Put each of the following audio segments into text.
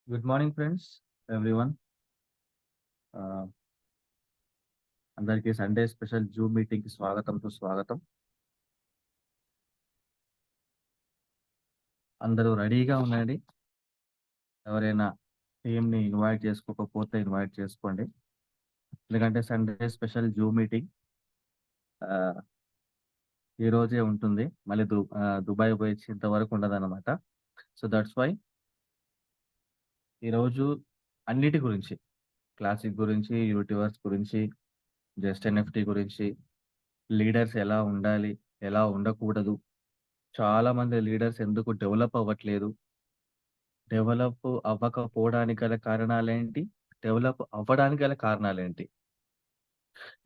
Good morning friends everyone. అందరికీ Sunday special zoom meeting కి సుస్వాగతం. అందరూ రెడీగా ఉండండి. ఎవరైనా టీంని ఇన్వైట్ చేసుకోకపోతే ఇన్వైట్ చేసుకోండి. ఎందుకంటే సండే స్పెషల్ జూమ్ మీటింగ్ ఈ రోజే ఉంటుంది. మళ్ళీ దుబాయ్ పోయి వచ్చేంత వరకు ఉండదన్నమాట. సో దట్స్ వై ఈరోజు అన్నిటి గురించి, క్లాసిక్ గురించి, యూట్యూబర్స్ గురించి, జస్ట్ ఎన్ఎఫ్టీ గురించి, లీడర్స్ ఎలా ఉండాలి, ఎలా ఉండకూడదు, చాలా మంది లీడర్స్ ఎందుకు డెవలప్ అవ్వట్లేదు, డెవలప్ అవ్వకపోవడానికి గల కారణాలేంటి, డెవలప్ అవ్వడానికి గల కారణాలేంటి,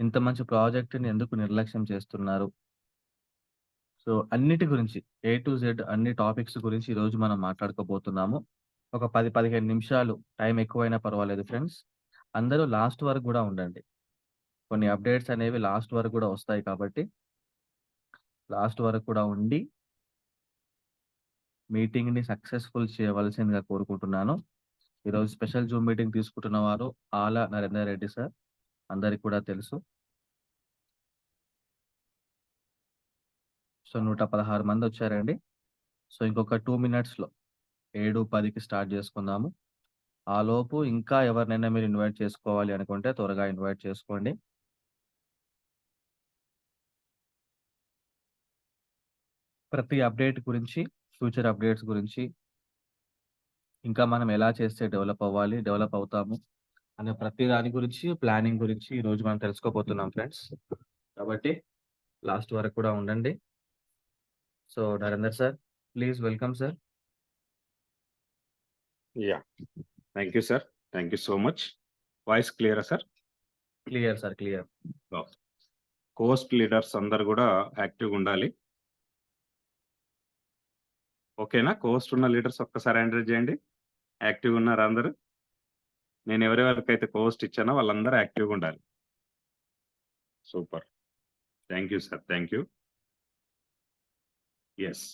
ఇంత మంచి ప్రాజెక్ట్‌ని ఎందుకు నిర్లక్ష్యం చేస్తున్నారు. సో అన్నిటి గురించి ఏ టు జెడ్ అన్ని టాపిక్స్ గురించి ఈరోజు మనం మాట్లాడుకోబోతున్నాము. ఒక 10-15 నిమిషాలు టైం ఎక్కువైనా పర్వాలేదు ఫ్రెండ్స్. అందరూ లాస్ట్ వరకు కూడా ఉండండి. కొన్ని అప్డేట్స్ అనేవి లాస్ట్ వరకు కూడా వస్తాయి కాబట్టి లాస్ట్ వరకు కూడా ఉండి మీటింగ్‌ని సక్సెస్‌ఫుల్ చేయవలసిందిగా కోరుకుంటున్నాను. ఈరోజు స్పెషల్ జూమ్ మీటింగ్ తీసుకుంటున్న వారు ఆల నరేందర్ రెడ్డి సార్, అందరికి కూడా తెలుసు. సో 116 మంది వచ్చారండి. సో ఇంకొక 2 మినిట్స్‌లో 7:10కి స్టార్ట్ చేసుకుందాము. ఆలోపు ఇంకా ఎవరినైనా మీరు ఇన్వైట్ చేసుకోవాలి అనుకుంటే త్వరగా ఇన్వైట్ చేసుకోండి. ప్రతి అప్డేట్ గురించి, ఫ్యూచర్ అప్డేట్స్ గురించి, ఇంకా మనం ఎలా చేస్తే డెవలప్ అవ్వాలి, డెవలప్ అవుతాము అనే ప్రతి దాని గురించి, ప్లానింగ్ గురించి ఈరోజు మనం తెలుసుకోబోతున్నాం ఫ్రెండ్స్. కాబట్టి లాస్ట్ వరకు కూడా ఉండండి. So Narender sir, please welcome sir. Yeah. Thank you, sir. Thank you so much. Voice clear, sir? Clear sir, clear. Coast leaders అందరు కూడా యాక్టివ్గా ఉండాలి. ఓకేనా? కోస్ట్ ఉన్న లీడర్స్ ఒక్కసారి హ్యాండిల్ చేయండి. యాక్టివ్గా ఉన్నారు అందరూ? నేను ఎవరెవరికైతే కోస్ట్ ఇచ్చానో వాళ్ళందరూ యాక్టివ్గా ఉండాలి. Super. Thank you sir. Thank you. Yes,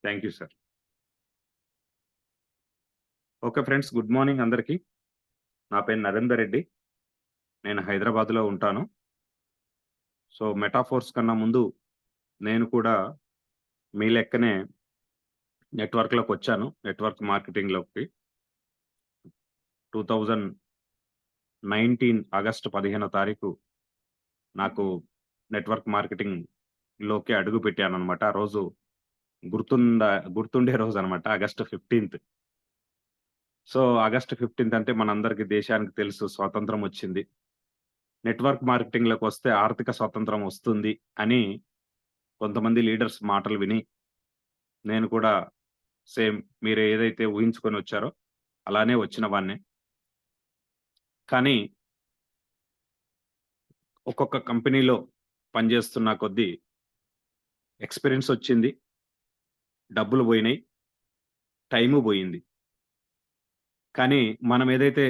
thank you sir. Okay friends, good morning అందరికీ. నా పేరు నరేందర్ రెడ్డి, నేను హైదరాబాద్లో ఉంటాను. సో మెటాఫోర్స్ కన్నా ముందు నేను కూడా మీ లెక్కనే నెట్వర్క్లోకి వచ్చాను, నెట్వర్క్ మార్కెటింగ్లోకి. 2019 ఆగస్టు 15వ తారీఖు నాకు నెట్వర్క్ మార్కెటింగ్ లోకి అడుగు పెట్టాను అనమాట. ఆ రోజు గుర్తుండే రోజు అనమాట, August 15th. So August 15th అంటే మనందరికీ దేశానికి తెలుసు, స్వాతంత్రం వచ్చింది. నెట్వర్క్ మార్కెటింగ్లోకి వస్తే ఆర్థిక స్వాతంత్రం వస్తుంది అని కొంతమంది లీడర్స్ మాటలు విని నేను కూడా సేమ్ మీరు ఏదైతే ఊహించుకొని వచ్చారో అలానే వచ్చిన వాడినే. కానీ ఒక్కొక్క కంపెనీలో పనిచేస్తున్న కొద్దీ ఎక్స్పీరియన్స్ వచ్చింది, డబ్బులు పోయినాయి, టైము పోయింది. కానీ మనం ఏదైతే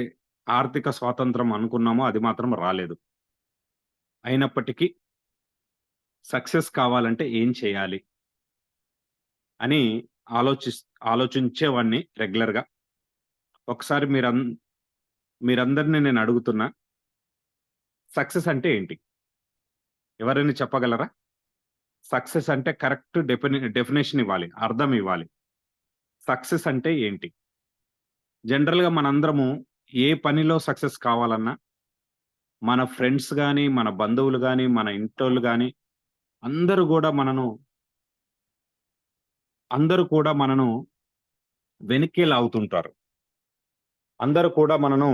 ఆర్థిక స్వాతంత్రం అనుకున్నామో అది మాత్రం రాలేదు. అయినప్పటికీ సక్సెస్ కావాలంటే ఏం చేయాలి అని ఆలోచించేవాడిని రెగ్యులర్గా. ఒకసారి మీరందరినీ నేను అడుగుతున్నా, సక్సెస్ అంటే ఏంటి? ఎవరైనా చెప్పగలరా? సక్సెస్ అంటే కరెక్ట్ డెఫినేషన్ ఇవ్వాలి, అర్థం ఇవ్వాలి. సక్సెస్ అంటే ఏంటి? జనరల్గా మనందరము ఏ పనిలో సక్సెస్ కావాలన్నా మన ఫ్రెండ్స్ కానీ, మన బంధువులు కానీ, మన ఇంటోళ్ళు కానీ అందరూ కూడా మనను వెనక్కి లాగుతుంటారు. అందరూ కూడా మనను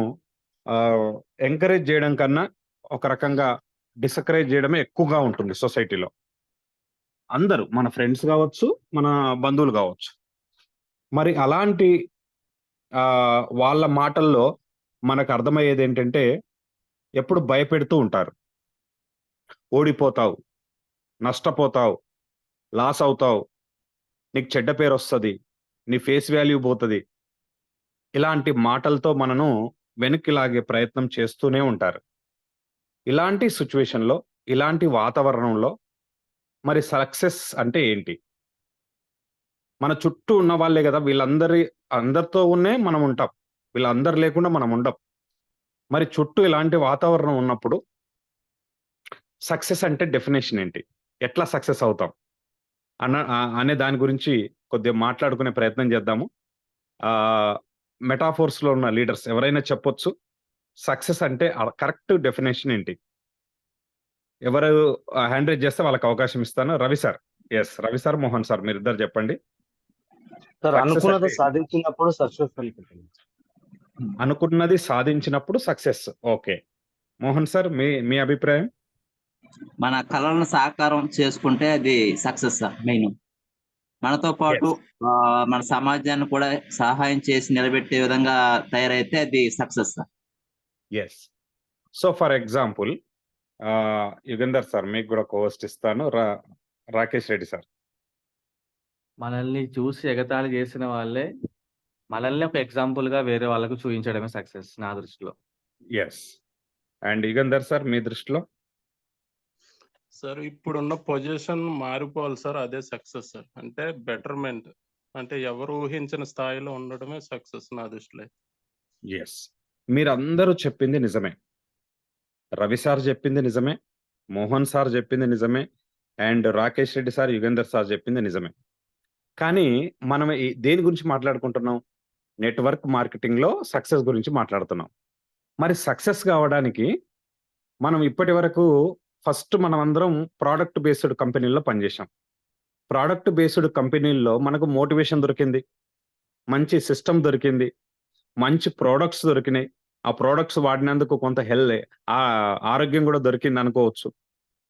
ఎంకరేజ్ చేయడం కన్నా ఒక రకంగా డిస్కరేజ్ చేయడమే ఎక్కువగా ఉంటుంది సొసైటీలో. అందరూ మన ఫ్రెండ్స్ కావచ్చు, మన బంధువులు కావచ్చు. మరి అలాంటి వాళ్ళ మాటల్లో మనకు అర్థమయ్యేది ఏంటంటే ఎప్పుడు భయపెడుతూ ఉంటారు. ఓడిపోతావు, నష్టపోతావు, లాస్ అవుతావు, నీకు చెడ్డ పేరు వస్తుంది, నీ ఫేస్ వాల్యూ పోతుంది. ఇలాంటి మాటలతో మనను వెనక్కి లాగే ప్రయత్నం చేస్తూనే ఉంటారు. ఇలాంటి సిచ్యువేషన్లో, ఇలాంటి వాతావరణంలో మరి సక్సెస్ అంటే ఏంటి? మన చుట్టూ ఉన్న వాళ్ళే కదా, అందరితో మనం ఉంటాం. వీళ్ళందరూ లేకుండా మనం ఉండం. మరి చుట్టూ ఇలాంటి వాతావరణం ఉన్నప్పుడు సక్సెస్ అంటే డెఫినేషన్ ఏంటి? ఎట్లా సక్సెస్ అవుతాం? అనే దాని గురించి కొద్దిగా మాట్లాడుకునే ప్రయత్నం చేద్దాము. మెటాఫోర్స్‌లో ఉన్న లీడర్స్ ఎవరైనా చెప్పొచ్చు. సక్సెస్ అంటే కరెక్ట్ డెఫినేషన్ ఏంటి? ఎవరు హ్యాండ్ రైజ్ చేస్తే వాళ్ళకి అవకాశం ఇస్తాను. Ravi sir. Yes. Ravi sir, Mohan sir మీరిద్దరు చెప్పండి. సార్ సక్సెస్ అనుకున్నది అంటే సాధించినప్పుడు సక్సెస్ అనుకుంటున్నాను. అనుకున్నది సాధించినప్పుడు సక్సెస్. ఓకే. మోహన్ సార్ మీ మీ అభిప్రాయం? మన కళలను సాకారం చేసుకుంటే అది సక్సెస్ మెయిన్. మనతో పాటు యెస్. మన సమాజాన్ని కూడా సహాయం చేసి నిలబెట్టే విధంగా తయారైతే అది success. Yes. So for example Yugandhar sir మీకు కూడా కోస్ట్ ఇస్తాను. రాకేష్ రెడ్డి సార్. మనల్ని చూసి ఎగతాళి చేసిన వాళ్ళే మనల్ని ఒక ఎగ్జాంపుల్‌గా వేరే వాళ్ళకు చూయించడమే సక్సెస్ నా దృష్టిలో. యెస్. అండ్ యుగంధర్ సార్ మీ దృష్టిలో? సార్ ఇప్పుడున్న పొజిషన్ మారిపోవాలి సార్. అదే సక్సెస్ సార్. అంటే బెటర్‌మెంట్. అంటే ఎవరు ఊహించని స్థాయిలో ఉండడమే సక్సెస్ నా దృష్టిలో. యెస్. మీరందరూ చెప్పింది నిజమే. రవి సార్ చెప్పింది నిజమే. మోహన్ సార్ చెప్పింది నిజమే. And Rakesh Reddy sir, Yugandhar sir చెప్పింది నిజమే. కానీ మనం దేని గురించి మాట్లాడుకుంటున్నాం? నెట్వర్క్ మార్కెటింగ్‌లో సక్సెస్ గురించి మాట్లాడుతున్నాం. మరి సక్సెస్ కావడానికి మనం ఇప్పటివరకు ఫస్ట్ మనమందరం ప్రొడక్ట్ బేస్డ్ కంపెనీల్లో పనిచేశాం. ప్రొడక్ట్ బేస్డ్ కంపెనీల్లో మనకు మోటివేషన్ దొరికింది. మంచి సిస్టమ్ దొరికింది. మంచి ప్రొడక్ట్స్ దొరికినాయి. ఆ ప్రొడక్ట్స్ వాడినందుకు కొంత ఆరోగ్యం కూడా దొరికిందనుకోవచ్చు.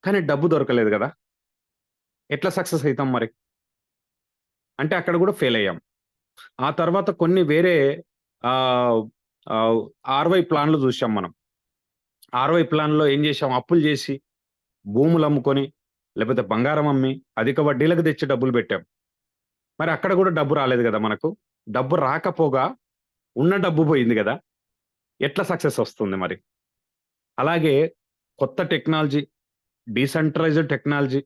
కానీ డబ్బు దొరకలేదు గదా! ఎట్లా సక్సెస్ అయితాం మరి? అంటే అక్కడ కూడా ఫెయిల్ అయ్యాం. ఆ తర్వాత కొన్ని వేరే ఆహ్, ఆహ్, ఆర్‌వై ప్లాన్‌లు చూసాం మనం. ఆర్‌వై ప్లాన్‌లో ఏం చేశాం? అప్పులు చేసి, భూములు అమ్ముకొని, లేకపోతే బంగారం అమ్మి, అధిక వడ్డీలకు తెచ్చి డబ్బులు పెట్టాం. మరి అక్కడ కూడా డబ్బు రాలేదు గదా మనకు. డబ్బు రాకపోగా ఉన్న డబ్బు పోయింది గదా! ఎట్లా సక్సెస్ వస్తుంది మరి? అలాగే కొత్త technology, decentralized technology,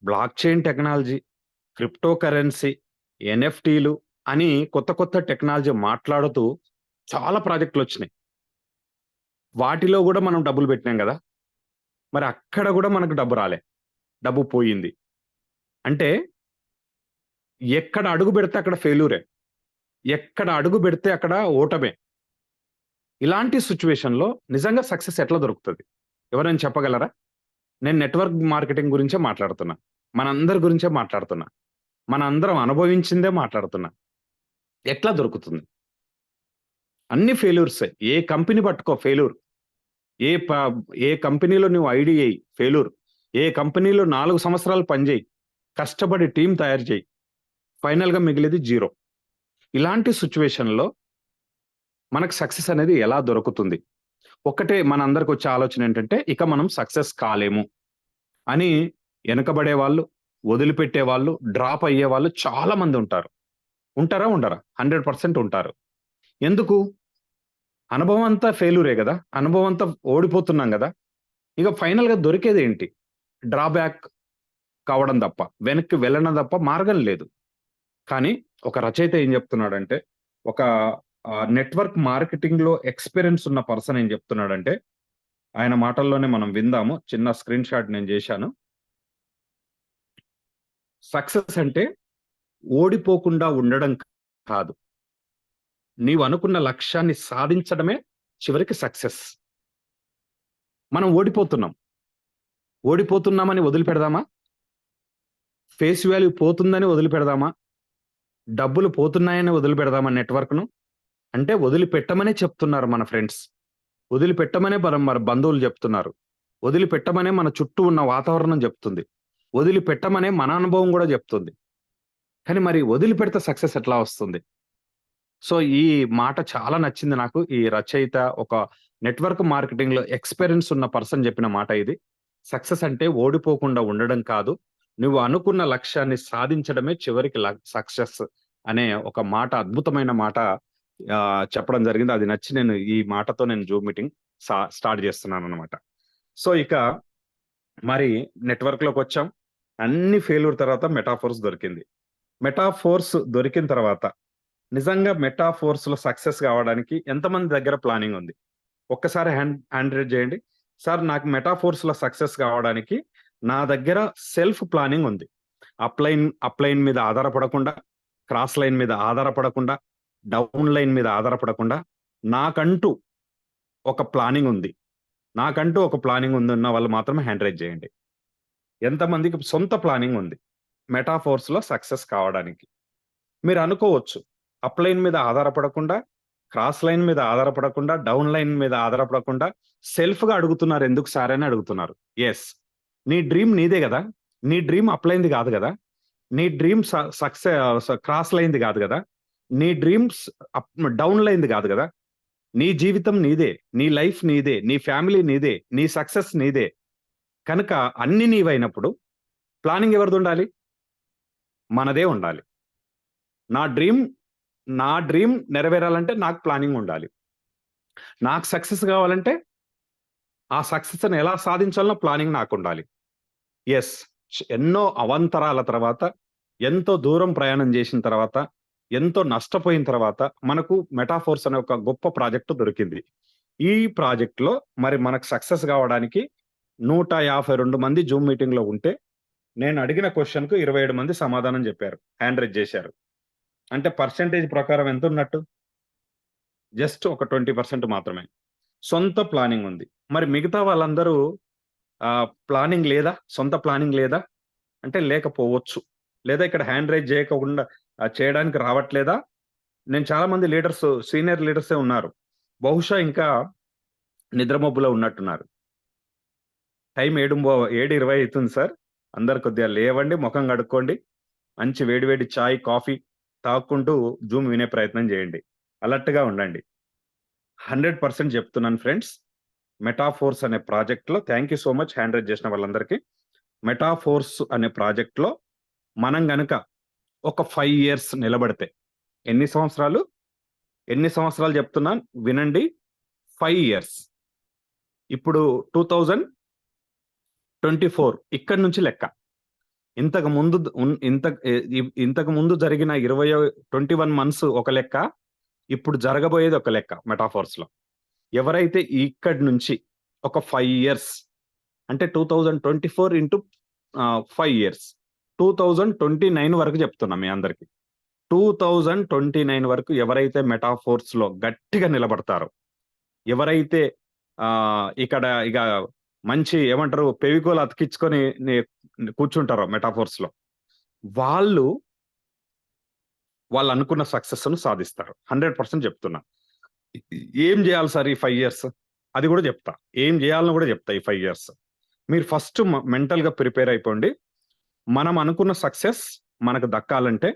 block chain technology, cryptocurrency, ఎన్ఎఫ్‌టీలు అని కొత్త కొత్త టెక్నాలజీ మాట్లాడుతూ చాలా ప్రాజెక్టులొచ్చినాయి. వాటిలో గూడా మనం డబ్బులు పెట్టినాం గదా! మరి అక్కడ గూడా మనకు డబ్బు రాలే. డబ్బు పోయింది. అంటే ఎక్కడ అడుగు పెడితే అక్కడ ఫెయిల్యూరే. ఎక్కడ అడుగు పెడితే అక్కడ ఓటమే. ఇలాంటి సిట్యుయేషన్‌లో నిజంగా సక్సెస్ ఎట్లా దొరుకుతది? ఎవరైనా చెప్పగలరా? నేను నెట్వర్క్ మార్కెటింగ్ గురించే మాట్లాడుతున్నా. మనందరి గురించే మాట్లాడుతున్నా. మనందరం అనుభవించిందే మాట్లాడుతున్నా. ఎట్లా దొరుకుతుంది? అన్ని ఫెయిల్యూర్సే. ఏ కంపెనీ పట్టుకో ఫెయిల్యూర్. ఏ ప ఏ కంపెనీలో నువ్వు ఐడీ ఎయ్యి ఫెయిల్యూర్. ఏ కంపెనీలో 4 సంవత్సరాలు పని జెయి. కష్టపడి టీమ్ తయారు చేయి. ఫైనల్‌గా మిగిలేది జీరో. ఇలాంటి సిట్యుయేషన్‌లో మనకు సక్సెస్ అనేది ఎలా దొరుకుతుంది? ఒక్కటే మనందరికొచ్చే ఆలోచన ఏంటంటే, ఇక మనం సక్సెస్ కాలేము అని వెనకబడేవాళ్ళు, వదిలిపెట్టేవాళ్ళు, డ్రాప్ అయ్యేవాళ్ళు చాలా మంది ఉంటారు. ఉంటారా? ఉండరా? 100% ఉంటారు. ఎందుకు? అనుభవం అంతా ఫెయిల్యూరే గదా! అనుభవం అంతా ఓడిపోతున్నాం గదా! ఇక ఫైనల్‌గా దొరికేదేంటి? డ్రాబ్యాక్ కావడం తప్ప. వెనక్కి వెళ్ళడం తప్ప మార్గం లేదు. కానీ ఒక రచయిత ఏం చెప్తున్నాడంటే, ఒక నెట్వర్క్ మార్కెటింగ్‌లో ఎక్స్‌పీరియన్స్ ఉన్న పర్సన్ ఏం చెప్తున్నాడంటే, ఆయన మాటల్లోనే మనం విందాము. చిన్న స్క్రీన్ షాట్ నేను చేశాను. సక్సెస్ అంటే ఓడిపోకుండా ఉండడం కాదు. నీవనుకున్న లక్ష్యాన్ని సాధించడమే చివరికి సక్సెస్. మనం ఓడిపోతున్నాం. ఓడిపోతున్నామని వదిలిపెడదామా? ఫేస్ వాల్యూ పోతుందని వదిలిపెడదామా? డబ్బులు పోతున్నాయని వదిలిపెడదామా నెట్వర్క్‌ను? అంటే వదిలిపెట్టమనే చెప్తున్నారు మన ఫ్రెండ్స్. వదిలిపెట్టమనే మన బంధువులు చెప్తున్నారు. వదిలిపెట్టమనే మన చుట్టూ ఉన్న వాతావరణం చెప్తుంది. వదిలిపెట్టమనే మన అనుభవం గూడా చెప్తుంది. కానీ మరి వదిలిపెడితే సక్సెస్ ఎట్లా వస్తుంది? సో, ఈ మాట చాలా నచ్చింది నాకు. ఈ రచయిత ఒక నెట్వర్క్ మార్కెటింగ్‌లో ఎక్స్‌పీరియన్స్ ఉన్న పర్సన్ చెప్పిన మాట ఇది. సక్సెస్ అంటే ఓడిపోకుండా ఉండడం కాదు. నువ్వు అనుకున్న లక్ష్యాన్ని సాధించడమే చివరికి సక్సెస్ అనే ఒక మాట అద్భుతమైన మాట చెప్పడం జరిగింది. అది నచ్చి నేను ఈ మాటతో నేను జూమ్ మీటింగ్ స్టార్ట్ చేస్తున్నానన్నమాట. సో, ఇక మరి నెట్వర్క్‌లోకొచ్చాం. అన్ని ఫెయిల్యూర్ తర్వాత మెటాఫోర్స్ దొరికింది. మెటాఫోర్స్ దొరికిన తర్వాత నిజంగా మెటాఫోర్స్‌లో సక్సెస్ కావడానికి ఎంతమంది దగ్గర ప్లానింగ్ ఉంది? ఒక్కసారి హ్యాండ్ రైజ్ చేయండి. సార్ నాకు మెటాఫోర్స్‌లో సక్సెస్ కావడానికి నా దగ్గర సెల్ఫ్ ప్లానింగ్ ఉంది. అప్లైన్ మీద ఆధారపడకుండా, క్రాస్ లైన్ మీద ఆధారపడకుండా, డౌన్ లైన్ మీద ఆధారపడకుండా నాకంటూ ఒక ప్లానింగ్ ఉంది. నాకంటూ ఒక ప్లానింగ్ ఉందన్న వాళ్ళు మాత్రమే హ్యాండ్ రైజ్ చేయండి. ఎంతమందికి సొంత ప్లానింగ్ ఉంది మెటాఫోర్స్‌లో సక్సెస్ కావడానికి? మీరు అనుకోవచ్చు, అప్లైన్ మీద ఆధారపడకుండా, క్రాస్ లైన్ మీద ఆధారపడకుండా, డౌన్ లైన్ మీద ఆధారపడకుండా సెల్ఫ్‌గా అడుగుతున్నారు ఎందుకు సార్ అని అడుగుతున్నారు. యెస్. నీ డ్రీమ్ నీదే గదా! నీ డ్రీమ్ అప్లైన్‌ది కాదు గదా! నీ డ్రీమ్ క్రాస్ లైన్‌ది కాదు గదా! నీ డ్రీమ్స్ డౌన్ లైన్‌ది కాదు గదా! నీ జీవితం నీదే, నీ లైఫ్ నీదే, నీ ఫ్యామిలీ నీదే, నీ సక్సెస్ నీదే. కనుక అన్ని నీవైనప్పుడు ప్లానింగ్ ఎవరిదుండాలి? మనదే ఉండాలి. నా డ్రీమ్ నెరవేరాలంటే నాకు ప్లానింగ్ ఉండాలి. నాకు సక్సెస్ కావాలంటే ఆ సక్సెస్‌ని ఎలా సాధించాలనో ప్లానింగ్ నాకుండాలి. యెస్. ఎన్నో అవాంతరాల తర్వాత, ఎంతో దూరం ప్రయాణం చేసిన తర్వాత, ఎంతో నష్టపోయిన తర్వాత మనకు మెటాఫోర్స్ అనే ఒక గొప్ప ప్రాజెక్ట్ దొరికింది. ఈ ప్రాజెక్ట్‌లో మరి మనకు సక్సెస్ కావడానికి 152 మంది జూమ్ మీటింగ్‌లో ఉంటే, నేను అడిగిన క్వెషన్‌కు 27 మంది సమాధానం చెప్పారు. హ్యాండ్ రైజ్ చేశారు. అంటే పర్సెంటేజ్ ప్రకారం ఎంతున్నట్టు? జస్ట్ ఒక 20% మాత్రమే. సొంత ప్లానింగ్ ఉంది. మరి మిగతా వాళ్ళందరూ ప్లానింగ్ లేదా? సొంత ప్లానింగ్ లేదా? అంటే లేకపోవచ్చు. లేదా ఇక్కడ హ్యాండ్ రైజ్ చేయకుండా చేయడానికి రావట్లేదా? నేను చాలా మంది లీడర్స్, సీనియర్ లీడర్సే ఉన్నారు. బహుశా ఇంకా నిద్రమబ్బులో ఉన్నట్టున్నారు. టైం 7:20 అయితుంది సార్. అందరు కొద్దిగా లేవండి, మొఖం కడుక్కోండి. మంచి వేడి వేడి చాయ్, కాఫీ తాగుకుంటూ జూమ్ వినే ప్రయత్నం చేయండి. అలర్ట్‌గా ఉండండి. 100% చెప్తున్నాను ఫ్రెండ్స్. మెటాఫోర్స్ అనే ప్రాజెక్ట్‌లో thank you so much hand raise చేసిన వాళ్ళందరికీ. మెటాఫోర్స్ అనే ప్రాజెక్ట్‌లో మనం గనక ఒక 5 ఇయర్స్ నిలబడితే, ఎన్ని సంవత్సరాలు? ఎన్ని సంవత్సరాలు చెప్తున్నాను వినండి. 5 ఇయర్స్. ఇప్పుడు 2024 ఇక్కడి నుంచి లెక్క. ఇంతకు ముందు జరిగిన 21 మంత్స్ ఒక లెక్క. ఇప్పుడు జరగబోయేది ఒక లెక్క మెటాఫోర్స్‌లో. ఎవరైతే ఇక్కడి నుంచి ఒక 5 ఇయర్స్ అంటే 2024 ఇంటూ 5 ఇయర్స్ 2029 వరకు చెప్తున్నా మీ అందరికి. 2029 వరకు ఎవరైతే మెటాఫోర్స్‌లో గట్టిగా నిలబడతారో, ఎవరైతే ఇక్కడ ఇక మంచి ఏమంటారు ఫెవికాల్ అతికించుకొని కూర్చుంటారో మెటాఫోర్స్‌లో, వాళ్ళు అనుకున్న సక్సెస్‌ను సాధిస్తారు. 100% చెప్తున్నా. ఏం చేయాలి సార్ ఈ 5 ఇయర్స్? అది కూడా చెప్తా. ఏం చేయాలని కూడా చెప్తా ఈ 5 ఇయర్స్. మీరు ఫస్ట్ మెంటల్‌గా ప్రిపేర్ అయిపోండి. మనం అనుకున్న సక్సెస్ మనకు దక్కాలంటే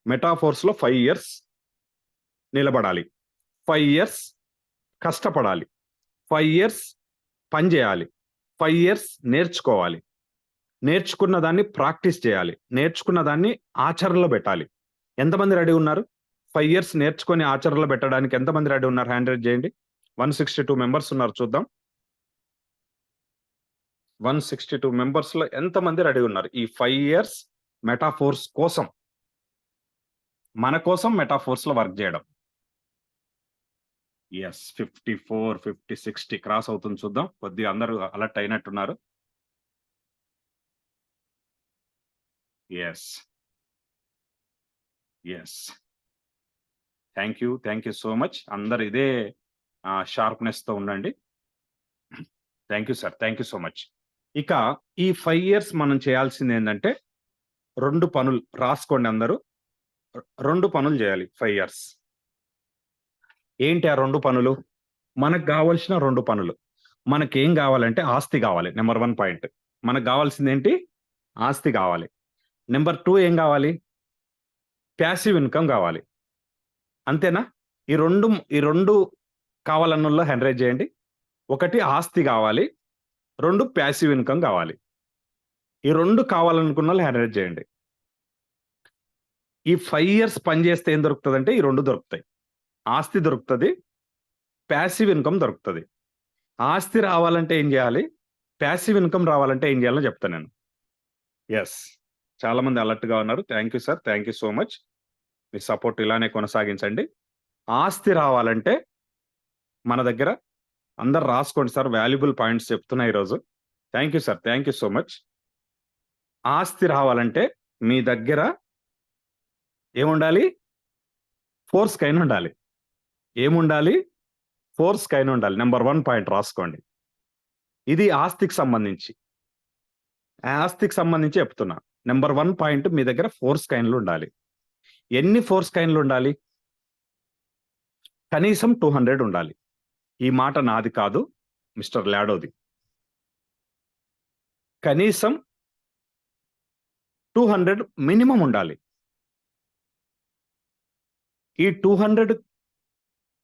మెటాఫోర్స్‌లో 5 ఇయర్స్ నిలబడాలి. 5 ఇయర్స్ కష్టపడాలి. 5 ఇయర్స్ పని చేయాలి. 5 ఇయర్స్ నేర్చుకోవాలి. నేర్చుకున్న దాన్ని ప్రాక్టీస్ చేయాలి. నేర్చుకున్న దాన్ని ఆచరణలో పెట్టాలి. ఎంతమంది రెడీ ఉన్నారు? 5 ఇయర్స్ నేర్చుకొని ఆచరణలో పెట్టడానికి ఎంతమంది రెడీ ఉన్నారు? హ్యాండ్ రైజ్ చేయండి. 162 మెంబర్స్ ఉన్నారు చూద్దాం. 162 మెంబర్స్‌లో ఎంతమంది రెడీ ఉన్నారు? ఈ 5 ఇయర్స్ మెటాఫోర్స్ కోసం, మన కోసం మెటాఫోర్స్‌లో వర్క్ చేయడం. యెస్. 54, 50, 60 క్రాస్ అవుతుంది చూద్దాం. కొద్దిగా అందరూ అలర్ట్ అయినట్టున్నారు. Yes. Thank you so much. అందరూ ఇదే షార్ప్‌నెస్‌తో ఉండండి. Thank you sir. Thank you so much. ఇక ఈ 5 ఇయర్స్ మనం చేయాల్సింది ఏందంటే 2 పనులు రాసుకోండి అందరూ. 2 పనులు చేయాలి 5 ఇయర్స్. ఏంటి ఆ 2 పనులు? మనకు కావాల్సిన 2 పనులు. మనకేం కావాలంటే ఆస్తి కావాలి. Number 1 point. మనకు కావాల్సింది ఏంటి? ఆస్తి కావాలి. నెంబర్ 2 ఏం కావాలి? ప్యాసివ్ ఇన్‌కమ్ కావాలి. అంతేనా? ఈ 2 కావాలన్నోళ్ళు హ్యాండ్ రైజ్ చేయండి. 1 ఆస్తి కావాలి. 2 ప్యాసివ్ ఇన్‌కమ్ కావాలి. ఈ 2 కావాలనుకున్నోళ్ళు హ్యాండ్ రైజ్ చేయండి. ఈ 5 ఇయర్స్ పని చేస్తే ఏం దొరుకుతదంటే ఈ 2 దొరుకుతాయి. ఆస్తి దొరుకుతది. ప్యాసివ్ ఇన్‌కమ్ దొరుకుతది. ఆస్తి రావాలంటే ఏం చేయాలి? ప్యాసివ్ ఇన్‌కమ్ రావాలంటే ఏం చేయాలో చెప్తా నేను. యెస్. చాలా మంది అలర్ట్‌గా ఉన్నారు. Thank you sir. Thank you so much. Me support ఇలానే కొనసాగించండి. ఆస్తి రావాలంటే మన దగ్గర అందరు రాసుకోండి సార్, వాల్యుబుల్ పాయింట్స్ చెప్తున్నా ఈరోజు. Thank you sir, thank you so much. ఆస్తి రావాలంటే మీ దగ్గర ఏముండాలి? ఫోర్స్ కైన్ ఉండాలి. ఏముండాలి? ఫోర్స్ కైన్ ఉండాలి. నెంబర్ 1 పాయింట్ రాసుకోండి. ఇది ఆస్తికి సంబంధించి చెప్తున్నా. నెంబర్ 1 పాయింట్ మీ దగ్గర ఫోర్స్ కైన్లు ఉండాలి. ఎన్ని ఫోర్స్ కైన్లు ఉండాలి? కనీసం 200 ఉండాలి. ఈ మాట నాది కాదు, మిస్టర్ లాడోది. కనీసం 200 మినిమం ఉండాలి. ఈ 200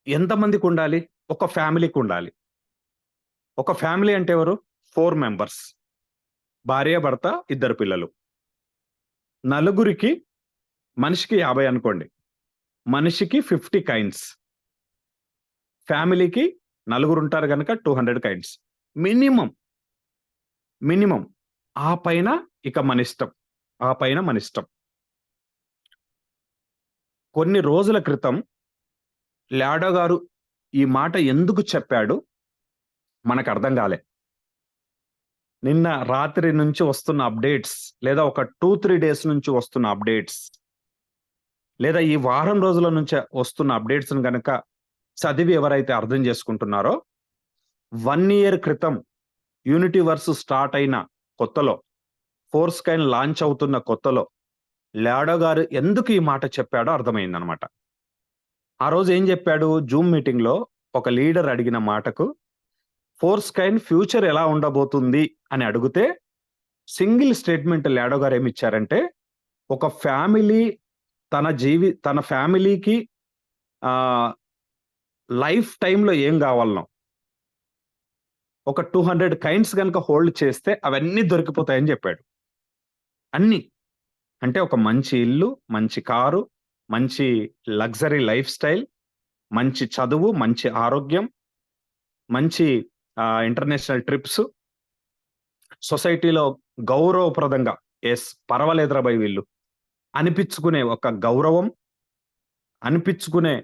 ఎంతమందికి ఉండాలి? ఒక ఫ్యామిలీకి ఉండాలి. ఒక ఫ్యామిలీ అంటే ఎవరు? 4 మెంబర్స్, భార్య భర్త 2 పిల్లలు. నలుగురికి మనిషికి 50 అనుకోండి, మనిషికి 50 కైన్స్. ఫ్యామిలీకి నలుగురు ఉంటారు కనుక 200 కైన్స్ మినిమం. ఆ పైన ఇక మన ఇష్టం. కొన్ని రోజుల క్రితం లాడో గారు ఈ మాట ఎందుకు చెప్పాడు మనకు అర్థం కాలే. నిన్న రాత్రి నుంచి వస్తున్న అప్డేట్స్, లేదా ఒక 2-3 డేస్ నుంచి వస్తున్న అప్డేట్స్, లేదా ఈ వారం రోజుల నుంచి వస్తున్న అప్డేట్స్ కనుక చదివి ఎవరైతే అర్థం చేసుకుంటున్నారో, 1 year క్రితం యూనిటీవర్స్ స్టార్ట్ అయిన కొత్తలో, ఫోర్స్ కైన్ లాంచ్ అవుతున్న కొత్తలో లాడో గారు ఎందుకు ఈ మాట చెప్పాడో అర్థమైందనమాట. ఆ రోజు ఏం చెప్పాడు? జూమ్ మీటింగ్ లో ఒక లీడర్ అడిగిన మాటకు ఫోర్స్ కైన్ ఫ్యూచర్ ఎలా ఉండబోతుంది అని అడిగితే సింగిల్ స్టేట్మెంట్ లాడో గారు ఏమి ఇచ్చారంటే, ఒక ఫ్యామిలీ తన ఫ్యామిలీకి లైఫ్ టైంలో ఏం కావాలనో ఒక 200 కైన్స్ కనుక హోల్డ్ చేస్తే అవన్నీ దొరికిపోతాయని చెప్పాడు. అన్ని అంటే ఒక మంచి ఇల్లు, మంచి కారు, మంచి లగ్జరీ లైఫ్ స్టైల్, మంచి చదువు, మంచి ఆరోగ్యం, మంచి ఇంటర్నేషనల్ ట్రిప్స్, సొసైటీలో గౌరవప్రదంగా పర్వాలేదురా బై వీళ్ళు అనిపించుకునే ఒక గౌరవం, అనిపించుకునే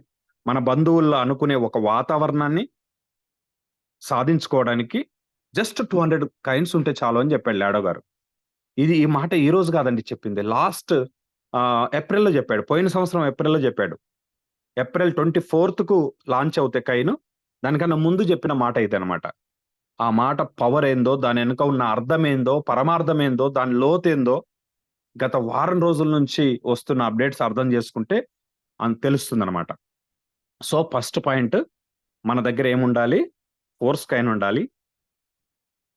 మన బంధువుల్లో అనుకునే ఒక వాతావరణాన్ని సాధించుకోవడానికి జస్ట్ 200 కైన్స్ ఉంటే చాలు అని చెప్పాడు లాడో గారు. ఈ మాట ఈ రోజు కాదండి చెప్పింది, లాస్ట్ ఏప్రిల్లో చెప్పాడు. పోయిన సంవత్సరం ఏప్రిల్లో చెప్పాడు. ఏప్రిల్ 24th లాంచ్ అవుతే కైన్, దానికన్నా ముందు చెప్పిన మాట అయితే అనమాట. ఆ మాట పవర్ ఏందో, దాని వెనుక ఉన్న అర్థం ఏందో, పరమార్థం ఏందో, దాని లోతేందో గత వారం రోజుల నుంచి వస్తున్న అప్డేట్స్ అర్థం చేసుకుంటే తెలుస్తుంది అనమాట. సో ఫస్ట్ పాయింట్, మన దగ్గర ఏముండాలి? ఫోర్స్ కైన్ ఉండాలి.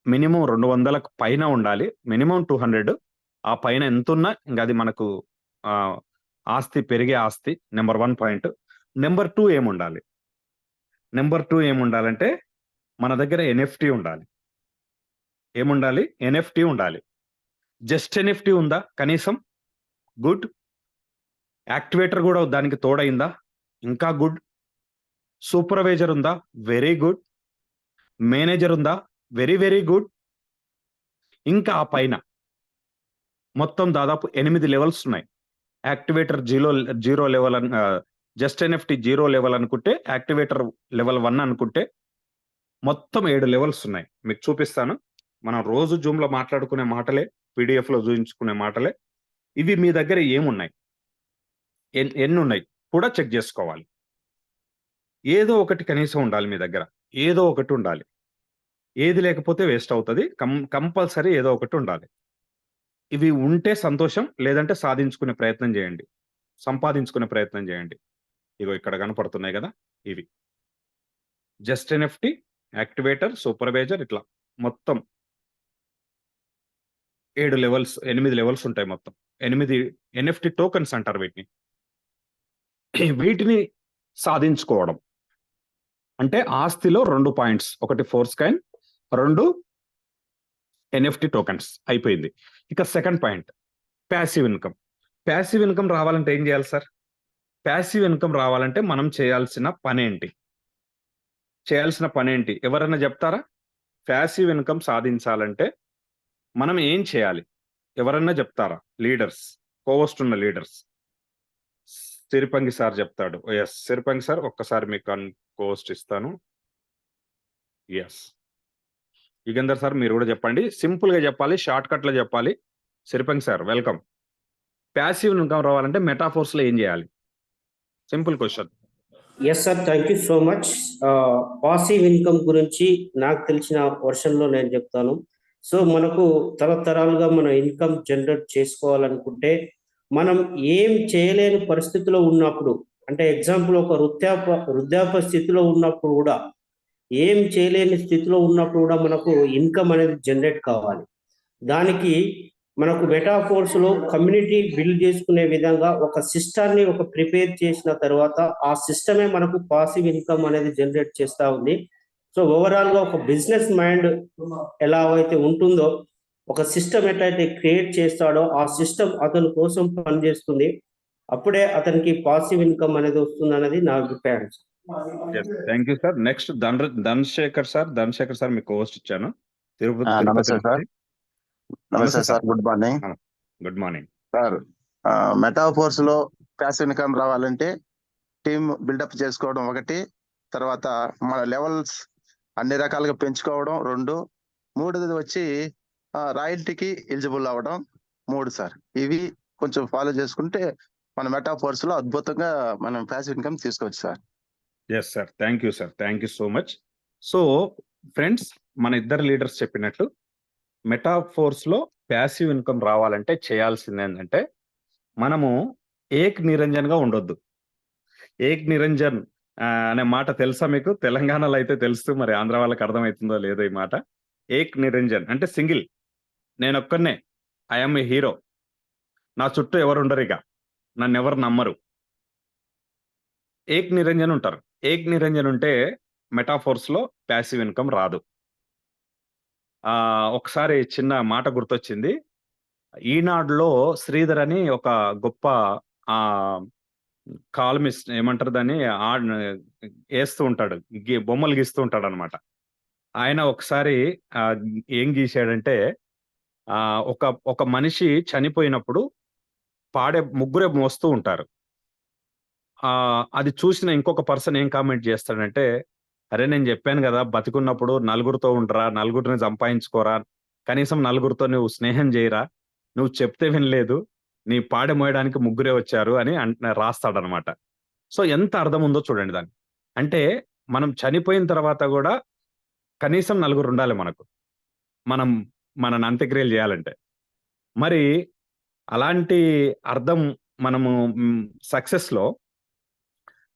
మినిమం 200 పైన ఉండాలి. మినిమం 200. ఆ పైన ఎంత ఉన్నా ఇంకా అది మనకు ఆస్తి, పెరిగే ఆస్తి. Number 1 point. నెంబర్ 2 ఏముండాలి? నెంబర్ 2 ఏముండాలంటే మన దగ్గర ఎన్ఎఫ్టీ ఉండాలి. ఏముండాలి? ఎన్ఎఫ్టీ ఉండాలి. జస్ట్ ఎన్ఎఫ్టీ ఉందా? కనీసం గుడ్. యాక్టివేటర్ కూడా దానికి తోడైందా? ఇంకా గుడ్. సూపర్వైజర్ ఉందా? Very good. మేనేజర్ ఉందా? Very very good. ఇంకా ఆ పైన మొత్తం దాదాపు 8 లెవెల్స్ ఉన్నాయి. Activator 0 level, just NFT 0 level అనుకుంటే, యాక్టివేటర్ లెవెల్ 1 అనుకుంటే మొత్తం 7 లెవెల్స్ ఉన్నాయి. మీకు చూపిస్తాను. మనం రోజు జూమ్ లో మాట్లాడుకునే మాటలే, పీడిఎఫ్ లో చూపించుకునే మాటలే. ఇవి మీ దగ్గర ఏమున్నాయి, ఎన్ని ఉన్నాయి కూడా చెక్ చేసుకోవాలి. ఏదో ఒకటి కనీసం ఉండాలి మీ దగ్గర. ఏదో ఒకటి ఉండాలి. ఏది లేకపోతే వేస్ట్ అవుతుంది. కంపల్సరీ ఏదో ఒకటి ఉండాలి. ఇవి ఉంటే సంతోషం, లేదంటే సాధించుకునే ప్రయత్నం చేయండి, సంపాదించుకునే ప్రయత్నం చేయండి. ఇగో ఇక్కడ కనపడుతున్నాయి కదా, ఇవి జస్ట్ ఎన్ఎఫ్టీ, యాక్టివేటర్, సూపర్వైజర్, ఇట్లా మొత్తం 8 లెవెల్స్ ఉంటాయి. మొత్తం 8 ఎన్ఎఫ్టీ టోకన్స్ అంటారు వీటిని. వీటిని సాధించుకోవడం అంటే ఆస్తిలో 2 పాయింట్స్, ఒకటి ఫోర్స్ కైన్, 2 ఎన్ఎఫ్టీ టోకన్స్ అయిపోయింది. ఇక second point, passive income. Passive income రావాలంటే ఏం చేయాలి సార్? ప్యాసివ్ ఇన్కమ్ రావాలంటే మనం చేయాల్సిన పని ఏంటి? ఎవరైనా చెప్తారా? ప్యాసివ్ ఇన్కమ్ సాధించాలంటే మనం ఏం చేయాలి? ఎవరన్నా చెప్తారా? లీడర్స్, కోవస్ట్ ఉన్న లీడర్స్ సిరిపంగి సార్ చెప్తాడు. ఎస్ సిరిపంగి సార్ ఒక్కసారి మీకు కోస్ట్ ఇస్తాను. ఎస్ యుగేందర్ సార్ మీరు కూడా చెప్పండి. సింపుల్ గా చెప్పాలి, షార్ట్ కట్ లో చెప్పాలి. Siripangi sir welcome. Passive income రావాలంటే మెటాఫోర్స్ లో ఏం చేయాలి? Simple question. Yes sir, thank you so much. Passive income గురించి నాకు తెలిసిన వర్షన్లో నేను చెప్తాను. సో మనకు తరతరాలుగా మన ఇన్కమ్ జనరేట్ చేసుకోవాలనుకుంటే మనం ఏం చేయలేని పరిస్థితిలో ఉన్నప్పుడు, అంటే ఎగ్జాంపుల్ ఒక వృద్ధాప్య స్థితిలో ఉన్నప్పుడు కూడా, ఏం చేయలేని స్థితిలో ఉన్నప్పుడు కూడా మనకు ఇన్కమ్ అనేది జనరేట్ కావాలి. దానికి మనకు మెటాఫోర్స్ లో కమ్యూనిటీ బిల్డ్ చేసుకునే విధంగా ఒక సిస్టాన్ని ప్రిపేర్ చేసిన తర్వాత ఆ సిస్టమే మనకు పాసివ్ ఇన్కమ్ అనేది జనరేట్ చేస్తూ ఉంది. సో ఓవరాల్ గా ఒక బిజినెస్ మైండ్ ఎలా అయితే ఉంటుందో, ఒక సిస్టమ్ ఎట్లయితే క్రియేట్ చేస్తాడో ఆ సిస్టమ్ అతని కోసం పనిచేస్తుంది. అప్పుడే అతనికి పాసివ్ ఇన్కమ్ అనేది వస్తుంది అనేది నా అభిప్రాయం. Thank you sir. Next Dhanashekar sir. Dhanashekar sir మీకు హోస్ట్ ఇచ్చాను. తిరుపతి నమస్తే సార్. నమస్తే sir, good morning. Good morning sir. Metaphors లో ప్యాసివ్ ఇన్కమ్ రావాలంటే టీమ్ బిల్డప్ చేసుకోవడం ఒకటి, తర్వాత మన లెవెల్స్ అన్ని రకాలుగా పెంచుకోవడం 2, 3ది వచ్చి రాయల్టీకి ఎలిజిబుల్ అవ్వడం 3 సార్. ఇవి కొంచెం ఫాలో చేసుకుంటే మన మెటాఫోర్స్ లో అద్భుతంగా మనం ప్యాసివ్ ఇన్కమ్ తీసుకోవచ్చు సార్. Yes sir, thank you sir, thank you so much. So friends, మన ఇద్దరు లీడర్స్ చెప్పినట్లు మెటాఫోర్స్ లో ప్యాసివ్ ఇన్కమ్ రావాలంటే చేయాల్సింది ఏంటంటే, మనము ఏక్ నిరంజన్ గా ఉండొద్దు. ఏక్ నిరంజన్ అనే మాట తెలుసా మీకు? తెలంగాణలో అయితే తెలుసు, మరి ఆంధ్ర వాళ్ళకి అర్థమవుతుందో లేదో ఈ మాట. ఏక్ నిరంజన్ అంటే సింగిల్, నేను ఒక్కనే, ఐఎమ్ ఏ హీరో, నా చుట్టూ ఎవరు ఉండరు, ఇక నన్ను ఎవరు నమ్మరు. ఏక్ నిరంజన్ ఉంటారు. ఏక్ నిరంజన్ ఉంటే మెటాఫోర్స్ లో ప్యాసివ్ ఇన్కమ్ రాదు. ఒకసారి చిన్న మాట గుర్తొచ్చింది. ఈనాడులో శ్రీధర్ అని ఒక గొప్ప కాలమిస్ట్, ఏమంటారు దాన్ని, వేస్తూ ఉంటాడు, బొమ్మలు గీస్తూ ఉంటాడు అనమాట. ఆయన ఒకసారి ఏం గీశాడంటే, ఒక మనిషి చనిపోయినప్పుడు ముగ్గురే మోస్తూ ఉంటారు. అది చూసిన ఇంకొక పర్సన్ ఏం కామెంట్ చేస్తాడంటే, అరే నేను చెప్పాను కదా, బతికున్నప్పుడు నలుగురితో ఉండరా, నలుగురిని సంపాదించుకోరా, కనీసం నలుగురితో నువ్వు స్నేహం చేయరా, నువ్వు చెప్తే వినలేదు, నీ పాడె మోయడానికి ముగ్గురే వచ్చారు అని రాస్తాడనమాట. సో ఎంత అర్థం ఉందో చూడండి దాన్ని. అంటే మనం చనిపోయిన తర్వాత కూడా కనీసం నలుగురు ఉండాలి మనకు, మన అంత్యక్రియలు చేయాలంటే. మరి అలాంటి అర్థం మనము సక్సెస్ లో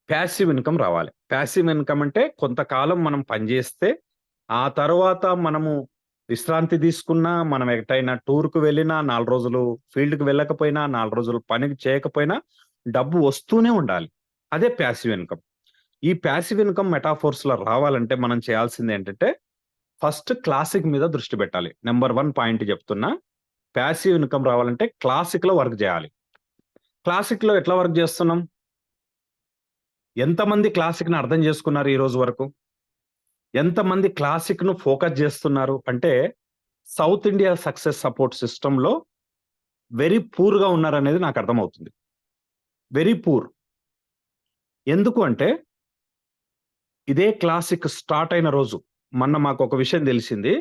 ప్యాసివ్ ఇన్కమ్ రావాలి. ప్యాసివ్ ఇన్కమ్ అంటే కొంతకాలం మనం పనిచేస్తే, ఆ తర్వాత మనము విశ్రాంతి తీసుకున్నా, మనం ఎక్కడైనా టూర్కు వెళ్ళినా, 4 రోజులు ఫీల్డ్కి వెళ్ళకపోయినా, 4 రోజులు పనికి చేయకపోయినా డబ్బు వస్తూనే ఉండాలి. అదే ప్యాసివ్ ఇన్కమ్. ఈ ప్యాసివ్ ఇన్కమ్ మెటాఫోర్స్ లో రావాలంటే మనం చేయాల్సింది ఏంటంటే, ఫస్ట్ క్లాసిక్ మీద దృష్టి పెట్టాలి. నెంబర్ 1 పాయింట్ చెప్తున్నా, ప్యాసివ్ ఇన్కమ్ రావాలంటే క్లాసిక్ లో వర్క్ చేయాలి. క్లాసిక్ లో ఎట్లా వర్క్ చేస్తున్నాం? ఎంతమంది క్లాసిక్ ను అర్థం చేసుకున్నారు ఈ రోజు వరకు? ఎంతమంది క్లాసిక్ ను ఫోకస్ చేస్తున్నారు? అంటే south India success support system లో వెరీ పూర్ గా ఉన్నారనేది నాకు అర్థమవుతుంది. Very poor. ఎందుకు అంటే, ఇదే క్లాసిక్ స్టార్ట్ అయిన రోజు మొన్న మాకు ఒక విషయం తెలిసింది.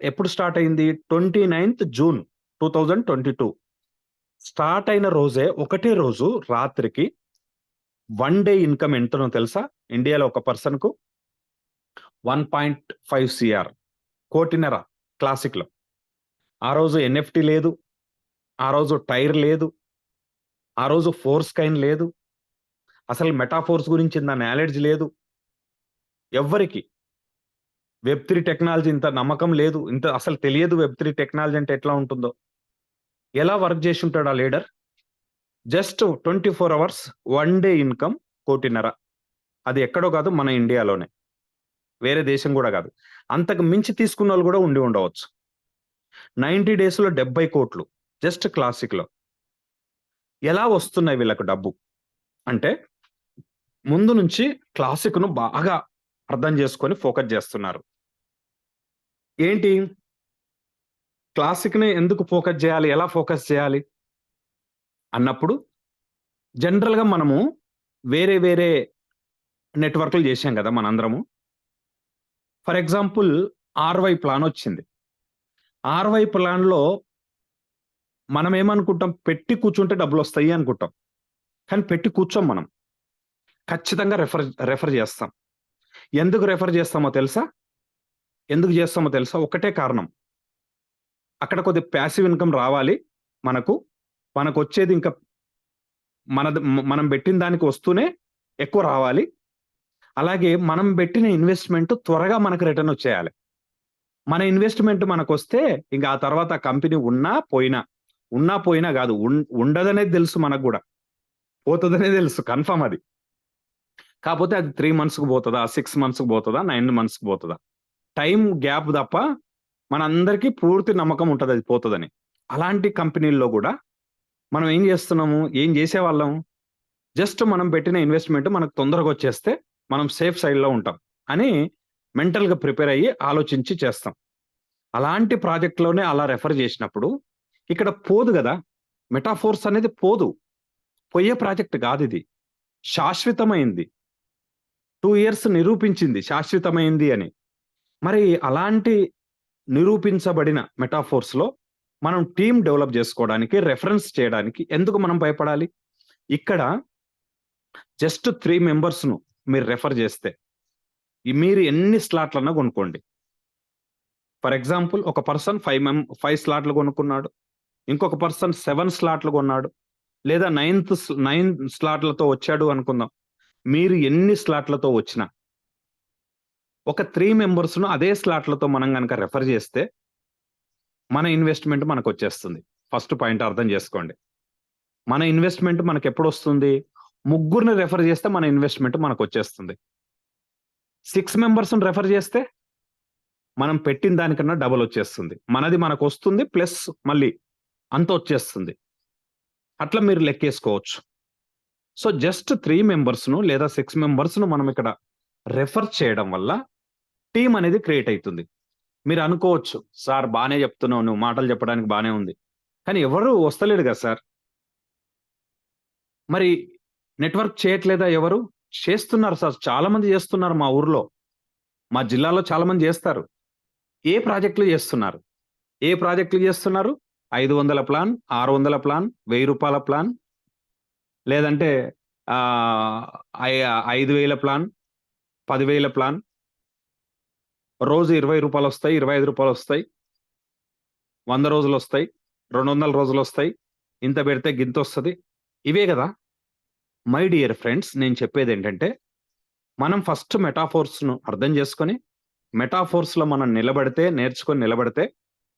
ఎప్పుడు స్టార్ట్ అయింది? 29th June 2022 స్టార్ట్ అయిన రోజే, ఒకటే రోజు రాత్రికి 1 డే ఇన్కమ్ ఎంతనో తెలుసా? ఇండియాలో ఒక పర్సన్ కు 1.5 CR, 1.5 క్లాసిక్ లో. ఆ రోజు ఎన్ఎఫ్టి లేదు, ఆ రోజు టైర్ లేదు, ఆ రోజు ఫోర్స్ కైన్ లేదు, అసలు మెటాఫోర్స్ గురించి నా నాలెడ్జ్ లేదు ఎవ్వరికి. Web3 టెక్నాలజీ ఇంత నమ్మకం లేదు, ఇంత అసలు తెలియదు Web3 టెక్నాలజీ అంటే ఎట్లా ఉంటుందో. ఎలా వర్క్ చేసి ఉంటాడు ఆ leader? Just 24 hours 1 day income 1.5. అది ఎక్కడో కాదు, మన ఇండియాలోనే, వేరే దేశం కూడా కాదు. అంతకు మించి తీసుకున్న వాళ్ళు కూడా ఉండవచ్చు. 90 days లో 70 కోట్లు జస్ట్ క్లాసిక్ లో. ఎలా వస్తున్నాయి వీళ్ళకు డబ్బు అంటే, ముందు నుంచి క్లాసిక్ ను బాగా అర్థం చేసుకొని ఫోకస్ చేస్తున్నారు. ఏంటి క్లాసిక్ ని ఎందుకు ఫోకస్ చేయాలి, ఎలా ఫోకస్ చేయాలి అన్నప్పుడు, జనరల్‌గా మనము వేరే వేరే నెట్‌వర్క్‌లు చేశాం కదా మనందరము. ఫర్ ఎగ్జాంపుల్ ఆర్‌వై ప్లాన్ వచ్చింది. ఆర్‌వై ప్లాన్‌లో మనం ఏమనుకుంటాం, పెట్టి కూర్చుంటే డబ్బులొస్తాయి అనుకుంటాం. కానీ పెట్టి కూర్చోం మనం. ఖచ్చితంగా రెఫర్ చేస్తాం. ఎందుకు రెఫర్ చేస్తామో తెలుసా? ఎందుకు చేస్తామో తెలుసా? ఒకటే కారణం. అక్కడ కొద్దిగా ప్యాసివ్ ఇన్‌కమ్ రావాలి మనకు. మనకొచ్చేది ఇంకా మనం పెట్టిన దానికి వస్తూనే ఎక్కువ రావాలి. అలాగే మనం పెట్టిన ఇన్వెస్ట్‌మెంట్ త్వరగా మనకు రిటర్న్ వచ్చేయాలి. మన ఇన్వెస్ట్‌మెంట్ మనకొస్తే ఇంక ఆ తర్వాత ఆ కంపెనీ ఉన్నా పోయినా కాదు. ఉండదనేది తెలుసు మనకు గూడా. పోతదనే తెలుసు కన్ఫర్మ్ అది. కాపోతే అది 3 మంత్స్‌కి పోతదా? 6 మంత్స్‌కి పోతదా? 9 మంత్స్‌కి పోతదా? టైమ్ గ్యాప్ తప్ప మనందరికీ పూర్తి నమ్మకం ఉంటది అది పోతదని. అలాంటి కంపెనీల్లో గూడా మనం ఏం చేస్తున్నాము? ఏం చేసేవాళ్ళం? జస్ట్ మనం పెట్టిన ఇన్వెస్ట్‌మెంట్ మనకు తొందరగా వచ్చేస్తే మనం సేఫ్ సైడ్‌లో ఉంటాం అని మెంటల్‌గా ప్రిపేర్ అయ్యి ఆలోచించి చేస్తాం. అలాంటి ప్రాజెక్ట్‌లోనే అలా రెఫర్ చేసినప్పుడు ఇక్కడ పోదు గదా! మెటాఫోర్స్ అనేది పోదు. పోయే ప్రాజెక్ట్ కాదిది. శాశ్వతమైంది. 2 ఇయర్స్ నిరూపించింది శాశ్వతమైంది అని. మరి అలాంటి నిరూపించబడిన మెటాఫోర్స్‌లో మనం టీమ్ డెవలప్ చేసుకోవడానికి, రెఫరెన్స్ చేయడానికి ఎందుకు మనం భయపడాలి? ఇక్కడ జస్ట్ 3 మెంబర్స్‌ను మీరు రెఫర్ చేస్తే, మీరు ఎన్ని స్లాట్‌లన్నా కొనుక్కోండి. ఫర్ ఎగ్జాంపుల్ ఒక పర్సన్ 5 స్లాట్‌లు కొనుక్కున్నాడు. ఇంకొక పర్సన్ 7 స్లాట్‌లు కొన్నాడు. లేదా 9 స్లాట్‌లతో వచ్చాడు అనుకుందాం. మీరు ఎన్ని స్లాట్‌లతో వచ్చినా ఒక 3 మెంబర్స్‌ను అదే స్లాట్‌లతో మనం గనక రెఫర్ చేస్తే మన ఇన్వెస్ట్‌మెంట్ మనకొచ్చేస్తుంది. ఫస్ట్ పాయింట్ అర్థం చేసుకోండి. మన ఇన్వెస్ట్‌మెంట్ మనకెప్పుడొస్తుంది? ముగ్గురిని రెఫర్ చేస్తే మన ఇన్వెస్ట్‌మెంట్ మనకొచ్చేస్తుంది. 6 మెంబర్స్‌ని రెఫర్ చేస్తే మనం పెట్టిన దానికన్నా డబుల్ వచ్చేస్తుంది. మనది మనకొస్తుంది ప్లస్ మళ్ళీ అంతొచ్చేస్తుంది. అట్లా మీరు లెక్కేసుకోవచ్చు. సో, జస్ట్ 3 మెంబర్స్‌ను లేదా 6 మెంబర్స్‌ను మనం ఇక్కడ రెఫర్ చేయడం వల్ల టీమ్ అనేది క్రియేట్ అయితుంది. మీరు అనుకోవచ్చు, "సార్ బానే చెప్తున్నావు. నువ్వు మాటలు చెప్పడానికి బానే ఉంది. కానీ ఎవరు వస్తలేడు కదా సార్." మరి నెట్వర్క్ చేయట్లేదా ఎవరు? చేస్తున్నారు సార్. చాలా మంది చేస్తున్నారు మా ఊర్లో. మా జిల్లాలో చాలా మంది చేస్తారు. ఏ ప్రాజెక్ట్‌లు చేస్తున్నారు? ఏ ప్రాజెక్ట్‌లు చేస్తున్నారు? 500 ప్లాన్, 600 ప్లాన్, రూ. 1000 ప్లాన్ లేదంటే ఆహ్, ఐ 5000 ప్లాన్, 10,000 ప్లాన్. రోజు రూ. 20 వస్తాయి, రూ. 25 వస్తాయి. 100 రోజులొస్తాయి, 200 రోజులొస్తాయి. ఇంత పెడితే గింతొస్తది. ఇవే గదా! మై డియర్ ఫ్రెండ్స్, నేను చెప్పేదేంటంటే, మనం ఫస్ట్ మెటాఫోర్స్‌ను అర్థం చేసుకొని, మెటాఫోర్స్‌లో మనం నేర్చుకొని నిలబడితే,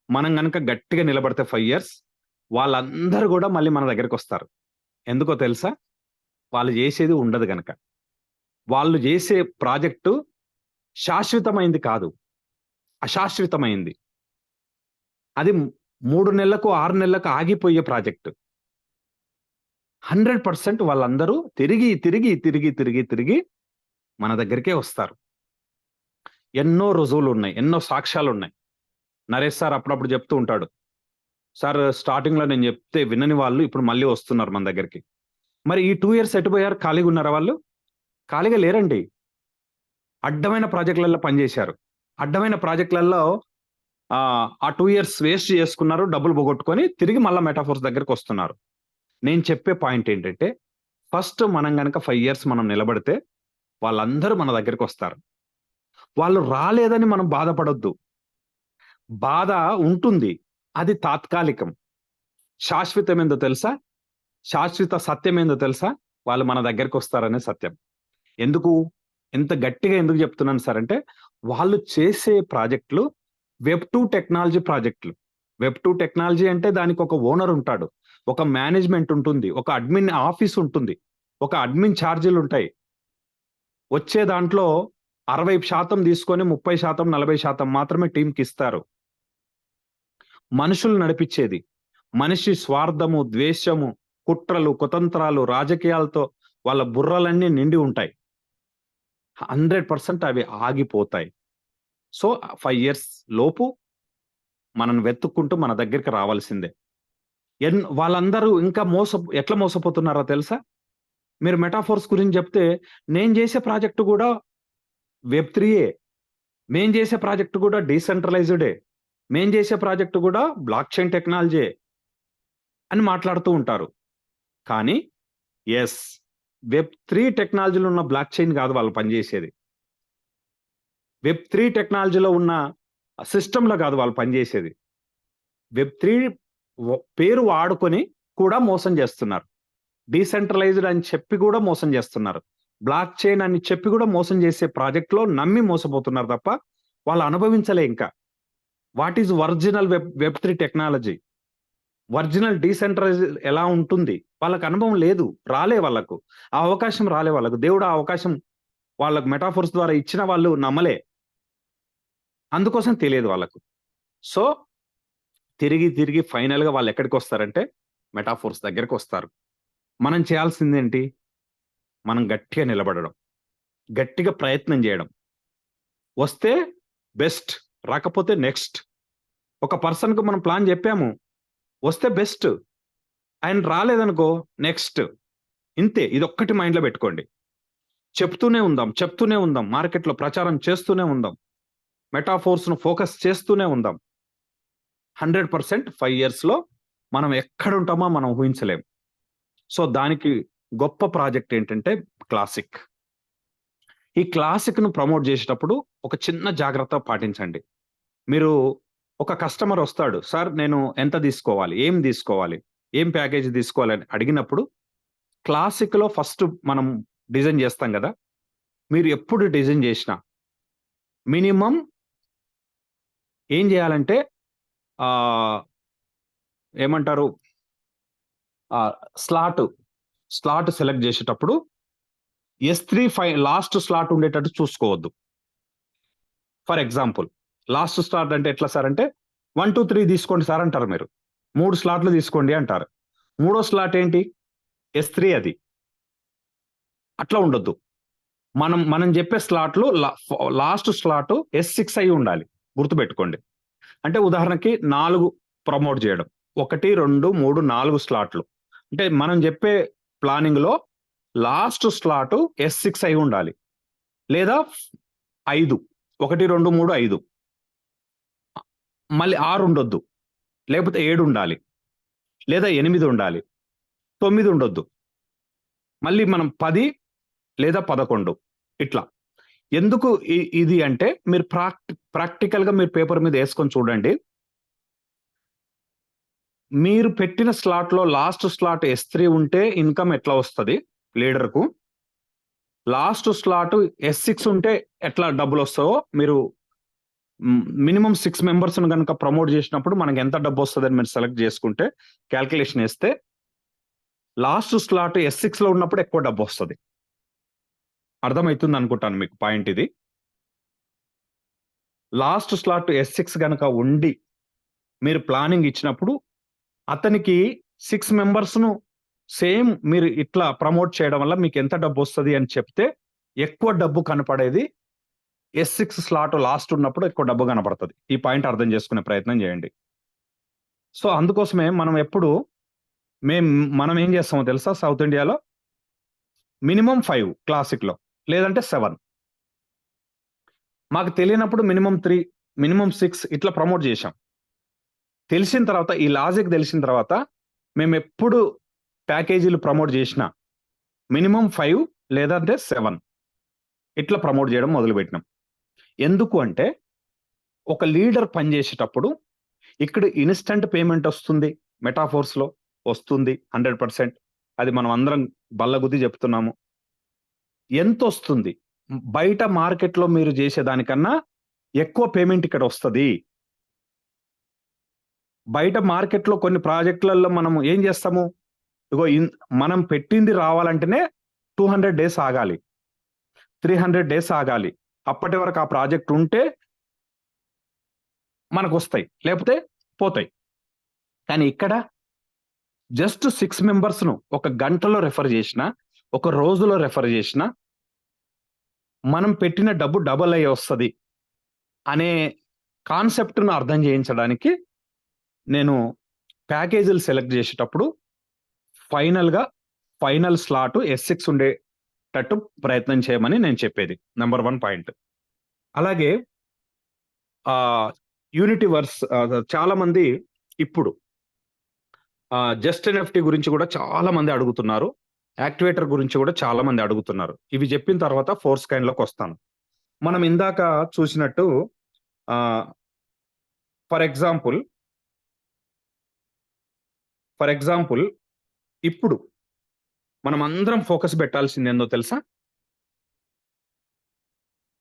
మనం గనక గట్టిగా నిలబడితే 5 ఇయర్స్, వాళ్ళందరూ గూడా మళ్ళీ మన దగ్గరకొస్తారు. ఎందుకో తెలుసా? వాళ్ళు జేసేది ఉండదు గనక. వాళ్ళు జేసే ప్రాజెక్టు శాశ్వతమైంది కాదు. అశాశ్వతమైంది. అది 3 నెలలకు, 6 నెలలకు ఆగిపోయే ప్రాజెక్ట్. 100% వాళ్ళందరూ తిరిగి మన దగ్గరికే వస్తారు. ఎన్నో రుజువులున్నాయి. ఎన్నో సాక్ష్యాలున్నాయి. నరేష్ సార్ అప్పుడప్పుడు చెప్తూ ఉంటాడు. సార్ స్టార్టింగ్‌లో నేను చెప్తే వినని వాళ్ళు ఇప్పుడు మళ్ళీ వస్తున్నారు మన దగ్గరికి. మరి ఈ 2 ఇయర్స్ ఎటుపోయారు? ఖాళీగున్నారా వాళ్ళు? ఖాళీగా లేరండి. అడ్డమైన ప్రాజెక్ట్‌లలో పనిచేశారు. అడ్డమైన ప్రాజెక్ట్‌లలో ఆ 2 ఇయర్స్ వేస్ట్ చేసుకున్నారు. డబ్బులు పోగొట్టుకొని తిరిగి మళ్ళా మెటాఫోర్స్ దగ్గరికొస్తున్నారు. నేను చెప్పే పాయింట్ ఏంటంటే, ఫస్ట్ మనం గనక 5 ఇయర్స్ మనం నిలబడితే వాళ్ళందరూ మన దగ్గరికొస్తారు. వాళ్ళు రాలేదని మనం బాధపడొద్దు. బాధ ఉంటుంది. అది తాత్కాలికం. శాశ్వతమేందో తెలుసా? శాశ్వత సత్యమేందో తెలుసా? వాళ్ళు మన దగ్గరికొస్తారనే సత్యం. ఎందుకు? ఇంత గట్టిగా ఎందుకు చెప్తున్నాను సార్ అంటే, వాళ్ళు చేసే ప్రాజెక్ట్‌లు వెబ్ 2 టెక్నాలజీ ప్రాజెక్ట్‌లు. వెబ్ 2 టెక్నాలజీ అంటే దానికొక ఓనర్ ఉంటాడు. ఒక మేనేజ్‌మెంట్ ఉంటుంది. ఒక అడ్మిన్ ఆఫీస్ ఉంటుంది. ఒక అడ్మిన్ ఛార్జీలుంటాయి. వచ్చే దాంట్లో 60% తీసుకొని 30%, 40% మాత్రమే టీమ్‌కిస్తారు. మనుషులు నడిపిచ్చేది. మనిషి స్వార్థము, ద్వేషము, కుట్రలు, కుతంత్రాలు, రాజకీయాలతో వాళ్ళ బుర్రలన్నీ నిండి ఉంటాయి. 100% అవి ఆగిపోతాయి. సో, 5 ఇయర్స్ లోపు మనల్ని వెతుక్కుంటూ మన దగ్గరికి రావాల్సిందే. వాళ్ళందరూ ఇంకా ఎట్లా మోసపోతున్నారో తెలుసా? మీరు మెటాఫోర్స్ గురించి చెప్తే నేను చేసే ప్రాజెక్టు కూడా వెబ్3ఏ, మేం చేసే ప్రాజెక్టు కూడా డీసెంట్రలైజ్డే, మేం చేసే ప్రాజెక్టు కూడా బ్లాక్ చైన్ టెక్నాలజీ అని మాట్లాడుతూ ఉంటారు. కానీ ఎస్, వెబ్3 టెక్నాలజీలో ఉన్న బ్లాక్ చైన్ కాదు వాళ్ళు పనిచేసేది. వెబ్3 టెక్నాలజీలో ఉన్న సిస్టంలో కాదు వాళ్ళు పనిచేసేది. వెబ్3 పేరు వాడుకొని కూడా మోసం చేస్తున్నారు. డీసెంట్రలైజ్డ్ అని చెప్పి కూడా మోసం చేస్తున్నారు. బ్లాక్ చైన్ అని చెప్పి కూడా మోసం చేసే ప్రాజెక్ట్లో నమ్మి మోసపోతున్నారు తప్ప వాళ్ళు అనుభవించలే ఇంకా. వాట్ ఈజ్ ఒరిజినల్ వెబ్3 టెక్నాలజీ, ఒరిజినల్ డీసెంట్రలైజ్ ఎలా ఉంటుంది వాళ్ళకి అనుభవం లేదు, రాలే వాళ్ళకు ఆ అవకాశం, రాలే వాళ్ళకు. దేవుడు ఆ అవకాశం వాళ్ళకు మెటాఫోర్స్ ద్వారా ఇచ్చిన వాళ్ళు నమ్మలే, అందుకోసం తెలియదు వాళ్ళకు. సో తిరిగి ఫైనల్గా వాళ్ళు ఎక్కడికి వస్తారంటే మెటాఫోర్స్ దగ్గరికి వస్తారు. మనం చేయాల్సింది ఏంటి? మనం గట్టిగా నిలబడడం, గట్టిగా ప్రయత్నం చేయడం. వస్తే బెస్ట్, రాకపోతే నెక్స్ట్. ఒక పర్సన్కు మనం ప్లాన్ చెప్పాము, వస్తే బెస్ట్, ఆయన రాలేదనుకో నెక్స్ట్. ఇంతే, ఇదొక్కటి మైండ్లో పెట్టుకోండి. చెప్తూనే ఉందాం, మార్కెట్లో ప్రచారం చేస్తూనే ఉందాం, మెటాఫోర్స్ను ఫోకస్ చేస్తూనే ఉందాం. 100% 5 yearsలో మనం ఎక్కడ ఉంటామో మనం ఊహించలేం. సో దానికి గొప్ప ప్రాజెక్ట్ ఏంటంటే క్లాసిక్. ఈ క్లాసిక్ను ప్రమోట్ చేసేటప్పుడు ఒక చిన్న జాగ్రత్త పాటించండి. మీరు ఒక కస్టమర్ వస్తాడు, సార్ నేను ఎంత తీసుకోవాలి, ఏం ప్యాకేజ్ తీసుకోవాలని అడిగినప్పుడు క్లాసిక్లో ఫస్ట్ మనం డిజైన్ చేస్తాం కదా. మీరు ఎప్పుడు డిజైన్ చేసినా మినిమం ఏం చేయాలంటే ఏమంటారు, స్లాట్ సెలెక్ట్ చేసేటప్పుడు S3 లాస్ట్ స్లాట్ ఉండేటట్టు చూసుకోవద్దు. ఫర్ ఎగ్జాంపుల్ లాస్ట్ స్లాట్ అంటే ఎట్లా సార్ అంటే 1 2 3 తీసుకోండి సార్ అంటారు. మీరు 3 స్లాట్లు తీసుకోండి అంటారు. 3వ స్లాట్ ఏంటి? S3 అది. అట్లా ఉండొద్దు. మనం చెప్పే స్లాట్లు లాస్ట్ స్లాట్ S6 అయి ఉండాలి, గుర్తుపెట్టుకోండి. అంటే ఉదాహరణకి 4 ప్రమోట్ చేయడం, 1 2 3 4 స్లాట్లు. అంటే మనం చెప్పే ప్లానింగ్ లో లాస్ట్ స్లాట్ S6 అయి ఉండాలి, లేదా 5, 1 2 3 5, మళ్ళీ 6 ఉండొద్దు, లేకపోతే 7 ఉండాలి, లేదా 8 ఉండాలి, 9 ఉండొద్దు, మళ్ళీ మనం 10 లేదా 11 ఇట్లా. ఎందుకు ఇది అంటే మీరు ప్రాక్టికల్గా మీరు పేపర్ మీద వేసుకొని చూడండి. మీరు పెట్టిన స్లాట్లో లాస్ట్ స్లాట్ S3 ఉంటే ఇన్కమ్ ఎట్లా వస్తుంది లీడర్కు, లాస్ట్ స్లాట్ S6 ఉంటే ఎట్లా డబ్బులు వస్తాయో మీరు మినిమం 6 మెంబర్స్ను కనుక ప్రమోట్ చేసినప్పుడు మనకి ఎంత డబ్బు వస్తుందని మీరు సెలెక్ట్ చేసుకుంటే క్యాల్కులేషన్ వేస్తే లాస్ట్ స్లాట్ S6లో ఉన్నప్పుడు ఎక్కువ డబ్బు వస్తుంది. అర్థమవుతుంది అనుకుంటాను మీకు పాయింట్ ఇది. లాస్ట్ స్లాట్ S6 కనుక ఉండి మీరు ప్లానింగ్ ఇచ్చినప్పుడు అతనికి 6 మెంబర్స్ను సేమ్ మీరు ఇట్లా ప్రమోట్ చేయడం వల్ల మీకు ఎంత డబ్బు వస్తుంది అని చెప్తే ఎక్కువ డబ్బు కనపడేది S6 స్లాట్ లాస్ట్ ఉన్నప్పుడు ఎక్కువ డబ్బు కనపడుతుంది. ఈ పాయింట్ అర్థం చేసుకునే ప్రయత్నం చేయండి. సో అందుకోసమే మనం ఎప్పుడు మనం ఏం చేస్తామో తెలుసా, సౌత్ ఇండియాలో మినిమం 5 క్లాసిక్లో, లేదంటే 7. మాకు తెలియనప్పుడు మినిమం 3, మినిమం 6 ఇట్లా ప్రమోట్ చేశాం. తెలిసిన తర్వాత, ఈ లాజిక్ తెలిసిన తర్వాత మేము ఎప్పుడు ప్యాకేజీలు ప్రమోట్ చేసినా మినిమం 5 లేదంటే 7 ఇట్లా ప్రమోట్ చేయడం మొదలుపెట్టినాం. ఎందుకు అంటే ఒక లీడర్ పనిచేసేటప్పుడు ఇక్కడ ఇన్స్టంట్ పేమెంట్ వస్తుంది, మెటాఫోర్స్లో వస్తుంది 100%. అది మనం అందరం బల్లగుద్ది చెప్తున్నాము. ఎంత వస్తుంది? బయట మార్కెట్లో మీరు చేసేదానికన్నా ఎక్కువ పేమెంట్ ఇక్కడ వస్తుంది. బయట మార్కెట్లో కొన్ని ప్రాజెక్టులలో మనం ఏం చేస్తాము, ఇగో మనం పెట్టింది రావాలంటేనే 200 days ఆగాలి, 300 days ఆగాలి. అప్పటి వరకు ఆ ప్రాజెక్ట్ ఉంటే మనకు వస్తాయి, లేకపోతే పోతాయి. కానీ ఇక్కడ జస్ట్ 6 మెంబర్స్ను ఒక గంటలో రెఫర్ చేసిన, ఒక రోజులో రెఫర్ చేసిన మనం పెట్టిన డబ్బు డబుల్ అయ్యి వస్తుంది అనే కాన్సెప్ట్ను అర్థం చేయించడానికి నేను ప్యాకేజీలు సెలెక్ట్ చేసేటప్పుడు ఫైనల్గా ఫైనల్ స్లాట్ S6 ఉండేటట్టు ప్రయత్నం చేయమని నేను చెప్పేది నెంబర్ 1 పాయింట్. అలాగే యూనిటీవర్స్ చాలా మంది ఇప్పుడు జస్ట్ ఎన్ఎఫ్టీ గురించి కూడా చాలా మంది అడుగుతున్నారు. యాక్టివేటర్ గురించి కూడా చాలా మంది అడుగుతున్నారు. ఇవి చెప్పిన తర్వాత ఫోర్స్ కైన్లోకి వస్తాను. మనం ఇందాక చూసినట్టు ఫర్ ఎగ్జాంపుల్ ఇప్పుడు మనం అందరం ఫోకస్ పెట్టాల్సింది ఏందో తెలుసా?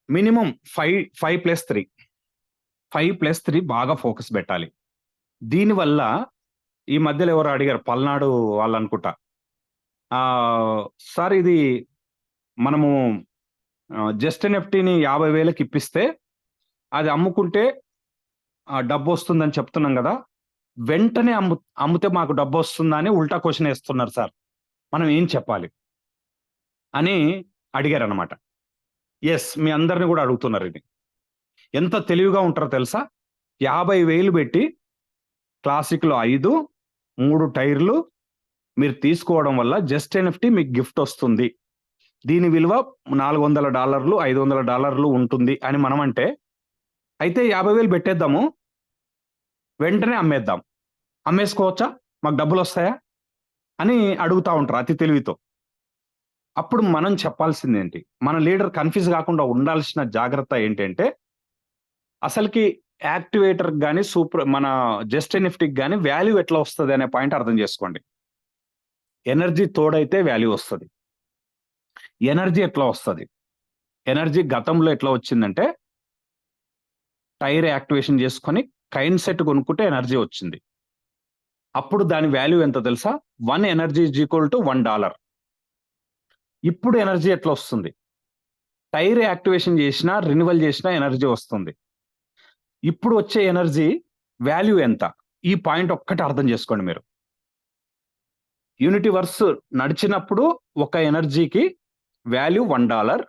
మినిమం 5+3 బాగా ఫోకస్ పెట్టాలి. దీనివల్ల ఈ మధ్యలో ఎవరు అడిగారు, పల్నాడు వాళ్ళు అనుకుంటా, సార్ ఇది మనము జస్ట్ ఎన్ఎఫ్టీని 50,000కి ఇప్పిస్తే అది అమ్ముకుంటే డబ్బు వస్తుందని చెప్తున్నాం కదా, వెంటనే అమ్మితే మాకు డబ్బు వస్తుందని ఉల్టా క్వశ్చన్ వేస్తున్నారు సార్, మనం ఏం చెప్పాలి అని అడిగారు అనమాట. ఎస్, మీ అందరిని కూడా అడుగుతున్నారు. ఇది ఎంత తెలివిగా ఉంటారో తెలుసా? 50,000 పెట్టి క్లాసిక్లో 5 3 టైర్లు మీరు తీసుకోవడం వల్ల జస్ట్ ఎన్ఎఫ్టీ మీకు గిఫ్ట్ వస్తుంది, దీని విలువ $400 $500 ఉంటుంది అని మనం అంటే, అయితే 50,000 పెట్టేద్దాము, వెంటనే అమ్మేద్దాం, అమ్మేసుకోవచ్చా, మాకు డబ్బులు వస్తాయా అని అడుగుతా ఉంటారు అతి తెలివితో. అప్పుడు మనం చెప్పాల్సింది ఏంటి, మన లీడర్ కన్ఫ్యూజ్ కాకుండా ఉండాల్సిన జాగ్రత్త ఏంటంటే, అసలుకి యాక్టివేటర్ కానీ మన జస్ట్ ఎన్ఎఫ్టీకి కానీ వాల్యూ ఎట్లా వస్తుంది అనే పాయింట్ అర్థం చేసుకోండి. ఎనర్జీ తోడైతే వాల్యూ వస్తుంది. ఎనర్జీ ఎట్లా వస్తుంది? ఎనర్జీ గతంలో ఎట్లా వచ్చిందంటే, టైర్ యాక్టివేషన్ చేసుకొని కైన్ సెట్ కొనుక్కుంటే ఎనర్జీ వచ్చింది. అప్పుడు దాని వాల్యూ ఎంత తెలుసా? 1 ఎనర్జీ ఈజ్ ఈక్వల్ టు $1. ఇప్పుడు ఎనర్జీ ఎట్లా వస్తుంది? టైర్ యాక్టివేషన్ చేసినా రెన్యువల్ చేసినా ఎనర్జీ వస్తుంది. ఇప్పుడు వచ్చే ఎనర్జీ వాల్యూ ఎంత? ఈ పాయింట్ ఒక్కటి అర్థం చేసుకోండి మీరు. యూనిటీవర్స్ నడిచినప్పుడు ఒక ఎనర్జీకి వాల్యూ $1.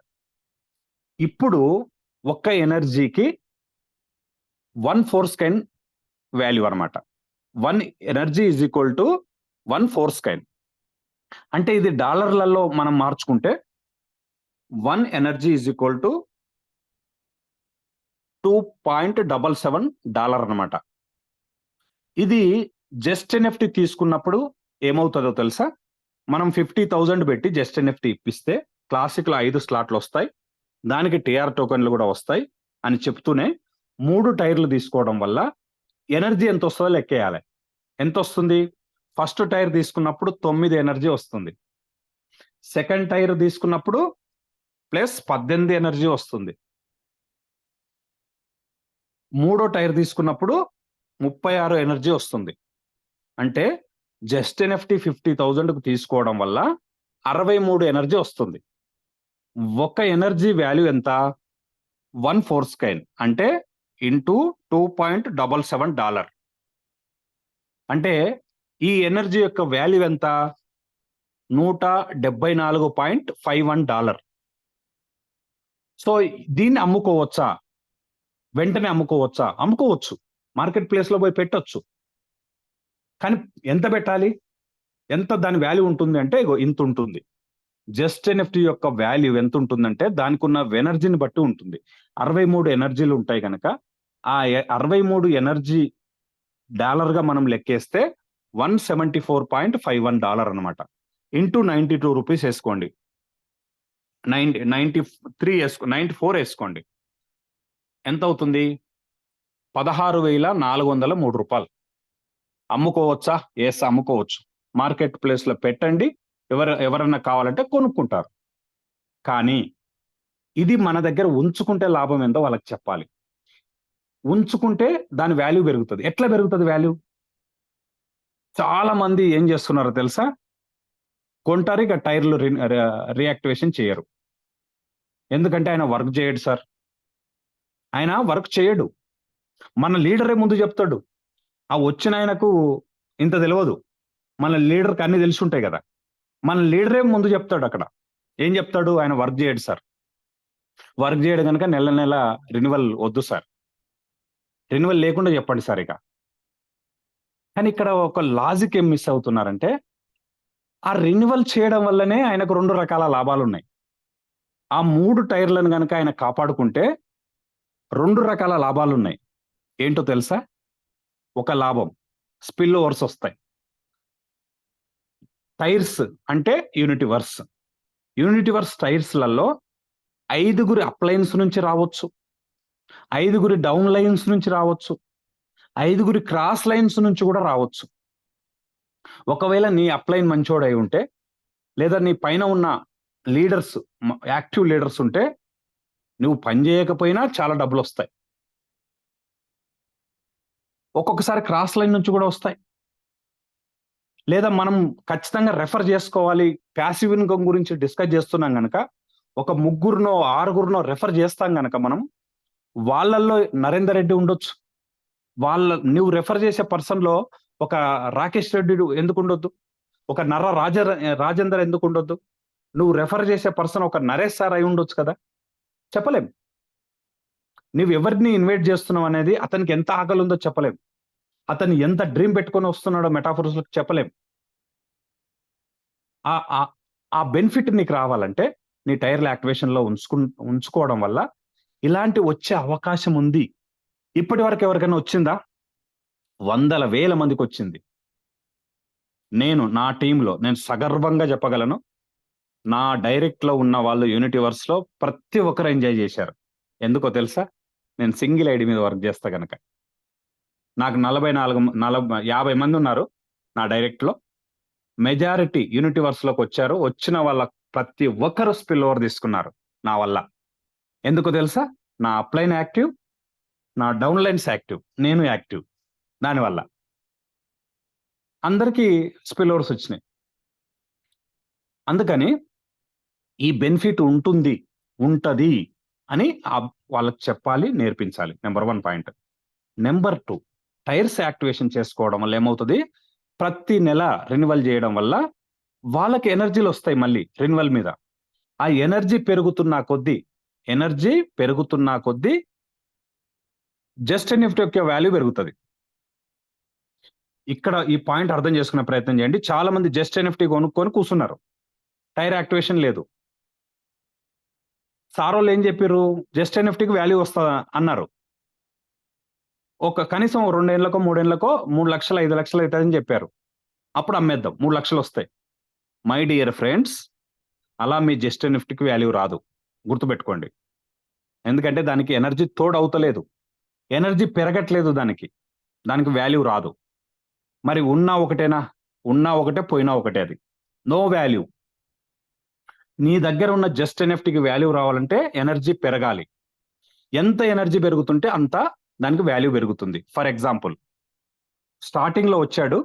ఇప్పుడు ఒక్క ఎనర్జీకి 1 ఫోర్స్ కైన్ వాల్యూ అనమాట. 1 energy is equal to 1 force coin. అంటే ఇది డాలర్లలో మనం మార్చుకుంటే 1 ఎనర్జీ ఈజ్ ఈక్వల్ టు $2.77 అనమాట. ఇది జస్ట్ ఎన్ఎఫ్టీ తీసుకున్నప్పుడు ఏమవుతుందో తెలుసా? మనం 50,000 పెట్టి జస్ట్ ఎన్ఎఫ్టీ ఇప్పిస్తే క్లాసిక్లో 5 స్లాట్లు వస్తాయి, దానికి టిఆర్ టోకెన్లు కూడా వస్తాయి అని చెప్తూనే 3 టైర్లు తీసుకోవడం వల్ల ఎనర్జీ ఎంత వస్తుందో లెక్కేయాలి. ఎంత వస్తుంది? ఫస్ట్ టైర్ తీసుకున్నప్పుడు 9 ఎనర్జీ వస్తుంది, సెకండ్ టైర్ తీసుకున్నప్పుడు +18 ఎనర్జీ వస్తుంది, మూడో టైర్ తీసుకున్నప్పుడు 36 ఎనర్జీ వస్తుంది. అంటే జస్ట్ ఎన్ఎఫ్టీ 50,000కు తీసుకోవడం వల్ల 63 ఎనర్జీ వస్తుంది. ఒక ఎనర్జీ వాల్యూ ఎంత? 1 ఫోర్స్ కైన్ అంటే ఇంటూ $2.77. అంటే ఈ ఎనర్జీ యొక్క వాల్యూ ఎంత? $174.51. సో దీన్ని అమ్ముకోవచ్చా? వెంటనే అమ్ముకోవచ్చా? అమ్ముకోవచ్చు, మార్కెట్ ప్లేస్లో పోయి పెట్టొచ్చు. కానీ ఎంత పెట్టాలి? ఎంత దాని వాల్యూ ఉంటుంది అంటే ఇంత ఉంటుంది. జస్ట్ ఎన్ఎఫ్టీ యొక్క వాల్యూ ఎంత ఉంటుందంటే దానికి ఉన్న ఎనర్జీని బట్టి ఉంటుంది. 63 ఎనర్జీలు ఉంటాయి కనుక ఆ 63 ఎనర్జీ డాలర్గా మనం లెక్కేస్తే $174.51 అనమాట. ఇంటూ 92 రూపీస్ వేసుకోండి, 94 వేసుకోండి, ఎంత అవుతుంది? $16,403. అమ్ముకోవచ్చా? ఎస్, అమ్ముకోవచ్చు. మార్కెట్ ప్లేస్లో పెట్టండి, ఎవరన్నా కావాలంటే కొనుక్కుంటారు. కానీ ఇది మన దగ్గర ఉంచుకుంటే లాభం ఏందో వాళ్ళకి చెప్పాలి. ఉంచుకుంటే దాని వాల్యూ పెరుగుతుంది. ఎట్లా పెరుగుతుంది వాల్యూ? చాలా మంది ఏం చేస్తున్నారో తెలుసా? కొంటారు, ఇక టైర్లు రీయాక్టివేషన్ చేయరు. ఎందుకంటే ఆయన వర్క్ చేయడు సార్, ఆయన వర్క్ చేయడు. మన లీడరే ముందు చెప్తాడు. ఆ వచ్చిన ఆయనకు ఇంత తెలియదు, మన లీడర్కి అన్ని తెలిసి ఉంటాయి కదా. మన లీడరే ముందు చెప్తాడు. అక్కడ ఏం చెప్తాడు? ఆయన వర్క్ చేయడు సార్, వర్క్ చేయడు కనుక నెల నెల రెన్యువల్ వద్దు సార్, రెన్యువల్ లేకుండా చెప్పండి సార్. ఇక కానీ ఇక్కడ ఒక లాజిక్ ఏం మిస్ అవుతున్నారంటే, ఆ రెన్యువల్ చేయడం వల్లనే ఆయనకు 2 రకాల లాభాలు ఉన్నాయి. ఆ 3 టైర్లను గనక ఆయన కాపాడుకుంటే 2 రకాల లాభాలు ఉన్నాయి. ఏంటో తెలుసా? ఒక లాభం స్పిల్ ఓవర్స్ వస్తాయి. టైర్స్ అంటే యూనిటివర్స్. యూనిటివర్స్ టైర్స్లలో 5 అప్లైన్స్ నుంచి రావచ్చు, 5 డౌన్ లైన్స్ నుంచి రావచ్చు, 5 క్రాస్ లైన్స్ నుంచి కూడా రావచ్చు. ఒకవేళ నీ అప్లైన్ మంచోడై ఉంటే, లేదా నీ పైన ఉన్న లీడర్స్ యాక్టివ్ లీడర్స్ ఉంటే, నువ్వు పని చేయకపోయినా చాలా డబ్బులు వస్తాయి. ఒక్కొక్కసారి క్రాస్ లైన్ నుంచి కూడా వస్తాయి. లేదా మనం ఖచ్చితంగా రెఫర్ చేసుకోవాలి, ప్యాసివ్ ఇన్కమ్ గురించి డిస్కస్ చేస్తున్నాం కనుక ఒక 3 6 రెఫర్ చేస్తాం కనుక మనం వాళ్ళల్లో నరేందర్ రెడ్డి ఉండొచ్చు. నువ్వు రెఫర్ చేసే పర్సన్ లో ఒక రాకేష్ రెడ్డి ఎందుకు ఉండొద్దు? ఒక రాజేందర్ ఎందుకు ఉండొద్దు? నువ్వు రెఫర్ చేసే పర్సన్ ఒక నరేష్ సార్ అయి ఉండొచ్చు కదా. చెప్పలేం. నువ్వు ఎవరిని ఇన్వైట్ చేస్తున్నావు అనేది అతనికి ఎంత ఆకలి ఉందో చెప్పలేం. అతను ఎంత డ్రీమ్ పెట్టుకొని వస్తున్నాడో మెటాఫోర్స్ చెప్పలేం. ఆ బెనిఫిట్ నీకు రావాలంటే నీ టైర్ల యాక్టివేషన్ లో ఉంచుకోవడం వల్ల ఇలాంటి వచ్చే అవకాశం ఉంది. ఇప్పటి వరకు ఎవరికైనా వచ్చిందా? 100,000 మందికి వచ్చింది. నా టీంలో నేను సగర్వంగా చెప్పగలను, నా డైరెక్ట్ లో ఉన్న వాళ్ళు యూనిటివర్స్ లో ప్రతి ఒక్కరు ఎంజాయ్ చేశారు. ఎందుకో తెలుసా? నేను సింగిల్ ఐడి మీద వర్క్ చేస్తా గనక. నాకు 50 మంది ఉన్నారు నా డైరెక్ట్ లో. మెజారిటీ యూనిటివర్స్ లోకి వచ్చారు. వచ్చిన వాళ్ళ ప్రతి ఒక్కరు స్పిల్ ఓవర్ తీసుకున్నారు నా వల్ల. ఎందుకో తెలుసా? నా అప్లైన్ యాక్టివ్, నా డౌన్ లైన్స్ యాక్టివ్, నేను యాక్టివ్. దానివల్ల అందరికీ స్పిల్ ఓవర్స్ వచ్చినాయి. అందుకని ఈ బెనిఫిట్ ఉంటది అని వాళ్ళకి చెప్పాలి, నేర్పించాలి. Number 1 point. Number 2, tyres activation చేసుకోవడం వల్ల ఏమవుతుంది? ప్రతి నెల రెన్యువల్ చేయడం వల్ల వాళ్ళకి ఎనర్జీలు వస్తాయి. మళ్ళీ రెన్యువల్ మీద ఆ ఎనర్జీ పెరుగుతున్న కొద్దీ జస్ట్ నిఫ్టీ యొక్క వాల్యూ పెరుగుతుంది. ఇక్కడ ఈ పాయింట్ అర్థం చేసుకునే ప్రయత్నం చేయండి. చాలా మంది జస్ట్ నిఫ్టీ కొనుక్కొని కూర్చున్నారు, టైర్ యాక్టివేషన్ లేదు. సారోళ్ళు ఏం చెప్పారు? జస్ట్ నిఫ్టీకి వాల్యూ వస్తుందా అన్నారు. కనీసం 2 ఏళ్లకో 3 ఏళ్లకో 3 లక్షలు 5 లక్షలు అవుతుందని చెప్పారు. అప్పుడు అమ్మేద్దాం, 3 లక్షలు వస్తాయి. మై డియర్ ఫ్రెండ్స్, అలా మీ జస్ట్ నిఫ్టీకి వాల్యూ రాదు, గుర్తుపెట్టుకోండి. ఎందుకంటే దానికి ఎనర్జీ తోడవుతలేదు, ఎనర్జీ పెరగట్లేదు, దానికి వాల్యూ రాదు. మరి ఉన్నా ఒకటే పోయినా ఒకటే. అది నో వాల్యూ. నీ దగ్గర ఉన్న జస్ట్ నిఫ్టీకి వాల్యూ రావాలంటే ఎనర్జీ పెరగాలి. ఎంత ఎనర్జీ పెరుగుతుంటే అంత దానికి వాల్యూ పెరుగుతుంది. ఫర్ ఎగ్జాంపుల్, స్టార్టింగ్ లో వచ్చాడు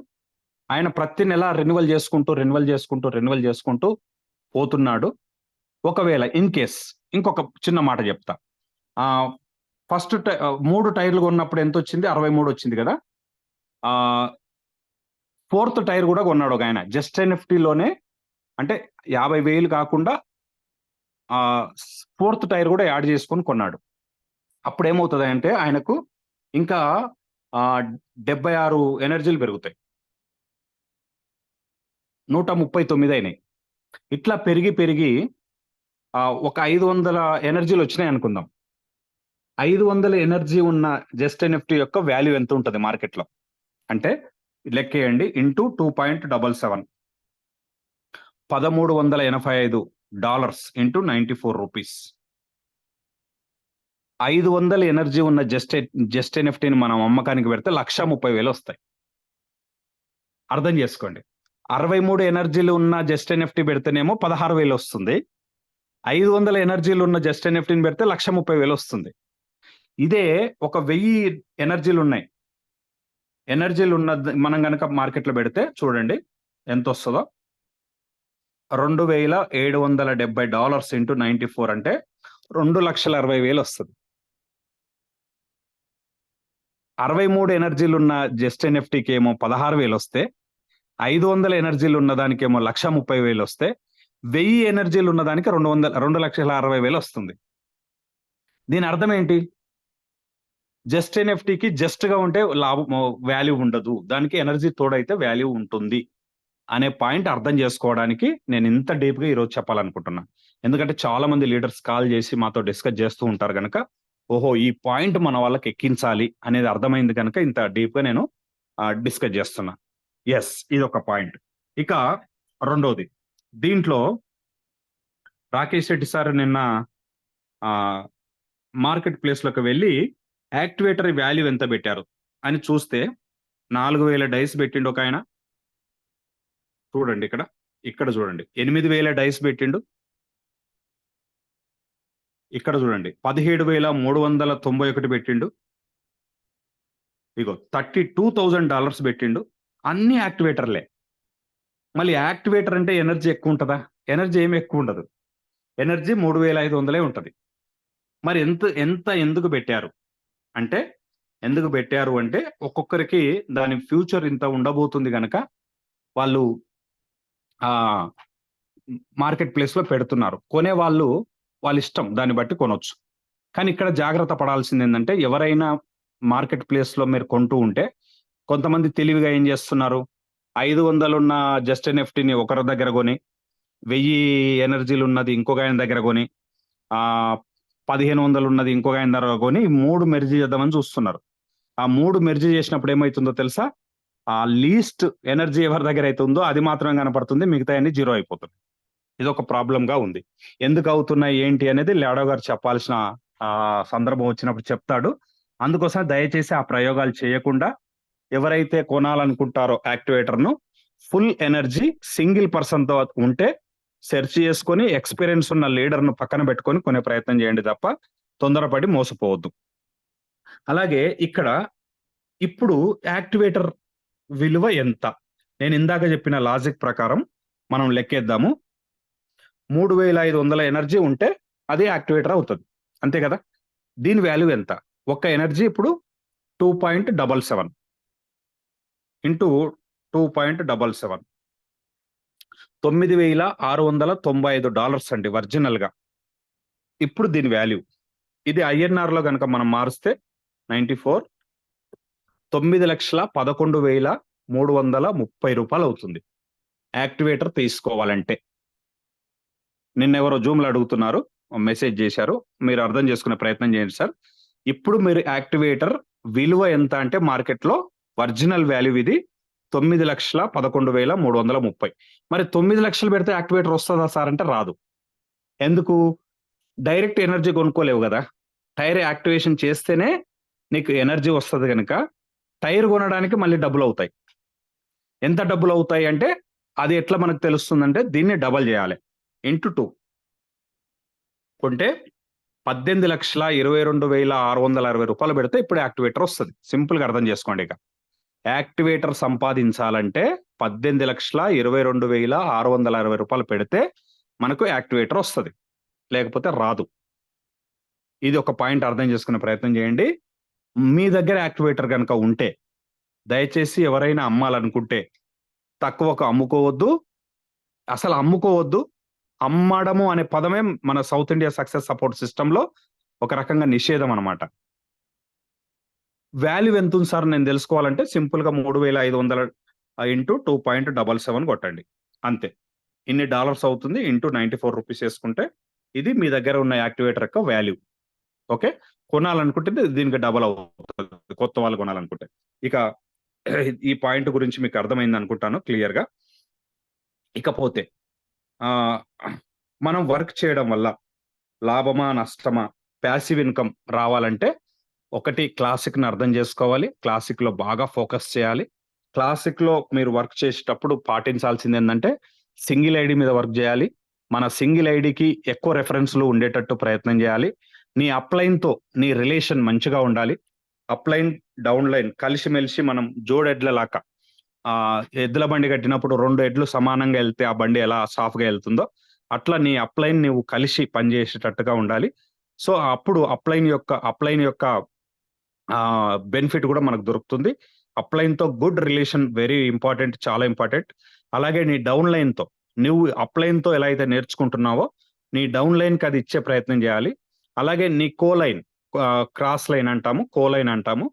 ఆయన, ప్రతి నెల రెన్యువల్ చేసుకుంటూ పోతున్నాడు. ఒకవేళ ఇన్ కేస్ ఇంకొక చిన్న మాట చెప్తా. ఫస్ట్ 3 టైర్లు కొన్నప్పుడు ఎంత వచ్చింది? 63 వచ్చింది కదా. 4th టైర్ కూడా కొన్నాడు ఒక ఆయన జస్ట్ నిఫ్టీలోనే. అంటే 50,000 కాకుండా 4th టైర్ కూడా యాడ్ చేసుకొని కొన్నాడు. అప్పుడు ఏమవుతుంది అంటే ఆయనకు ఇంకా 76 ఎనర్జీలు పెరుగుతాయి, 139 అయినాయి. ఇట్లా పెరిగి ఒక 500 ఎనర్జీలు వచ్చినాయి అనుకుందాం. 500 ఎనర్జీ ఉన్న జస్ట్ నిఫ్టీ యొక్క వాల్యూ ఎంత ఉంటుంది మార్కెట్లో అంటే లెక్కేయండి. Into 2.77, $1,385 into 94 rupees. 500 ఎనర్జీ ఉన్న జస్ట్ నిఫ్టీని మనం అమ్మకానికి పెడితే 1,30,000 వస్తాయి. అర్థం చేసుకోండి. 63 ఎనర్జీలు ఉన్న జస్ట్ నిఫ్టీ పెడితేనేమో 16,000 వస్తుంది. 500 ఎనర్జీలు ఉన్న జస్ట్ నిఫ్టీని పెడితే 1,30,000 వస్తుంది. ఇదే ఒక 1000 ఎనర్జీలు ఉన్న మనం కనుక మార్కెట్లో పెడితే చూడండి ఎంత వస్తుందో. $2,770 ఇంటూ 94 అంటే 2,60,000 వస్తుంది. 63 ఎనర్జీలు ఉన్న జస్ట్ నిఫ్టీకి ఏమో 16,000 వస్తే, 500 ఎనర్జీలు ఉన్న దానికేమో 1,30,000 వస్తే, 1000 ఎనర్జీలు ఉన్న దానికి 2,60,000 వస్తుంది. దీని అర్థం ఏంటి? జస్ట్ నిఫ్టీకి జస్ట్ గా ఉంటే వాల్యూ ఉండదు, దానికి ఎనర్జీ తోడైతే వాల్యూ ఉంటుంది. అనే పాయింట్ అర్థం చేసుకోవడానికి నేను ఇంత డీప్గా ఈరోజు చెప్పాలనుకుంటున్నా. ఎందుకంటే చాలా మంది లీడర్స్ కాల్ చేసి మాతో డిస్కస్ చేస్తూ ఉంటారు కనుక, ఓహో ఈ పాయింట్ మన వాళ్ళకి ఎక్కించాలి అనేది అర్థమైంది కనుక ఇంత డీప్గా నేను డిస్కస్ చేస్తున్నా. ఎస్, ఇది ఒక పాయింట్. ఇక రెండోది, దీంట్లో రాకేష్ రెడ్డి సార్ నిన్న మార్కెట్ ప్లేస్లోకి వెళ్ళి యాక్టివేటర్ వాల్యూ ఎంత పెట్టారు అని చూస్తే 4000 డైస్ పెట్టిండు ఒక ఆయన. చూడండి ఇక్కడ చూడండి 8000 డైస్ పెట్టిండు. ఇక్కడ చూడండి 17,391 పెట్టిండు. ఇగో $32,000 పెట్టిండు. అన్ని యాక్టివేటర్లే. మళ్ళీ యాక్టివేటర్ అంటే ఎనర్జీ ఎక్కువ ఉంటుందా? ఎనర్జీ ఏమి ఎక్కువ ఉండదు. ఎనర్జీ 3,500 ఉంటుంది. మరి ఎందుకు పెట్టారు అంటే, ఒక్కొక్కరికి దాని ఫ్యూచర్ ఇంత ఉండబోతుంది కనుక వాళ్ళు మార్కెట్ ప్లేస్లో పెడుతున్నారు. కొనే వాళ్ళు వాళ్ళ ఇష్టం, దాన్ని బట్టి కొనొచ్చు. కానీ ఇక్కడ జాగ్రత్త పడాల్సింది ఏంటంటే, ఎవరైనా మార్కెట్ ప్లేస్లో మీరు కొంటూ ఉంటే కొంతమంది తెలివిగా ఏం చేస్తున్నారు, 500 ఉన్న జస్ట్ ఎన్ఎఫ్టీని ఒకరి దగ్గర కొని, 1000 ఎనర్జీలు ఉన్నది ఇంకొక ఆయన దగ్గర కొని, 1500 ఉన్నది ఇంకొక ఆయన దగ్గర కొని 3 మెర్జీ చేద్దామని చూస్తున్నారు. ఆ 3 మెర్జీ చేసినప్పుడు ఏమవుతుందో తెలుసా? ఆ లీస్ట్ ఎనర్జీ ఎవరి దగ్గర అయితే ఉందో అది మాత్రమే కనపడుతుంది, మిగతా అన్ని జీరో అయిపోతుంది. ఇది ఒక ప్రాబ్లంగా ఉంది. ఎందుకు అవుతున్నాయి ఏంటి అనేది లాడో గారు చెప్పాల్సిన సందర్భం వచ్చినప్పుడు చెప్తాడు. అందుకోసం దయచేసి ఆ ప్రయోగాలు చేయకుండా ఎవరైతే కొనాలనుకుంటారో యాక్టివేటర్ను, ఫుల్ ఎనర్జీ సింగిల్ పర్సన్ తో ఉంటే సెర్చ్ చేసుకొని ఎక్స్పీరియన్స్ ఉన్న లీడర్ను పక్కన పెట్టుకొని కొనే ప్రయత్నం చేయండి తప్ప తొందరపడి మోసపోవద్దు. అలాగే ఇక్కడ ఇప్పుడు యాక్టివేటర్ విలువ ఎంత? నేను ఇందాక చెప్పిన లాజిక్ ప్రకారం మనం లెక్కేద్దాము. 3500 ఎనర్జీ ఉంటే అది యాక్టివేటర్ అవుతుంది, అంతే కదా? దీని వాల్యూ ఎంత? ఒక్క ఎనర్జీ ఇప్పుడు 2.77 ఇంటూ 2.77 $9,695 అండి ఒరిజినల్ గా. ఇప్పుడు దీని వాల్యూ ఇది INR లో కనుక మనం మారుస్తే 94 $9,11,330 అవుతుంది యాక్టివేటర్ తీసుకోవాలంటే. నిన్నెవరో జూమ్లో అడుగుతున్నారు, మెసేజ్ చేశారు, మీరు అర్థం చేసుకునే ప్రయత్నం చేయండి సార్. ఇప్పుడు మీరు యాక్టివేటర్ విలువ ఎంత అంటే మార్కెట్లో ఒరిజినల్ వాల్యూ ఇది 9,11,330. మరి 9 లక్షలు పెడితే యాక్టివేటర్ వస్తుందా సార్ అంటే రాదు. ఎందుకు? డైరెక్ట్ ఎనర్జీ కొనుక్కోలేవు కదా. టైర్ యాక్టివేషన్ చేస్తేనే నీకు ఎనర్జీ వస్తుంది కనుక టైర్ కొనడానికి మళ్ళీ డబ్బులు అవుతాయి. ఎంత డబ్బులు అవుతాయి అంటే అది ఎట్లా మనకు తెలుస్తుందంటే, దీన్ని డబల్ చేయాలి, ఇంటూ 2 కొంటే 18,22,660 పెడితే ఇప్పుడు యాక్టివేటర్ వస్తుంది. సింపుల్గా అర్థం చేసుకోండి. ఇక యాక్టివేటర్ సంపాదించాలంటే 18,22,660 పెడితే మనకు యాక్టివేటర్ వస్తుంది, లేకపోతే రాదు. ఇది ఒక పాయింట్ అర్థం చేసుకునే ప్రయత్నం చేయండి. మీ దగ్గర యాక్టివేటర్ కనుక ఉంటే దయచేసి ఎవరైనా అమ్మాలనుకుంటే తక్కువకు అమ్ముకోవద్దు, అసలు అమ్ముకోవద్దు. అమ్మడము అనే పదమే మన సౌత్ ఇండియా సక్సెస్ సపోర్ట్ సిస్టంలో ఒక రకంగా నిషేధం అనమాట. వాల్యూ ఎంత ఉంది సార్ నేను తెలుసుకోవాలంటే సింపుల్గా 3,500 ఇంటూ 2.77 కొట్టండి, అంతే. ఇన్ని డాలర్స్ అవుతుంది, ఇంటూ 94 రూపీస్ వేసుకుంటే ఇది మీ దగ్గర ఉన్న యాక్టివేటర్ యొక్క వాల్యూ. ఓకే, కొనాలనుకుంటే దీనికి డబల్ అవుతుంది కొత్త వాళ్ళు కొనాలనుకుంటే. ఇక ఈ పాయింట్ గురించి మీకు అర్థమైంది అనుకుంటాను క్లియర్గా. ఇకపోతే మనం వర్క్ చేయడం వల్ల లాభమా నష్టమా, ప్యాసివ్ ఇన్కమ్ రావాలంటే ఒకటి క్లాసిక్ని అర్థం చేసుకోవాలి, క్లాసిక్లో బాగా ఫోకస్ చేయాలి. క్లాసిక్లో మీరు వర్క్ చేసేటప్పుడు పాటించాల్సింది ఏంటంటే సింగిల్ ఐడి మీద వర్క్ చేయాలి. మన సింగిల్ ఐడికి ఎక్కువ రెఫరెన్స్లు ఉండేటట్టు ప్రయత్నం చేయాలి. నీ అప్లైన్తో నీ రిలేషన్ మంచిగా ఉండాలి. అప్లైన్ డౌన్ లైన్ కలిసిమెలిసి మనం జోడెడ్ల లాగా, ఎద్దుల బండి కట్టినప్పుడు 2 ఎడ్లు సమానంగా వెళ్తే ఆ బండి ఎలా సాఫ్గా వెళ్తుందో అట్లా నీ అప్లైన్ నువ్వు కలిసి పనిచేసేటట్టుగా ఉండాలి. సో అప్పుడు అప్లైన్ యొక్క బెనిఫిట్ కూడా మనకు దొరుకుతుంది. అప్లైన్తో గుడ్ రిలేషన్ వెరీ ఇంపార్టెంట్, చాలా ఇంపార్టెంట్. అలాగే నీ డౌన్ లైన్తో, నువ్వు అప్లైన్తో ఎలా అయితే నేర్చుకుంటున్నావో నీ డౌన్ లైన్కి అది ఇచ్చే ప్రయత్నం చేయాలి. అలాగే నీ కోలైన్, క్రాస్ లైన్ అంటాము, కోలైన్ అంటాము.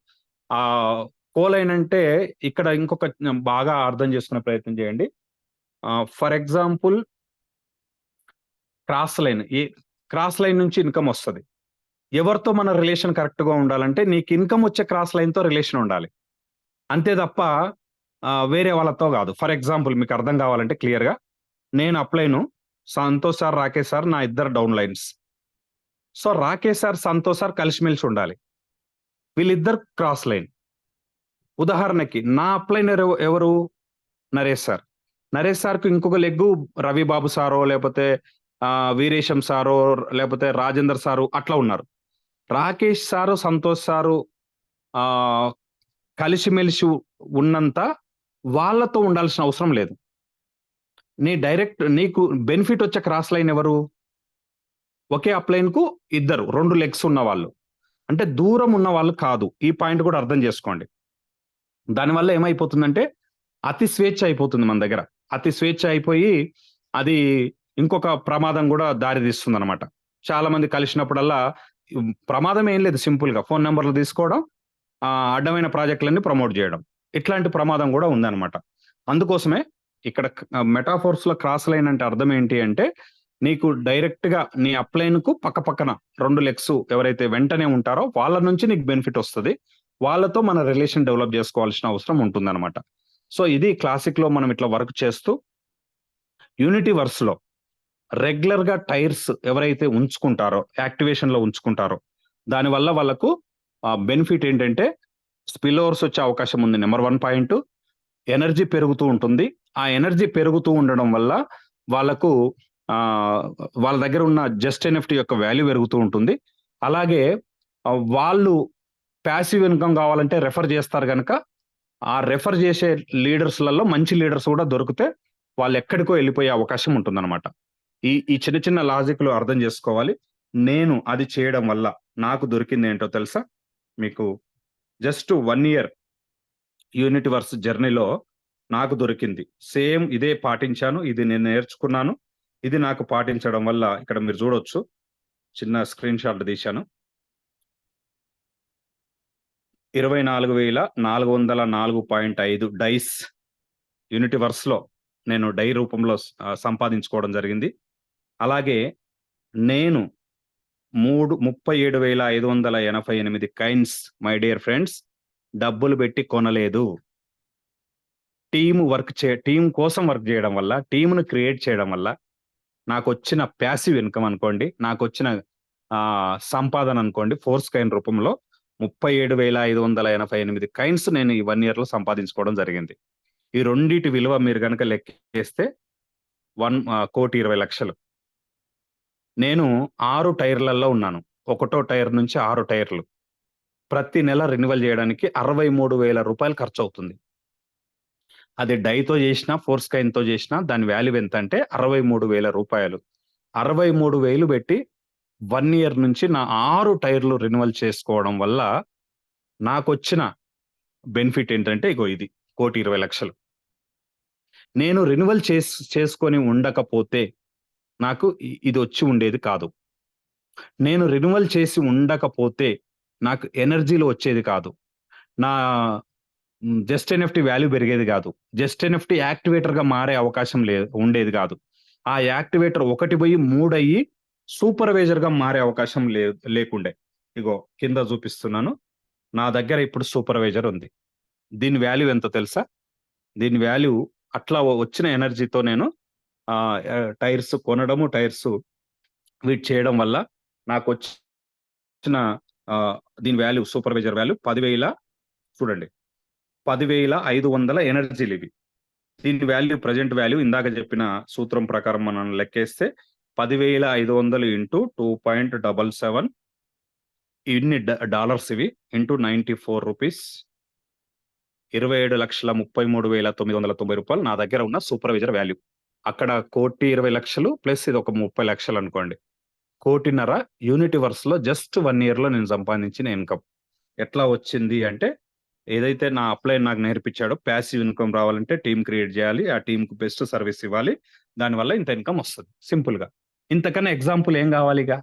కోలైన్ అంటే ఇక్కడ ఇంకొక బాగా అర్థం చేసుకునే ప్రయత్నం చేయండి. ఫర్ ఎగ్జాంపుల్ క్రాస్ లైన్ నుంచి ఇన్కమ్ వస్తుంది. ఎవరితో మన రిలేషన్ కరెక్ట్గా ఉండాలంటే నీకు ఇన్కమ్ వచ్చే క్రాస్ లైన్తో రిలేషన్ ఉండాలి, అంతే తప్ప వేరే వాళ్ళతో కాదు. ఫర్ ఎగ్జాంపుల్ మీకు అర్థం కావాలంటే క్లియర్గా, నేను అప్లైను సంతోష్ సార్, రాకేష్ సార్ నా ఇద్దరు down lines. So Rakesh sir, Santosh sir కలిసిమెలిసి ఉండాలి, వీళ్ళిద్దరు క్రాస్ లైన్. ఉదాహరణకి నా అప్లైనర్ ఎవరు? నరేష్ సార్. నరేష్ సార్కు ఇంకొక లెగ్గు రవి బాబు సారో, లేకపోతే వీరేశం సారో, లేకపోతే రాజేందర్ సారు అట్లా ఉన్నారు. రాకేష్ సారు, సంతోష్ సారు కలిసిమెలిసి ఉన్నంత వాళ్ళతో ఉండాల్సిన అవసరం లేదు. నీకు బెనిఫిట్ వచ్చే క్రాస్ లైన్ ఎవరు? ఒకే అప్లైన్ కు ఇద్దరు 2 లెగ్స్ ఉన్న వాళ్ళు, అంటే దూరం ఉన్న వాళ్ళు కాదు. ఈ పాయింట్ కూడా అర్థం చేసుకోండి. దానివల్ల ఏమైపోతుందంటే అతి స్వేచ్ఛ అయిపోతుంది మన దగ్గర. అతి స్వేచ్ఛ అయిపోయి అది ఇంకొక ప్రమాదం కూడా దారితీస్తుంది అనమాట. చాలా మంది కలిసినప్పుడల్లా ప్రమాదం ఏం లేదు, సింపుల్ గా ఫోన్ నెంబర్లు తీసుకోవడం, అడ్డమైన ప్రాజెక్టులన్నీ ప్రమోట్ చేయడం, ఇట్లాంటి ప్రమాదం కూడా ఉందన్నమాట. అందుకోసమే ఇక్కడ మెటాఫోర్స్ లో క్రాస్ లైన్ అంటే అర్థం ఏంటి అంటే, నీకు డైరెక్ట్ గా నీ అప్లైన్ కు పక్క పక్కన 2 లెగ్స్ ఎవరైతే వెంటనే ఉంటారో వాళ్ళ నుంచి నీకు బెనిఫిట్ వస్తుంది, వాళ్ళతో మన రిలేషన్ డెవలప్ చేసుకోవాల్సిన అవసరం ఉంటుందన్నమాట. సో ఇది క్లాసిక్ లో మనం ఇట్లా వర్క్ చేస్తూ, యూనిటీ వర్స్ లో రెగ్యులర్ గా టైర్స్ ఎవరైతే ఉంచుకుంటారో, యాక్టివేషన్ లో ఉంచుకుంటారో, దానివల్ల వాళ్ళకు బెనిఫిట్ ఏంటంటే స్పిల్ ఓవర్స్ వచ్చే అవకాశం ఉంది. నెంబర్ 1 పాయింట్, ఎనర్జీ పెరుగుతూ ఉంటుంది. ఆ ఎనర్జీ పెరుగుతూ ఉండడం వల్ల వాళ్ళకు వాళ్ళ దగ్గర ఉన్న జస్ట్ ఎన్ఎఫ్టీ యొక్క వాల్యూ పెరుగుతూ ఉంటుంది. అలాగే వాళ్ళు ప్యాసివ్ ఇన్కమ్ కావాలంటే రెఫర్ చేస్తారు కనుక, ఆ రెఫర్ చేసే లీడర్స్లలో మంచి లీడర్స్ కూడా దొరికితే వాళ్ళు ఎక్కడికో వెళ్ళిపోయే అవకాశం ఉంటుందన్నమాట. ఈ చిన్న చిన్న లాజిక్లు అర్థం చేసుకోవాలి. నేను అది చేయడం వల్ల నాకు దొరికింది ఏంటో తెలుసా మీకు? జస్ట్ 1 year యూనిటీ వర్స్ జర్నీలో నాకు దొరికింది. సేమ్ ఇదే పాటించాను, ఇది నేను నేర్చుకున్నాను. ఇది నాకు పాటించడం వల్ల ఇక్కడ మీరు చూడొచ్చు, చిన్న స్క్రీన్ షాట్ తీశాను. 24,404.5 డైస్ యూనిటీ వర్స్ లో నేను డై రూపంలో సంపాదించుకోవడం జరిగింది. అలాగే నేను 37,588 కైన్స్, మై డియర్ ఫ్రెండ్స్, డబ్బులు పెట్టి కొనలేదు. టీం కోసం వర్క్ చేయడం వల్ల, టీంను క్రియేట్ చేయడం వల్ల నాకు వచ్చిన ప్యాసివ్ ఇన్కమ్ అనుకోండి, నాకు వచ్చిన సంపాదన అనుకోండి, ఫోర్స్ కైన్ రూపంలో 37,588 కైన్స్ నేను ఈ 1 year లో సంపాదించుకోవడం జరిగింది. ఈ రెండిటి విలువ మీరు కనుక లెక్కేస్తే 1,20,00,000. నేను 6 టైర్లలో ఉన్నాను. 1వ టైర్ నుంచి 6 టైర్లు. ప్రతి నెల రెన్యువల్ చేయడానికి 63,000 రూపాయలు ఖర్చు అవుతుంది. అది డైతో చేసినా, ఫోర్స్ కైన్తో చేసినా దాని వాల్యూ ఎంత అంటే 63,000 రూపాయలు. 63,000 పెట్టి 1 year నుంచి నా 6 టైర్లు రెన్యువల్ చేసుకోవడం వల్ల నాకు వచ్చిన బెనిఫిట్ ఏంటంటే ఇగో ఇది 1,20,00,000. నేను రెన్యువల్ చేసుకొని ఉండకపోతే నాకు ఇది వచ్చి ఉండేది కాదు. నేను రెన్యువల్ చేసి ఉండకపోతే నాకు ఎనర్జీలో వచ్చేది కాదు. నా జస్ట్ ఎన్ఎఫ్టీ వాల్యూ పెరిగేది కాదు. జస్ట్ ఎన్ఎఫ్టీ యాక్టివేటర్ గా మారే అవకాశం ఉండేది కాదు. ఆ యాక్టివేటర్ 1 పోయి 3 అయ్యి సూపర్వైజర్ గా మారే అవకాశం లేకుండే. ఇగో కింద చూపిస్తున్నాను, నా దగ్గర ఇప్పుడు సూపర్వైజర్ ఉంది. దీని వాల్యూ ఎంతో తెలుసా? దీని వాల్యూ అట్లా వచ్చిన ఎనర్జీతో నేను టైర్స్ కొనడము, టైర్స్ వీటి చేయడం వల్ల నాకు వచ్చిన దీని వాల్యూ, సూపర్వైజర్ వాల్యూ 10,000. చూడండి, 10,500 ఎనర్జీలు ఇవి. దీని వాల్యూ, ప్రజెంట్ వాల్యూ ఇందాక చెప్పిన సూత్రం ప్రకారం మనం లెక్కేస్తే 10,500 ఇంటూ 2.77 ఇన్ని డాలర్స్ ఇవి ఇంటూ 94 రూపీస్, 27,33,990 రూపాయలు నా దగ్గర ఉన్న సూపర్వైజర్ వాల్యూ. అక్కడ 1,20,00,000 ప్లస్ ఇది ఒక 30 లక్షలు అనుకోండి. 1,50,00,000 యూనిటీ వర్స్ లో జస్ట్ 1 year లో నేను సంపాదించిన ఇన్కమ్. ఎట్లా వచ్చింది అంటే, ఏదైతే నా అప్లైన్ నాకు నేర్పించాడో, ప్యాసివ్ ఇన్కమ్ రావాలంటే టీం క్రియేట్ చేయాలి, ఆ టీంకు బెస్ట్ సర్వీస్ ఇవ్వాలి, దానివల్ల ఇంత ఇన్కమ్ వస్తుంది. సింపుల్ గా. ఇంతకన్నా ఎగ్జాంపుల్ ఏం కావాలిగా?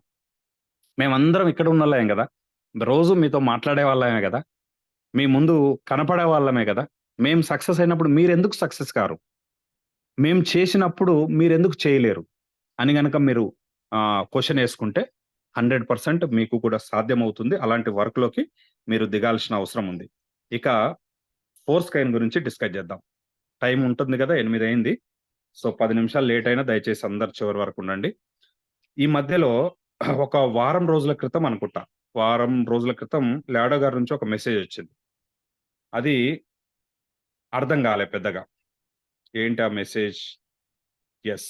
మేమందరం ఇక్కడ ఉన్న వాళ్ళమే కదా, రోజు మీతో మాట్లాడే వాళ్ళమే కదా, మీ ముందు కనపడే వాళ్ళమే కదా. మేము సక్సెస్ అయినప్పుడు మీరు ఎందుకు సక్సెస్ కారు? మేము చేసినప్పుడు మీరెందుకు చేయలేరు అని గనక మీరు క్వశ్చన్ వేసుకుంటే 100% మీకు కూడా సాధ్యమవుతుంది. అలాంటి వర్క్‌లోకి మీరు దిగాల్సిన అవసరం ఉంది. ఇక ఫోర్స్‌కైన్ గురించి డిస్కస్ చేద్దాం. టైం ఉంటుంది కదా, 8 అయింది. సో 10 నిమిషాలు లేట్ అయినా దయచేసి అందరు చివరి వరకు ఉండండి. ఈ మధ్యలో ఒక వారం రోజుల క్రితం అనుకుంటా, వారం రోజుల క్రితం లాడో గారి నుంచి ఒక మెసేజ్ వచ్చింది. అది అర్థం కాలే పెద్దగా. ఏంటి ఆ మెసేజ్? ఎస్,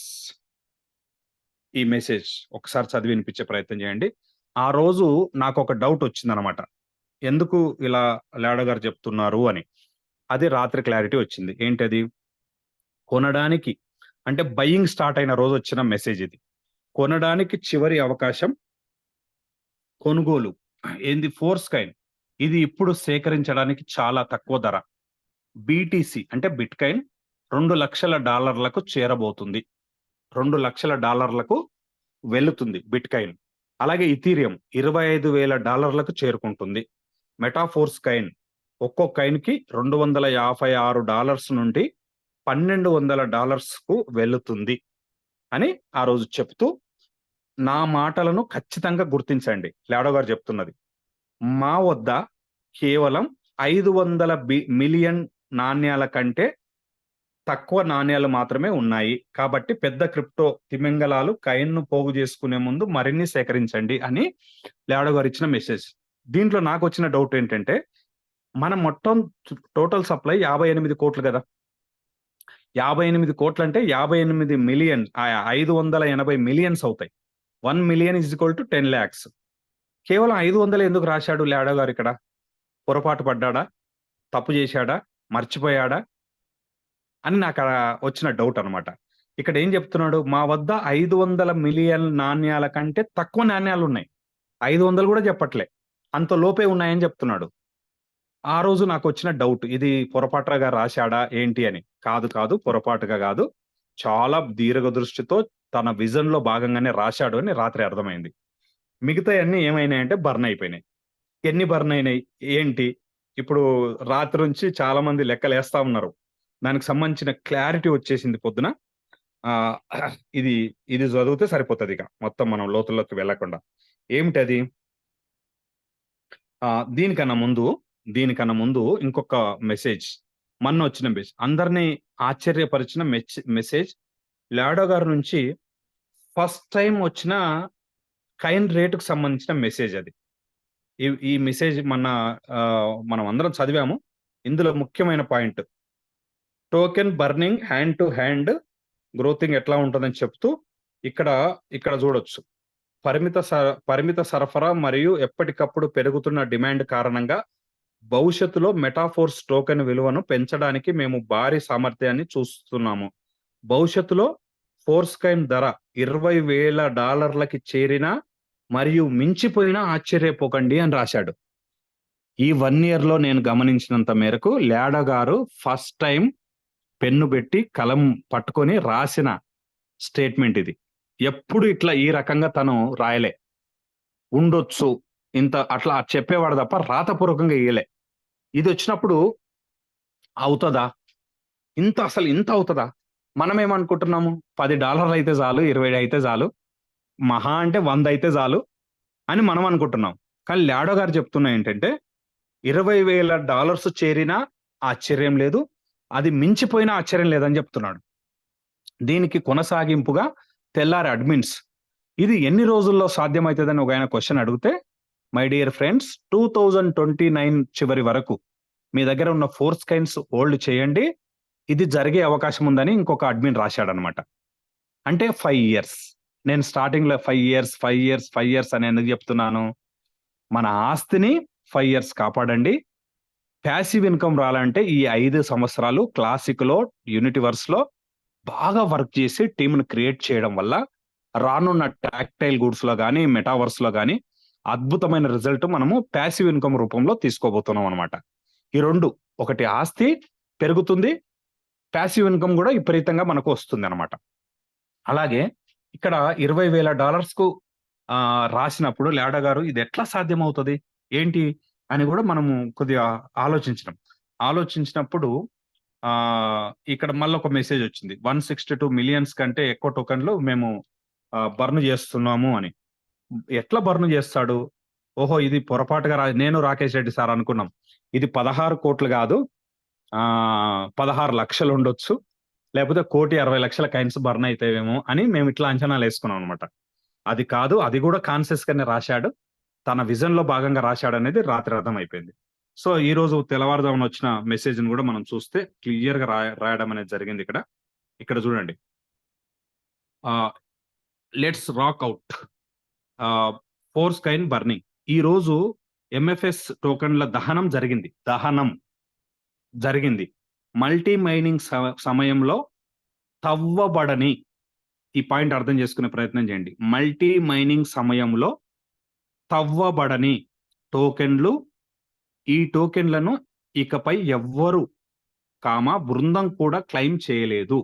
ఈ మెసేజ్ ఒకసారి చదివి వినిపించే ప్రయత్నం చేయండి. ఆ రోజు నాకు ఒక డౌట్ వచ్చిందనమాట. ఎందుకు ఇలా లాడో గారు చెప్తున్నారు అని. అది రాత్రి క్లారిటీ వచ్చింది. ఏంటది? కొనడానికి అంటే బయింగ్ స్టార్ట్ అయిన రోజు వచ్చిన మెసేజ్ ఇది. కొనడానికి చివరి అవకాశం, కొనుగోలు ఏంది? ఫోర్స్కైన్. ఇది ఇప్పుడు సేకరించడానికి చాలా తక్కువ ధర. బీటీసీ అంటే బిట్కాయిన్ $2,00,000 చేరబోతుంది. $2,00,000 వెళుతుంది బిట్కాయిన్. అలాగే ఇథీరియం $25,000 చేరుకుంటుంది. మెటాఫోర్స్కైన్ ఒక్కో కాయిన్ కి $256 నుండి $1,200 వెళుతుంది అని ఆ రోజు చెప్తూ, నా మాటలను ఖచ్చితంగా గుర్తించండి. లాడో గారు చెప్తున్నది, మా వద్ద కేవలం 500 మిలియన్ నాణ్యాల కంటే తక్కువ నాణ్యాలు మాత్రమే ఉన్నాయి. కాబట్టి పెద్ద క్రిప్టో తిమింగలాలు కాయిన్‌ను పోగు చేసుకునే ముందు మరిన్ని సేకరించండి అని లాడో గారు ఇచ్చిన మెసేజ్. దీంట్లో నాకు వచ్చిన డౌట్ ఏంటంటే, మనం మొత్తం టోటల్ సప్లై 58 కోట్లు కదా. 58 కోట్లు అంటే 58 మిలియన్, 580 మిలియన్స్ అవుతాయి. 1 million is equal to 10 lakhs. కేవలం 500 ఎందుకు రాశాడు లాడో గారు ఇక్కడ? పొరపాటు పడ్డాడా? తప్పు చేశాడా? మర్చిపోయాడా? అని నాకు వచ్చిన డౌట్ అనమాట. ఇక్కడ ఏం చెప్తున్నాడు? మా వద్ద 500 మిలియన్ నాణ్యాల కంటే తక్కువ నాణ్యాలు ఉన్నాయి. 500 కూడా చెప్పట్లే, అంత లోపే ఉన్నాయని చెప్తున్నాడు. ఆ రోజు నాకు వచ్చిన డౌట్, ఇది పొరపాటుగా రాశాడా ఏంటి అని. కాదు, పొరపాటుగా కాదు, చాలా దీర్ఘదృష్టితో తన విజన్ లో భాగంగానే రాశాడు అని రాత్రి అర్థమైంది. మిగతా అన్ని ఏమైనాయంటే బర్న్ అయిపోయినాయి. ఎన్ని బర్న్ అయినాయి ఏంటి? ఇప్పుడు రాత్రి నుంచి చాలా మంది లెక్కలు వేస్తా ఉన్నారు. దానికి సంబంధించిన క్లారిటీ వచ్చేసింది పొద్దున. ఇది చదివితే సరిపోతుంది. ఇక మొత్తం మనం లోతుల్లోకి వెళ్ళకుండా. ఏమిటది? దీనికన్నా ముందు ఇంకొక మెసేజ్, మొన్న వచ్చిన మెసేజ్, అందరినీ ఆశ్చర్యపరిచిన మెసేజ్. లాడో గారి నుంచి ఫస్ట్ టైం వచ్చిన కాయిన్ రేటుకు సంబంధించిన మెసేజ్ అది. ఈ మెసేజ్ మనం అందరం చదివాము. ఇందులో ముఖ్యమైన point, token burning hand to hand గ్రోతింగ్ ఎట్లా ఉంటుందని చెప్తూ ఇక్కడ చూడొచ్చు. పరిమిత సరఫరా మరియు ఎప్పటికప్పుడు పెరుగుతున్న డిమాండ్ కారణంగా భవిష్యత్తులో మెటాఫోర్స్ టోకెన్ విలువను పెంచడానికి మేము భారీ సామర్థ్యాన్ని చూస్తున్నాము. భవిష్యత్తులో ఫోర్స్కైన్ ధర $20,000 చేరినా మరియు మించిపోయినా ఆశ్చర్యపోకండి అని రాశాడు. ఈ 1 year లో నేను గమనించినంత మేరకు లాడో గారు ఫస్ట్ టైం పెన్ను పెట్టి కలం పట్టుకొని రాసిన స్టేట్మెంట్ ఇది. ఎప్పుడు ఇట్లా ఈ రకంగా తను రాయలే. ఉండొచ్చు ఇంత అట్లా చెప్పేవాడు తప్ప రాతపూర్వకంగా ఇయ్యలే. ఇది వచ్చినప్పుడు అవుతుందా? అసలు ఇంత అవుతుందా? మనం ఏమనుకుంటున్నాము, $10 అయితే చాలు, 20 అయితే చాలు, మహా అంటే 100 అయితే చాలు అని మనం అనుకుంటున్నాం. కానీ లాడో గారు చెప్తున్నా ఏంటంటే $20,000 చేరినా ఆశ్చర్యం లేదు, అది మించిపోయినా ఆశ్చర్యం లేదని చెప్తున్నాడు. దీనికి కొనసాగింపుగా తెల్లారి అడ్మిన్స్ ఇది ఎన్ని రోజుల్లో సాధ్యమవుతుందని ఒక ఆయన క్వశ్చన్ అడిగితే, మై డియర్ ఫ్రెండ్స్, 2029 చివరి వరకు మీ దగ్గర ఉన్న ఫోర్స్కైన్స్ హోల్డ్ చేయండి, ఇది జరిగే అవకాశం ఉందని ఇంకొక అడ్మిన్ రాశాడనమాట. అంటే 5 years. నేను స్టార్టింగ్ లో 5 years అని ఎందుకు చెప్తున్నాను? మన ఆస్తిని 5 years కాపాడండి. ప్యాసివ్ ఇన్కమ్ రావాలంటే ఈ 5 సంవత్సరాలు క్లాసిక్ లో, యూనిటీవర్స్ లో బాగా వర్క్ చేసి టీంను క్రియేట్ చేయడం వల్ల రానున్న టాక్టైల్ గూడ్స్ లో కానీ మెటావర్స్ లో కానీ అద్భుతమైన రిజల్ట్ మనము ప్యాసివ్ ఇన్కమ్ రూపంలో తీసుకోబోతున్నాం అనమాట. ఈ రెండు, ఒకటి ఆస్తి పెరుగుతుంది, ప్యాసివ్ ఇన్కమ్ కూడా విపరీతంగా మనకు వస్తుంది అనమాట. అలాగే ఇక్కడ $20,000 రాసినప్పుడు లాడో గారు ఇది ఎట్లా సాధ్యమవుతుంది ఏంటి అని కూడా మనము కొద్దిగా ఆలోచించినప్పుడు ఇక్కడ మళ్ళీ ఒక మెసేజ్ వచ్చింది, 162 మిలియన్స్ కంటే ఎక్కువ టోకెన్లు మేము బర్న్ చేస్తున్నాము అని. ఎట్లా బర్న్ చేస్తాడు? ఓహో, ఇది పొరపాటుగా నేను రాకేష్ రెడ్డి సార్ అనుకున్నాం, ఇది 16 కోట్లు కాదు, 16 లక్షలు ఉండొచ్చు, లేకపోతే 1,60,00,000 కైన్స్ బర్న్ అవుతాయేమో అని మేము ఇట్లా అంచనాలు వేసుకున్నాం అనమాట. అది కాదు, అది కూడా కాన్షియస్ గానే రాశాడు, తన విజన్ లో భాగంగా రాశాడు అనేది రాత్రి అర్థం అయిపోయింది. సో ఈ రోజు తెల్లవారుజామున వచ్చిన మెసేజ్ ని కూడా మనం చూస్తే క్లియర్ గా రాయడం అనేది జరిగింది. ఇక్కడ చూడండి, let's rock out force coin burning. ఈ రోజు ఎంఎఫ్ఎస్ టోకన్ల దహనం జరిగింది. మల్టీ మైనింగ్ సమయంలో తవ్వబడని, ఈ పాయింట్ అర్థం చేసుకునే ప్రయత్నం చేయండి, మల్టీ మైనింగ్ సమయంలో తవ్వబడని టోకెన్లు, ఈ టోకెన్లను ఇకపై ఎవ్వరు బృందం కూడా క్లెయిమ్ చేయలేదు.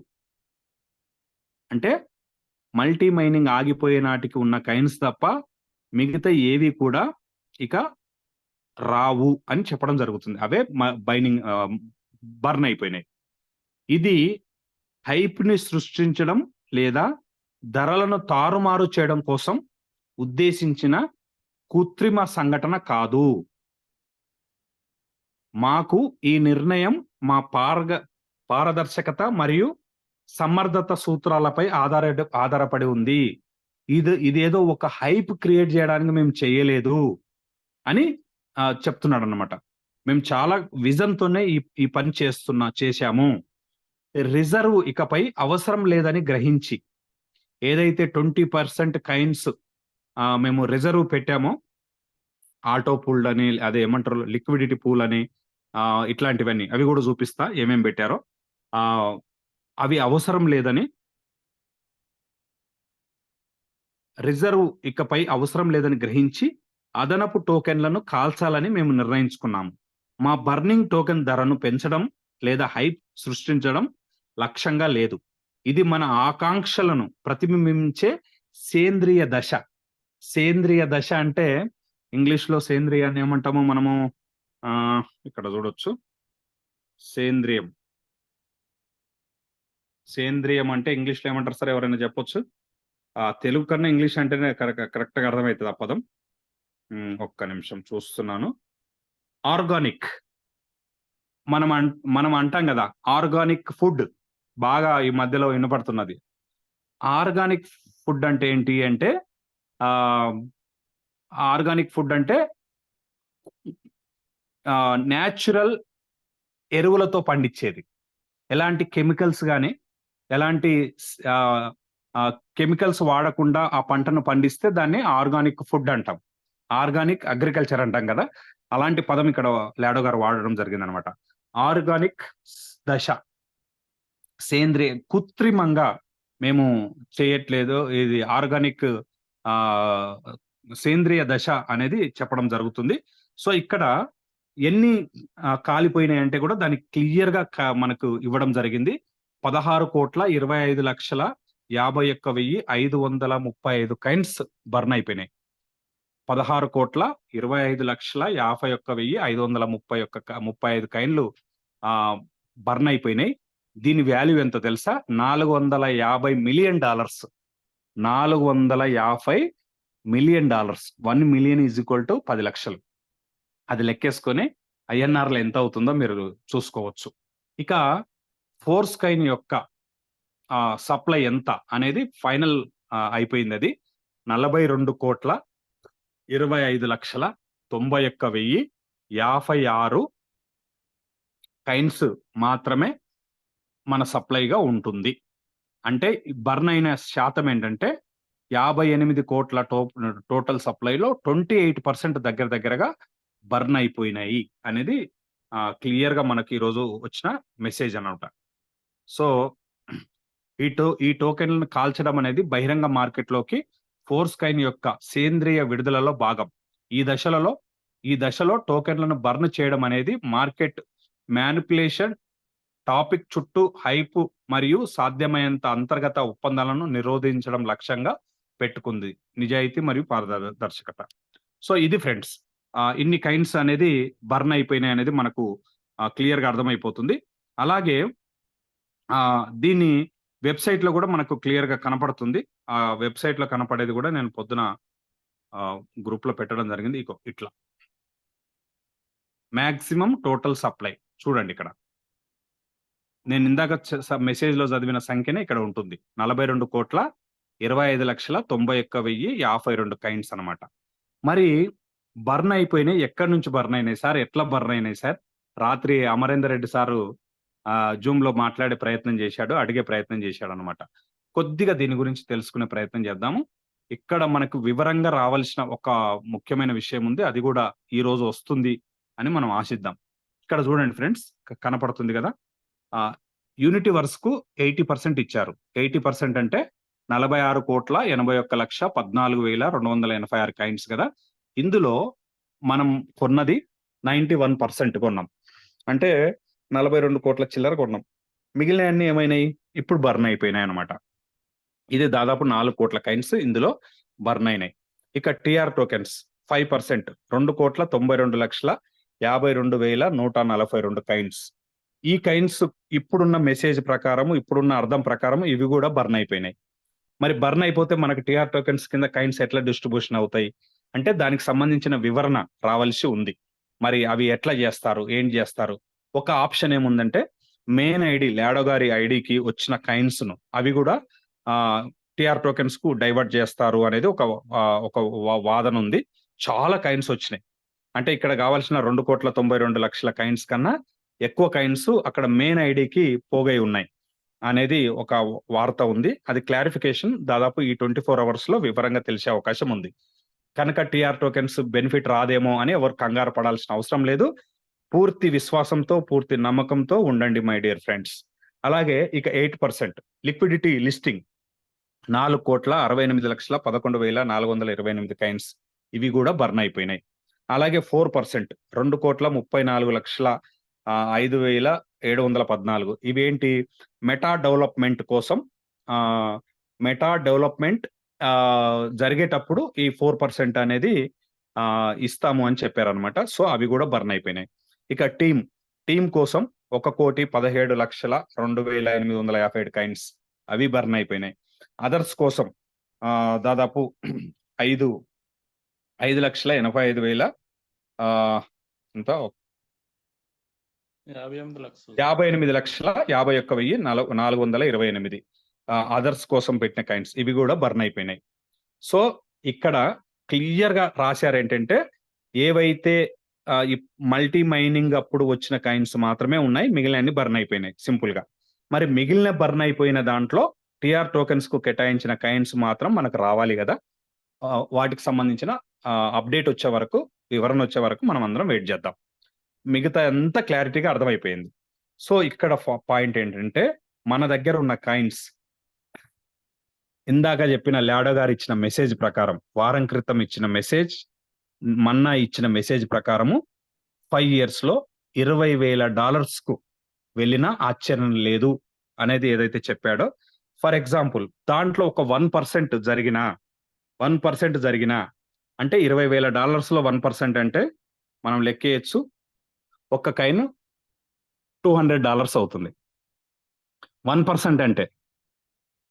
అంటే మల్టీ మైనింగ్ ఆగిపోయే నాటికి ఉన్న కైన్స్ తప్ప మిగతా ఏవి కూడా ఇక రావు అని చెప్పడం జరుగుతుంది. అవే బర్న్ అయిపోయినాయి. ఇది హైప్ ని సృష్టించడం లేదా ధరలను తారుమారు చేయడం కోసం ఉద్దేశించిన కృత్రిమ సంఘటన కాదు. మాకు ఈ నిర్ణయం మా పారదర్శకత మరియు సమర్థత సూత్రాలపై ఆధారపడి ఉంది. ఇదేదో ఒక హైప్ క్రియేట్ చేయడానికి మేము చేయలేదు అని చెప్తున్నాడు అన్నమాట. మేము చాలా విజన్ తోనే ఈ పని చేశాము. రిజర్వ్ ఇకపై అవసరం లేదని గ్రహించి ఏదైతే 20% కైన్స్ మేము రిజర్వ్ పెట్టామో, ఆటో పూల్ అని, అదే ఏమంటారు, లిక్విడిటీ పూల్ అని, ఇట్లాంటివన్నీ అవి కూడా చూపిస్తా ఏమేం పెట్టారో. అవి అవసరం లేదని, రిజర్వ్ ఇకపై అవసరం లేదని గ్రహించి అదనపు టోకెన్లను కాల్చాలని మేము నిర్ణయించుకున్నాము. మా బర్నింగ్ టోకెన్ ధరను పెంచడం లేదా హైప్ సృష్టించడం లక్ష్యంగా లేదు. ఇది మన ఆకాంక్షలను ప్రతిబింబించే సేంద్రియ దశ. సేంద్రియ దశ అంటే ఇంగ్లీష్ లో సేంద్రియ అని ఏమంటాము మనము, ఇక్కడ చూడొచ్చు, సేంద్రియం అంటే ఇంగ్లీష్ లో ఏమంటారు సార్, ఎవరైనా చెప్పొచ్చు? తెలుగు కన్నా ఇంగ్లీష్ అంటేనే కరెక్ట్ గా అర్థమవుతుంది ఆ పదం. ఒక్క నిమిషం చూస్తున్నాను. ఆర్గానిక్, మనం అంటాం కదా ఆర్గానిక్ ఫుడ్, బాగా ఈ మధ్యలో వినపడుతున్నది. ఆర్గానిక్ ఫుడ్ అంటే ఏంటి అంటే, ఆర్గానిక్ ఫుడ్ అంటే న్యాచురల్ ఎరువులతో పండించేది. ఎలాంటి కెమికల్స్ కానీ ఎలాంటి కెమికల్స్ వాడకుండా ఆ పంటను పండిస్తే దాన్ని ఆర్గానిక్ ఫుడ్ అంటాం. ఆర్గానిక్ అగ్రికల్చర్ అంటాం కదా, అలాంటి పదం ఇక్కడ లాడో గారు వాడడం జరిగింది అనమాట. ఆర్గానిక్ దశ, సేంద్రియ, కృత్రిమంగా మేము చేయట్లేదు, ఇది ఆర్గానిక్ సేంద్రియ దశ అనేది చెప్పడం జరుగుతుంది. సో ఇక్కడ ఎన్ని కాలిపోయినాయి అంటే కూడా దానికి క్లియర్ గా మనకు ఇవ్వడం జరిగింది. 16,25,51,535 కైన్స్ బర్న్ అయిపోయినాయి. 16,25,51,535 కైన్లు బర్న్ అయిపోయినాయి. దీని వాల్యూ ఎంత తెలుసా? $450 million. $450 million. 1 million is equal to 10 లక్షలు. అది లెక్కేసుకొని ఐఎన్ఆర్లో ఎంత అవుతుందో మీరు చూసుకోవచ్చు. ఇక ఫోర్స్ కైన్ యొక్క సప్లై ఎంత అనేది ఫైనల్ అయిపోయింది. అది 42,25,91,056 కైన్స్ మాత్రమే మన సప్లైగా ఉంటుంది. అంటే బర్న్ అయిన శాతం ఏంటంటే 58 కోట్ల టోటల్ సప్లైలో 28% దగ్గరగా బర్న్ అయిపోయినాయి అనేది క్లియర్ గా మనకి ఈరోజు వచ్చిన మెసేజ్ అన్నమాట. సో ఈ టోకెన్లను కాల్చడం అనేది బహిరంగ మార్కెట్లోకి ఫోర్స్ కైన్ యొక్క సేంద్రియ విడుదలలో భాగం. ఈ దశలో టోకెన్లను బర్న్ చేయడం అనేది మార్కెట్ మ్యానిపులేషన్ టాపిక్ చుట్టూ హైప్ మరియు సాధ్యమైనంత అంతర్గత ఒప్పందాలను నిరోధించడం లక్ష్యంగా పెట్టుకుంది. నిజాయితీ మరియు పారదర్శకత. సో ఇది ఫ్రెండ్స్, ఇన్ని కైన్స్ అనేది బర్న్ అయిపోయినాయి అనేది మనకు క్లియర్ గా అర్థమైపోతుంది. అలాగే దీని వెబ్సైట్లో కూడా మనకు క్లియర్గా కనపడుతుంది. ఆ వెబ్సైట్లో కనపడేది కూడా నేను పొద్దున గ్రూప్లో పెట్టడం జరిగింది. ఇగో ఇట్లా మ్యాక్సిమం టోటల్ సప్లై చూడండి. ఇక్కడ నేను ఇందాక మెసేజ్లో చదివిన సంఖ్యనే ఇక్కడ ఉంటుంది. 42,25,91,052 కైండ్స్ అనమాట. మరి బర్న్ అయిపోయినాయి. ఎక్కడి నుంచి బర్న్ అయినాయి సార్, ఎట్లా బర్న్ అయినాయి సార్? రాత్రి అమరేందర్ రెడ్డి సారు జూమ్లో మాట్లాడే ప్రయత్నం చేశాడు, అడిగే ప్రయత్నం చేశాడు అనమాట. కొద్దిగా దీని గురించి తెలుసుకునే ప్రయత్నం చేద్దాము. ఇక్కడ మనకు వివరంగా రావాల్సిన ఒక ముఖ్యమైన విషయం ఉంది. అది కూడా ఈ రోజు వస్తుంది అని మనం ఆశిద్దాం. ఇక్కడ చూడండి ఫ్రెండ్స్, కనపడుతుంది కదా. యూనిటీవర్స్ కు 80% ఇచ్చారు. 80% అంటే 46,81,14,286 కైండ్స్ కదా. ఇందులో మనం కొన్నది 91% కొన్నాం, అంటే 42 కోట్ల చిల్లర కొన్నాం. మిగిలిన అన్ని ఏమైనాయి, ఇప్పుడు బర్న్ అయిపోయినాయి అనమాట. ఇది దాదాపు 4 కోట్ల కైండ్స్ ఇందులో బర్న్ అయినాయి. ఇక టిఆర్ టోకెన్స్ 5%, 2,92,52,142 కైండ్స్. ఈ కైండ్స్ ఇప్పుడున్న మెసేజ్ ప్రకారం, ఇప్పుడున్న అర్థం ప్రకారం ఇవి కూడా బర్న్ అయిపోయినాయి. మరి బర్న్ అయిపోతే మనకి టిఆర్ టోకెన్స్ కింద కైండ్స్ ఎట్లా డిస్ట్రిబ్యూషన్ అవుతాయి అంటే దానికి సంబంధించిన వివరణ రావాల్సి ఉంది. మరి అవి ఎట్లా చేస్తారు, ఏం చేస్తారు? ఒక ఆప్షన్ ఏముందంటే మెయిన్ ఐడి లాడో గారి ఐడికి వచ్చిన కైండ్స్ ను అవి కూడా టిఆర్ టోకెన్స్ కు డైవర్ట్ చేస్తారు అనేది ఒక వాదన ఉంది. చాలా కైండ్స్ వచ్చినాయి. అంటే ఇక్కడ కావాల్సిన 2,92,00,000 కైండ్స్ కన్నా ఎక్కువ కైండ్స్ అక్కడ మెయిన్ ఐడికి పోగై ఉన్నాయి అనేది ఒక వార్త ఉంది. అది క్లారిఫికేషన్ దాదాపు ఈ 24 hours లో వివరంగా తెలిసే అవకాశం ఉంది. కనుక టిఆర్ టోకెన్స్ బెనిఫిట్ రాదేమో అని ఎవరు కంగారు పడాల్సిన అవసరం లేదు. పూర్తి విశ్వాసంతో, పూర్తి నమ్మకంతో ఉండండి మై డియర్ ఫ్రెండ్స్. అలాగే ఇక 8% లిక్విడిటీ లిస్టింగ్ 4,68,11,428 కైండ్స్, ఇవి కూడా బర్న్ అయిపోయినాయి. అలాగే 4% 2,34,05,714 ఇవేంటి, మెటా డెవలప్మెంట్ కోసం. మెటా డెవలప్మెంట్ జరిగేటప్పుడు ఈ 4% అనేది ఇస్తాము అని చెప్పారనమాట. సో అవి కూడా బర్న్ అయిపోయినాయి. ఇక టీమ్ కోసం 1,17,02,857 కైండ్స్, అవి బర్న్ అయిపోయినాయి. అదర్స్ కోసం దాదాపు 5,85,000 ఎంత 58,51,428 అదర్స్ కోసం పెట్టిన కైండ్స్, ఇవి కూడా బర్న్ అయిపోయినాయి. సో ఇక్కడ క్లియర్ గా రాశారు ఏంటంటే ఏవైతే మల్టీ మైనింగ్ అప్పుడు వచ్చిన కైండ్స్ మాత్రమే ఉన్నాయి, మిగిలిన బర్న్ అయిపోయినాయి సింపుల్ గా. మరి మిగిలిన బర్న్ అయిపోయిన దాంట్లో టిఆర్ టోకెన్స్ కు కేటాయించిన కైండ్స్ మాత్రం మనకు రావాలి కదా. వాటికి సంబంధించిన అప్డేట్ వచ్చే వరకు, వివరణ వచ్చే వరకు మనం అందరం వెయిట్ చేద్దాం. మిగతా అంతా క్లారిటీగా అర్థమైపోయింది. సో ఇక్కడ పాయింట్ ఏంటంటే మన దగ్గర ఉన్న కైండ్స్ ఇందాక చెప్పిన లాడో గారు ఇచ్చిన మెసేజ్ ప్రకారం, వారం క్రితం ఇచ్చిన మెసేజ్, మన్నా ఇచ్చిన మెసేజ్ ప్రకారము 5 years లో $20,000 కు వెళ్ళినా ఆశ్చర్యం లేదు అనేది ఏదైతే చెప్పాడో. ఫర్ ఎగ్జాంపుల్ దాంట్లో ఒక 1% జరిగినా అంటే $20,000 లో 1% అంటే మనం లెక్కేయచ్చు, ఒక్క కైన్ $200 అవుతుంది. 1% అంటే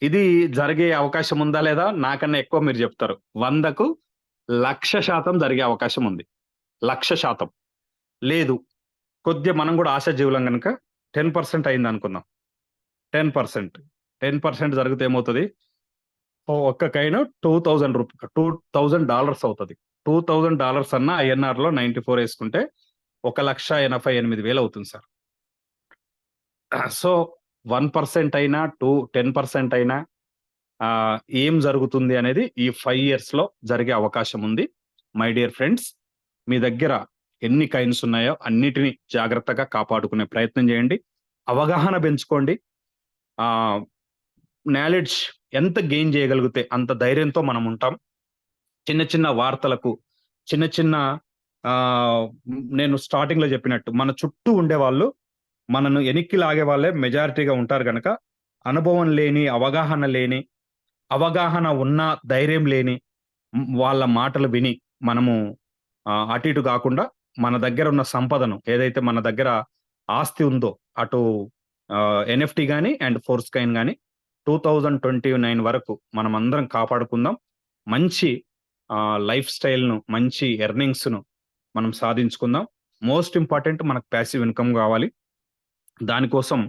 ఇది జరిగే అవకాశం ఉందా లేదా? నాకన్నా ఎక్కువ మీరు చెప్తారు. 100కు 1,00,000% జరిగే అవకాశం ఉంది. 1,00,000% లేదు. కొద్దిగా మనం కూడా ఆశాజీవులం కనుక 10% అయింది అనుకుందాం. 10% జరిగితే ఏమవుతుంది, ఒక్క కైన్ $2,000 అవుతుంది. $2,000 అన్న INR లో 94 వేసుకుంటే 1,88,000 అవుతుంది సార్. సో 1% అయినా 10% అయినా ఏం జరుగుతుంది అనేది ఈ 5 years లో జరిగే అవకాశం ఉంది. మై డియర్ ఫ్రెండ్స్, మీ దగ్గర ఎన్ని కైన్స్ ఉన్నాయో అన్నిటిని జాగ్రత్తగా కాపాడుకునే ప్రయత్నం చేయండి. అవగాహన పెంచుకోండి. నాలెడ్జ్ ఎంత గెయిన్ చేయగలిగితే అంత ధైర్యంతో మనం ఉంటాం. చిన్న చిన్న వార్తలకు, చిన్న నేను స్టార్టింగ్ లో చెప్పినట్టు మన చుట్టూ ఉండే వాళ్ళు మనను ఎనిక్కి లాగే వాళ్ళే మెజారిటీగా ఉంటారు కనుక అనుభవం లేని, అవగాహన ఉన్న, ధైర్యం లేని వాళ్ళ మాటలు విని మనము అటు ఇటు కాకుండా మన దగ్గర ఉన్న సంపదను, ఏదైతే మన దగ్గర ఆస్తి ఉందో, అటు ఎన్ఎఫ్టీ కానీ అండ్ ఫోర్స్కైన్ కానీ 2029 వరకు మనం అందరం కాపాడుకుందాం. మంచి లైఫ్ స్టైల్ను, మంచి ఎర్నింగ్స్ను మనం సాధించుకుందాం. మోస్ట్ ఇంపార్టెంట్ మనకు ప్యాసివ్ ఇన్కమ్ కావాలి. దానికోసం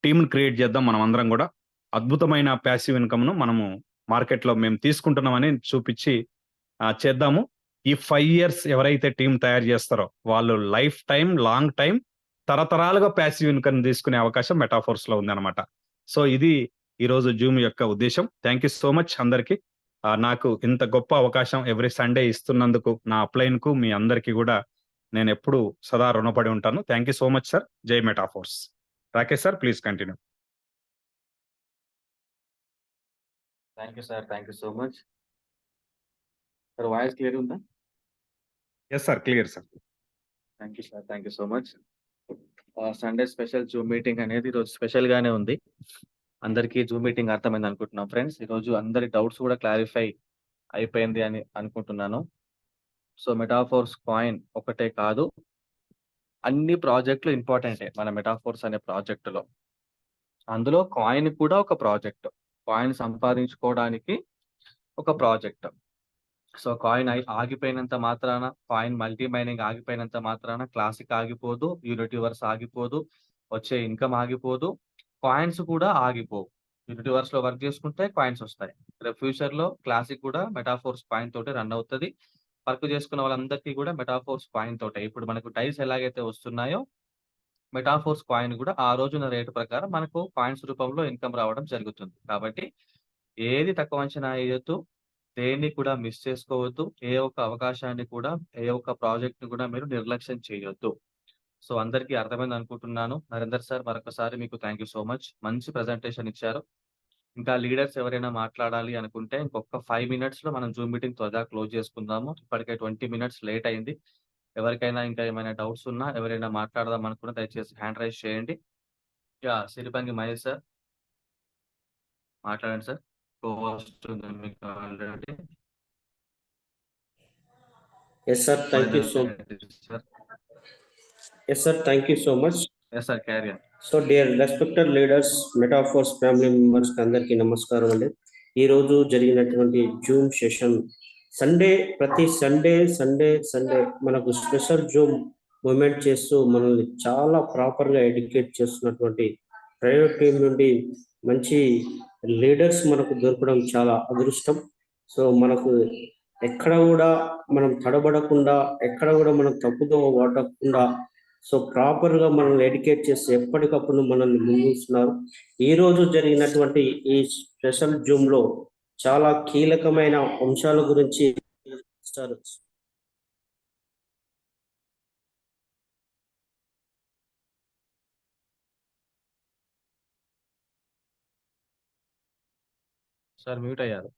టీంని క్రియేట్ చేద్దాం. మనం అందరం కూడా అద్భుతమైన ప్యాసివ్ ఇన్కమ్ను మనము మార్కెట్లో మేము తీసుకుంటున్నామని చూపించి చేద్దాము. ఈ 5 years ఎవరైతే టీం తయారు చేస్తారో వాళ్ళు లైఫ్ టైం, లాంగ్ టైం, తరతరాలుగా ప్యాసివ్ ఇన్కమ్ తీసుకునే అవకాశం మెటాఫోర్స్ లో ఉంది అనమాట. సో ఇది ఈరోజు జూమ్ యొక్క ఉద్దేశం. థ్యాంక్ యూ సో మచ్ అందరికి. నాకు ఇంత గొప్ప అవకాశం ఎవ్రీ సండే ఇస్తున్నందుకు నా అప్లైన్ కు మీ అందరికీ కూడా నేను ఎప్పుడు సదా రుణపడి ఉంటాను. Thank you so much sir. జై Metaforce. Rakesh sir, please continue. Thank you sir, thank you so much sir. Voice clear ఉందా? Yes sir, clear sir. Thank you sir, thank you so much. Sunday special zoom meeting అనేది ఈరోజు special గానే ఉంది. అందరికీ Zoom meeting అర్థమైంది అనుకుంటున్నాం friends. ఈరోజు అందరి డౌట్స్ కూడా క్లారిఫై అయిపోయింది అని అనుకుంటున్నాను. సో మెటాఫోర్స్ కాయిన్ ఒకటే కాదు, అన్ని ప్రాజెక్టులు ఇంపార్టెంటే మన మెటాఫోర్స్ అనే ప్రాజెక్టులో. అందులో కాయిన్ కూడా ఒక ప్రాజెక్ట్, కాయిన్ సంపాదించుకోవడానికి ఒక ప్రాజెక్ట్. సో కాయిన్ ఆగిపోయినంత మాత్రాన, కాయిన్ మల్టీ మైనింగ్ ఆగిపోయినంత మాత్రాన క్లాసిక్ ఆగిపోదు, యూనిటీవర్స్ ఆగిపోదు, వచ్చే ఇన్కమ్ ఆగిపోదు, కాయిన్స్ కూడా ఆగిపోవు. యూనిటీవర్స్ లో వర్క్ చేసుకుంటే కాయిన్స్ వస్తాయి. రేపు ఫ్యూచర్ లో క్లాసిక్ కూడా మెటాఫోర్స్ కాయిన్ తోటి రన్ అవుతుంది. వర్క్ చేసుకున్న వాళ్ళందరికీ కూడా మెటాఫోర్స్ కాయిన్ తోటే. ఇప్పుడు మనకు టైల్స్ ఎలాగైతే వస్తున్నాయో మెటాఫోర్స్ కాయిన్ కూడా ఆ రోజున రేటు ప్రకారం మనకు కాయిన్స్ రూపంలో ఇన్కమ్ రావడం జరుగుతుంది. కాబట్టి ఏది తక్కువ అంచనా వేయొద్దు, దేన్ని కూడా మిస్ చేసుకోవద్దు, ఏ ఒక్క అవకాశాన్ని కూడా, ఏ ఒక్క ప్రాజెక్ట్ ని కూడా మీరు నిర్లక్ష్యం చేయొద్దు. సో అందరికీ అర్థమైంది అనుకుంటున్నాను. నరేందర్ సార్, మరొకసారి మీకు థ్యాంక్ యూ సో మచ్. మంచి ప్రెజెంటేషన్ ఇచ్చారు. ఇంకా లీడర్స్ ఎవరైనా మాట్లాడాలి అనుకుంటే ఇంకొక 5 minutes లో మనం జూమ్ మీటింగ్ త్వరగా క్లోజ్ చేసుకుందాము. ఇప్పటికే 20 minutes లేట్ అయింది. ఎవరికైనా ఇంకా ఏమైనా డౌట్స్ ఉన్నా, ఎవరైనా మాట్లాడదాం అనుకున్నా దయచేసి హ్యాండ్ రైజ్ చేయండి. సిరిపంగి మహేష్ సార్ మాట్లాడండి సార్. మీకు already. Yes sir, thank you so sir. Yes sir, thank you so much. Yes sir, carry on. So dear respected leaders, Metaforce family members అందరికీ నమస్కారం అండి. ఈ రోజు జరిగినటువంటి జూమ్ సెషన్ ప్రతి సండే మనకు స్పెషల్ జూమ్ మూమెంట్ చేస్తూ మనల్ని చాలా ప్రాపర్గా ఎడ్యుకేట్ చేస్తున్నటువంటి ప్రైవేట్ టీం నుండి మంచి లీడర్స్ మనకు దొరకడం చాలా అదృష్టం. సో మనకు ఎక్కడ కూడా మనం తడబడకుండా, ఎక్కడ కూడా మనం తప్పుదో పడకుండా, సో ప్రాపర్గా మనల్ని ఎడ్యుకేట్ చేసి ఎప్పటికప్పుడు మనల్ని ముందుస్తున్నారు. ఈ రోజు జరిగినటువంటి ఈ స్పెషల్ జూమ్ లో చాలా కీలకమైన అంశాల గురించి సార్ మ్యూట్ అయ్యారు.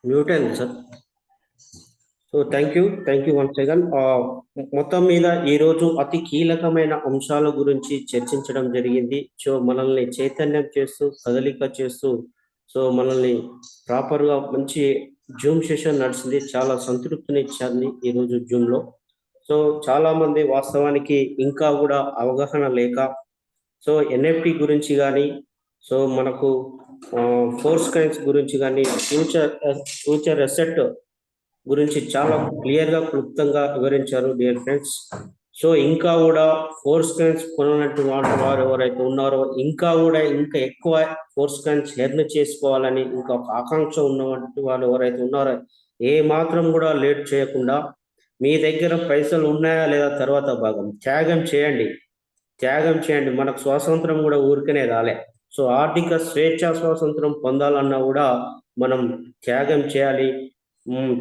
మ్యూట్ అయింది sir. So thank you once again. మొత్తం మీద ఈరోజు అతి కీలకమైన అంశాల గురించి చర్చించడం జరిగింది. సో మనల్ని చైతన్యం చేస్తూ, కదలిక చేస్తూ, సో మనల్ని ప్రాపర్గా మంచి జూమ్ సెషన్ నడిచింది. చాలా సంతృప్తిని ఇచ్చింది ఈరోజు జూమ్లో. సో చాలా మంది వాస్తవానికి ఇంకా కూడా అవగాహన లేక, సో ఎన్ఎఫ్టి గురించి కానీ, సో మనకు ఫోర్స్ కాయిన్స్ గురించి కానీ, ఫ్యూచర్ అసెట్ గురించి చాలా క్లియర్గా, క్లుప్తంగా వివరించారు డియర్ ఫ్రెండ్స్. సో ఇంకా కూడా ఫోర్స్ కాయిన్స్ కొనటువంటి వారు ఎవరైతే ఉన్నారో, ఇంకా ఎక్కువ ఫోర్స్ కాయిన్స్ ఎర్న్ చేసుకోవాలని ఇంకా ఒక ఆకాంక్ష ఉన్నటువంటి వాళ్ళు ఎవరైతే ఉన్నారో, ఏ మాత్రం కూడా లేట్ చేయకుండా మీ దగ్గర పైసలు ఉన్నాయా లేదా తర్వాత భాగం త్యాగం చేయండి. మనకు స్వాతంత్రం కూడా ఊరికనే రాలే. సో ఆర్థిక స్వాతంత్రం పొందాలన్నా కూడా మనం త్యాగం చేయాలి.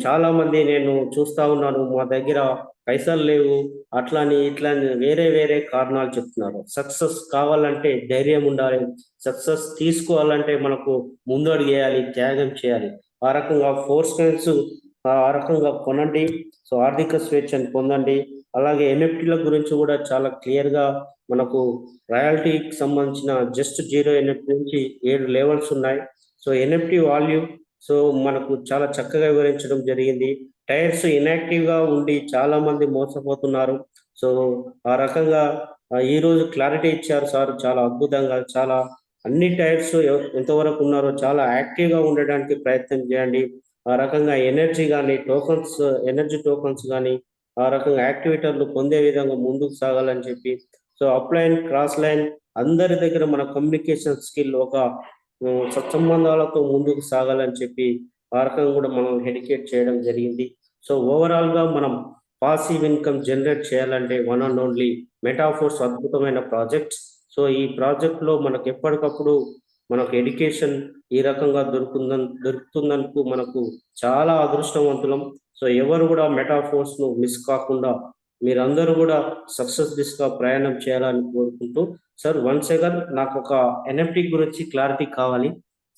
చాలా మంది నేను చూస్తా ఉన్నాను, మా దగ్గర పైసలు లేవు, అట్లని ఇట్లని వేరే కారణాలు చెప్తున్నారు. సక్సెస్ కావాలంటే ధైర్యం ఉండాలి, సక్సెస్ తీసుకోవాలంటే మనకు ముందు అడిగేయాలి, త్యాగం చేయాలి. ఆ రకంగా ఫోర్స్ కాయిన్స్ ఆ రకంగా కొనండి. సో ఆర్థిక స్వేచ్ఛను పొందండి. అలాగే ఎన్ఎఫ్టీల గురించి కూడా చాలా క్లియర్గా మనకు రాయల్టీకి సంబంధించిన జస్ట్ 0 ఎన్ఎఫ్టీ నుంచి 7 లెవెల్స్ ఉన్నాయి. సో ఎన్ఎఫ్టీ వాల్యూ సో మనకు చాలా చక్కగా వివరించడం జరిగింది. టైర్స్ ఇన్యాక్టివ్ గా ఉండి చాలా మంది మోసపోతున్నారు. సో ఆ రకంగా ఈ రోజు క్లారిటీ ఇచ్చారు సార్, చాలా అద్భుతంగా. చాలా అన్ని టైర్స్ ఎంతవరకు ఉన్నారో చాలా యాక్టివ్గా ఉండడానికి ప్రయత్నం చేయండి. ఆ రకంగా ఎనర్జీ కానీ టోకన్స్, ఎనర్జీ టోకన్స్ కానీ ఆ రకంగా యాక్టివేటర్లు పొందే విధంగా ముందుకు సాగాలని చెప్పి, so up line cross line అందరి దగ్గర మన కమ్యూనికేషన్ స్కిల్ ఒక సత్సంబంధాలతో ముందుకు సాగాలని చెప్పి ఆ రకంగా కూడా మనం డెడికేట్ చేయడం జరిగింది. సో ఓవరాల్ గా మనం పాసివ్ ఇన్కమ్ జనరేట్ చేయాలంటే వన్ అండ్ ఓన్లీ మెటాఫోర్స్ అద్భుతమైన ప్రాజెక్ట్. సో ఈ ప్రాజెక్ట్ లో మనకు ఎప్పటికప్పుడు మనకు ఎడ్యుకేషన్ ఈ రకంగా దొరుకుతున్నందుకు మనకు చాలా అదృష్టవంతులం. సో ఎవరు కూడా మెటాఫోర్స్ ను మిస్ కాకుండా మీరందరూ కూడా సక్సెస్ దిశగా ప్రయాణం చేయాలని కోరుకుంటూ, సార్ వన్స్ అగైన్ నాకు ఒక ఎన్ఎఫ్టి గురించి క్లారిటీ కావాలి.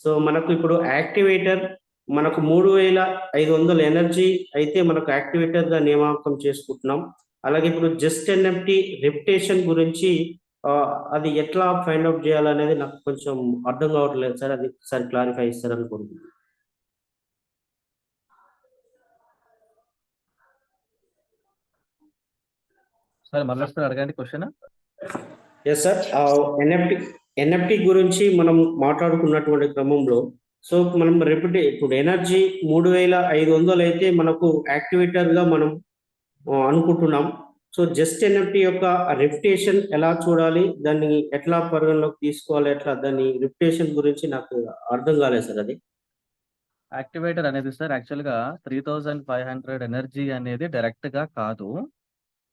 సో మనకు ఇప్పుడు యాక్టివేటర్ మనకు 3500 ఎనర్జీ అయితే మనకు యాక్టివేటర్ గా నియామకం చేసుకుంటున్నాం. అలాగే ఇప్పుడు జస్ట్ ఎన్ఎఫ్టి రెప్యుటేషన్ గురించి అది ఎట్లా ఫైండ్ అవుట్ చేయాలనేది నాకు కొంచెం అర్థం కావట్లేదు సార్, అది ఒకసారి క్లారిఫై ఇస్తారని కోరుకుంటున్నాను. సార్ మళ్ళీ ఒకసారి అడగండి క్వశ్చన్. ఎస్ సార్, ఎన్ఎఫ్టి గురించి మనం మాట్లాడుకున్నటువంటి క్రమంలో సో మనం ఇప్పుడు ఎనర్జీ 3500 అయితే మనకు యాక్టివేటర్ గా మనం అనుకుంటున్నాం. సో జస్ట్ ఎన్ఎఫ్టి యొక్క రెప్యుటేషన్ ఎలా చూడాలి, దాన్ని ఎట్లా పరిగణలోకి తీసుకోవాలి, ఎట్లా దాని రెప్యుటేషన్ గురించి నాకు అర్థం కాలేదు సార్. అది యాక్టివేటర్ అనేది సార్ యాక్చువల్గా 3500 ఎనర్జీ అనేది డైరెక్ట్ గా కాదు.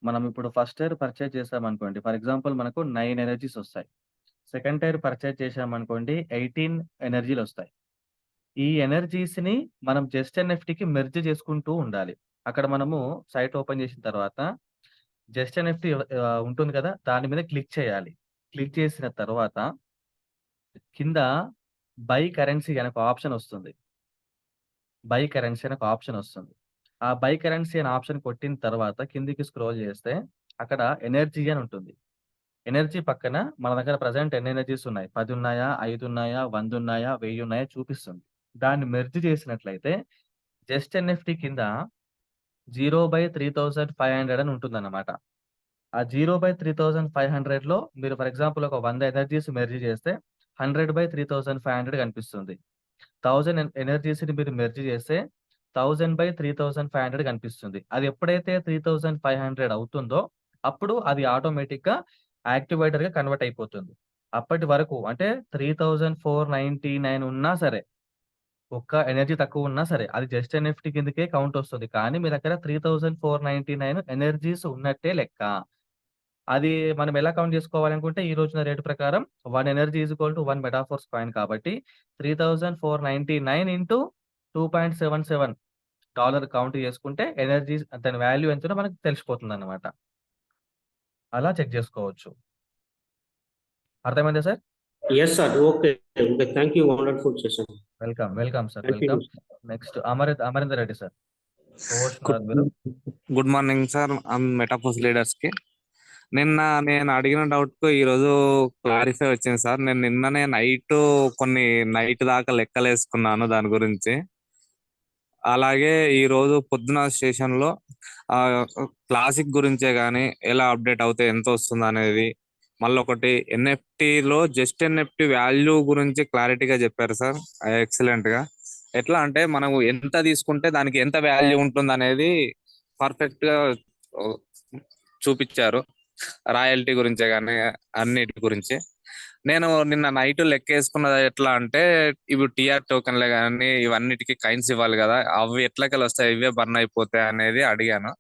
మనం ఇప్పుడు ఫస్ట్ టైర్ పర్చేజ్ చేసామనుకోండి, ఫర్ ఎగ్జాంపుల్ మనకు 9 ఎనర్జీస్ వస్తాయి. సెకండ్ టైర్ పర్చేజ్ చేసామనుకోండి 18 ఎనర్జీలు వస్తాయి. ఈ ఎనర్జీస్ ని మనం జస్ట్ ఎన్ఎఫ్టీకి మెర్జ్ చేసుకుంటూ ఉండాలి. అక్కడ మనము సైట్ ఓపెన్ చేసిన తర్వాత జస్ట్ ఎన్ఎఫ్టీ ఉంటుంది కదా, దాని మీద క్లిక్ చేయాలి. క్లిక్ చేసిన తర్వాత కింద బై కరెన్సీ అనే ఒక ఆప్షన్ వస్తుంది. బై కరెన్సీ అనే ఒక ఆప్షన్ వస్తుంది. ఆ బై కరెన్సీ అనే ఆప్షన్ కొట్టిన తర్వాత కిందికి స్క్రోల్ చేస్తే అక్కడ ఎనర్జీ అని ఉంటుంది. ఎనర్జీ పక్కన మన దగ్గర ప్రజెంట్ ఎన్ని ఎనర్జీస్ ఉన్నాయి, 10 ఉన్నాయా, 5 ఉన్నాయా, 100 ఉన్నాయా, 1000 ఉన్నాయా చూపిస్తుంది. దాన్ని మెర్జ్ చేసినట్లయితే జస్ట్ ఎన్ఎఫ్టీ కింద 0/3500 అని ఉంటుందన్నమాట. ఆ 0/3500 లో మీరు ఫర్ ఎగ్జాంపుల్ ఒక 100 ఎనర్జీస్ మెర్జ్ చేస్తే 100/3500 కనిపిస్తుంది. 1000 ఎనర్జీస్ ని మీరు మెర్జ్ చేస్తే 1000/3500 కనిపిస్తుంది. అది ఎప్పుడైతే 3500 అవుతుందో అప్పుడు అది ఆటోమేటిక్ గా యాక్టివేటర్ గా కన్వర్ట్ అయిపోతుంది. అప్పటి వరకు అంటే 3499 ఉన్నా సరే, ఒక్క ఎనర్జీ తక్కువ ఉన్నా సరే అది జస్ట్ ఎన్ఎఫ్టీ కిందకే కౌంట్ వస్తుంది. కానీ మీ దగ్గర 3499 ఎనర్జీస్ ఉన్నట్టే లెక్క. అది మనం ఎలా కౌంట్ చేసుకోవాలనుకుంటే ఈ రోజున రేటు ప్రకారం 1 energy is equal to 1 Metaforce coin కాబట్టి 3499 ఇంటూ $2.77 కౌంట్ చేసుకుంటే ఎనర్జీ దాని వాల్యూ ఎంతనో మనకు తెలిసిపోతుంది అన్నమాట. అలా చెక్ చేసుకోవచ్చు. అర్థమైందా సార్? Yes sir, okay okay, thank you, wonderful session. Welcome sir, welcome. Next Amarender Reddy sir. Good morning sir, Metaforce leaders కి. నిన్న నేను అడిగిన డౌట్ కు ఈ రోజు క్లారిఫై వచ్చింది సార్. నేను నిన్ననే నైట్ దాకా లెక్కలు వేసుకున్నాను దాని గురించి. అలాగే ఈ రోజు పొద్దున స్టేషన్ లో క్లాసిక్ గురించే గానీ ఎలా అప్డేట్ అవుతే ఎంత వస్తుంది అనేది, మళ్ళీ ఒకటి ఎన్ఎఫ్టీలో జస్ట్ ఎన్ఎఫ్టీ వాల్యూ గురించి క్లారిటీగా చెప్పారు సార్, ఎక్సలెంట్ గా. ఎట్లా అంటే మనం ఎంత తీసుకుంటే దానికి ఎంత వాల్యూ ఉంటుంది అనేది పర్ఫెక్ట్ గా చూపించారు. రాయల్టీ గురించే కానీ అన్నిటి గురించి. నేను నిన్న నైట్ లెక్కేసుకున్నది ఎట్లా అంటే, ఇవి టీఆర్ టోకెన్లే కానీ ఇవన్నిటికీ కైన్స్ ఇవ్వాలి కదా, అవి ఎట్లకెళ్ళి వస్తాయి, ఇవే బర్న్ అయిపోతాయి అనేది అడిగాను.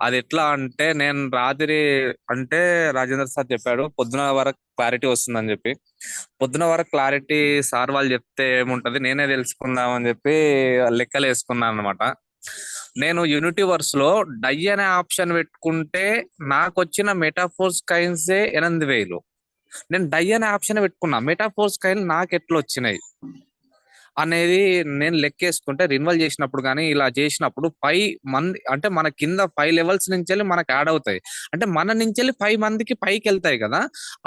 అది ఎట్లా అంటే నేను రాత్రి అంటే రాజేంద్ర సార్ చెప్పాడు పొద్దున వరకు క్లారిటీ వస్తుందని చెప్పి. పొద్దున వరకు క్లారిటీ సార్ వాళ్ళు చెప్తే ఏముంటది నేనే తెలుసుకుందామని చెప్పి లెక్కలు వేసుకున్నాను అనమాట. నేను యూనిటీవర్స్ లో డై అనే ఆప్షన్ పెట్టుకుంటే నాకు వచ్చిన మెటాఫోర్స్ కైన్సే 8000. నేను డై అనే ఆప్షన్ పెట్టుకున్నా, మెటాఫోర్స్ కైన్ నాకు ఎట్లా వచ్చినాయి అనేది నేను లెక్కేసుకుంటే రిన్వల్ చేసినప్పుడు కానీ ఇలా చేసినప్పుడు 5 మంది అంటే మన కింద 5 లెవెల్స్ నుంచి వెళ్ళి మనకు యాడ్ అవుతాయి. అంటే మన నుంచి వెళ్ళి 5 మందికి పైకి వెళ్తాయి కదా,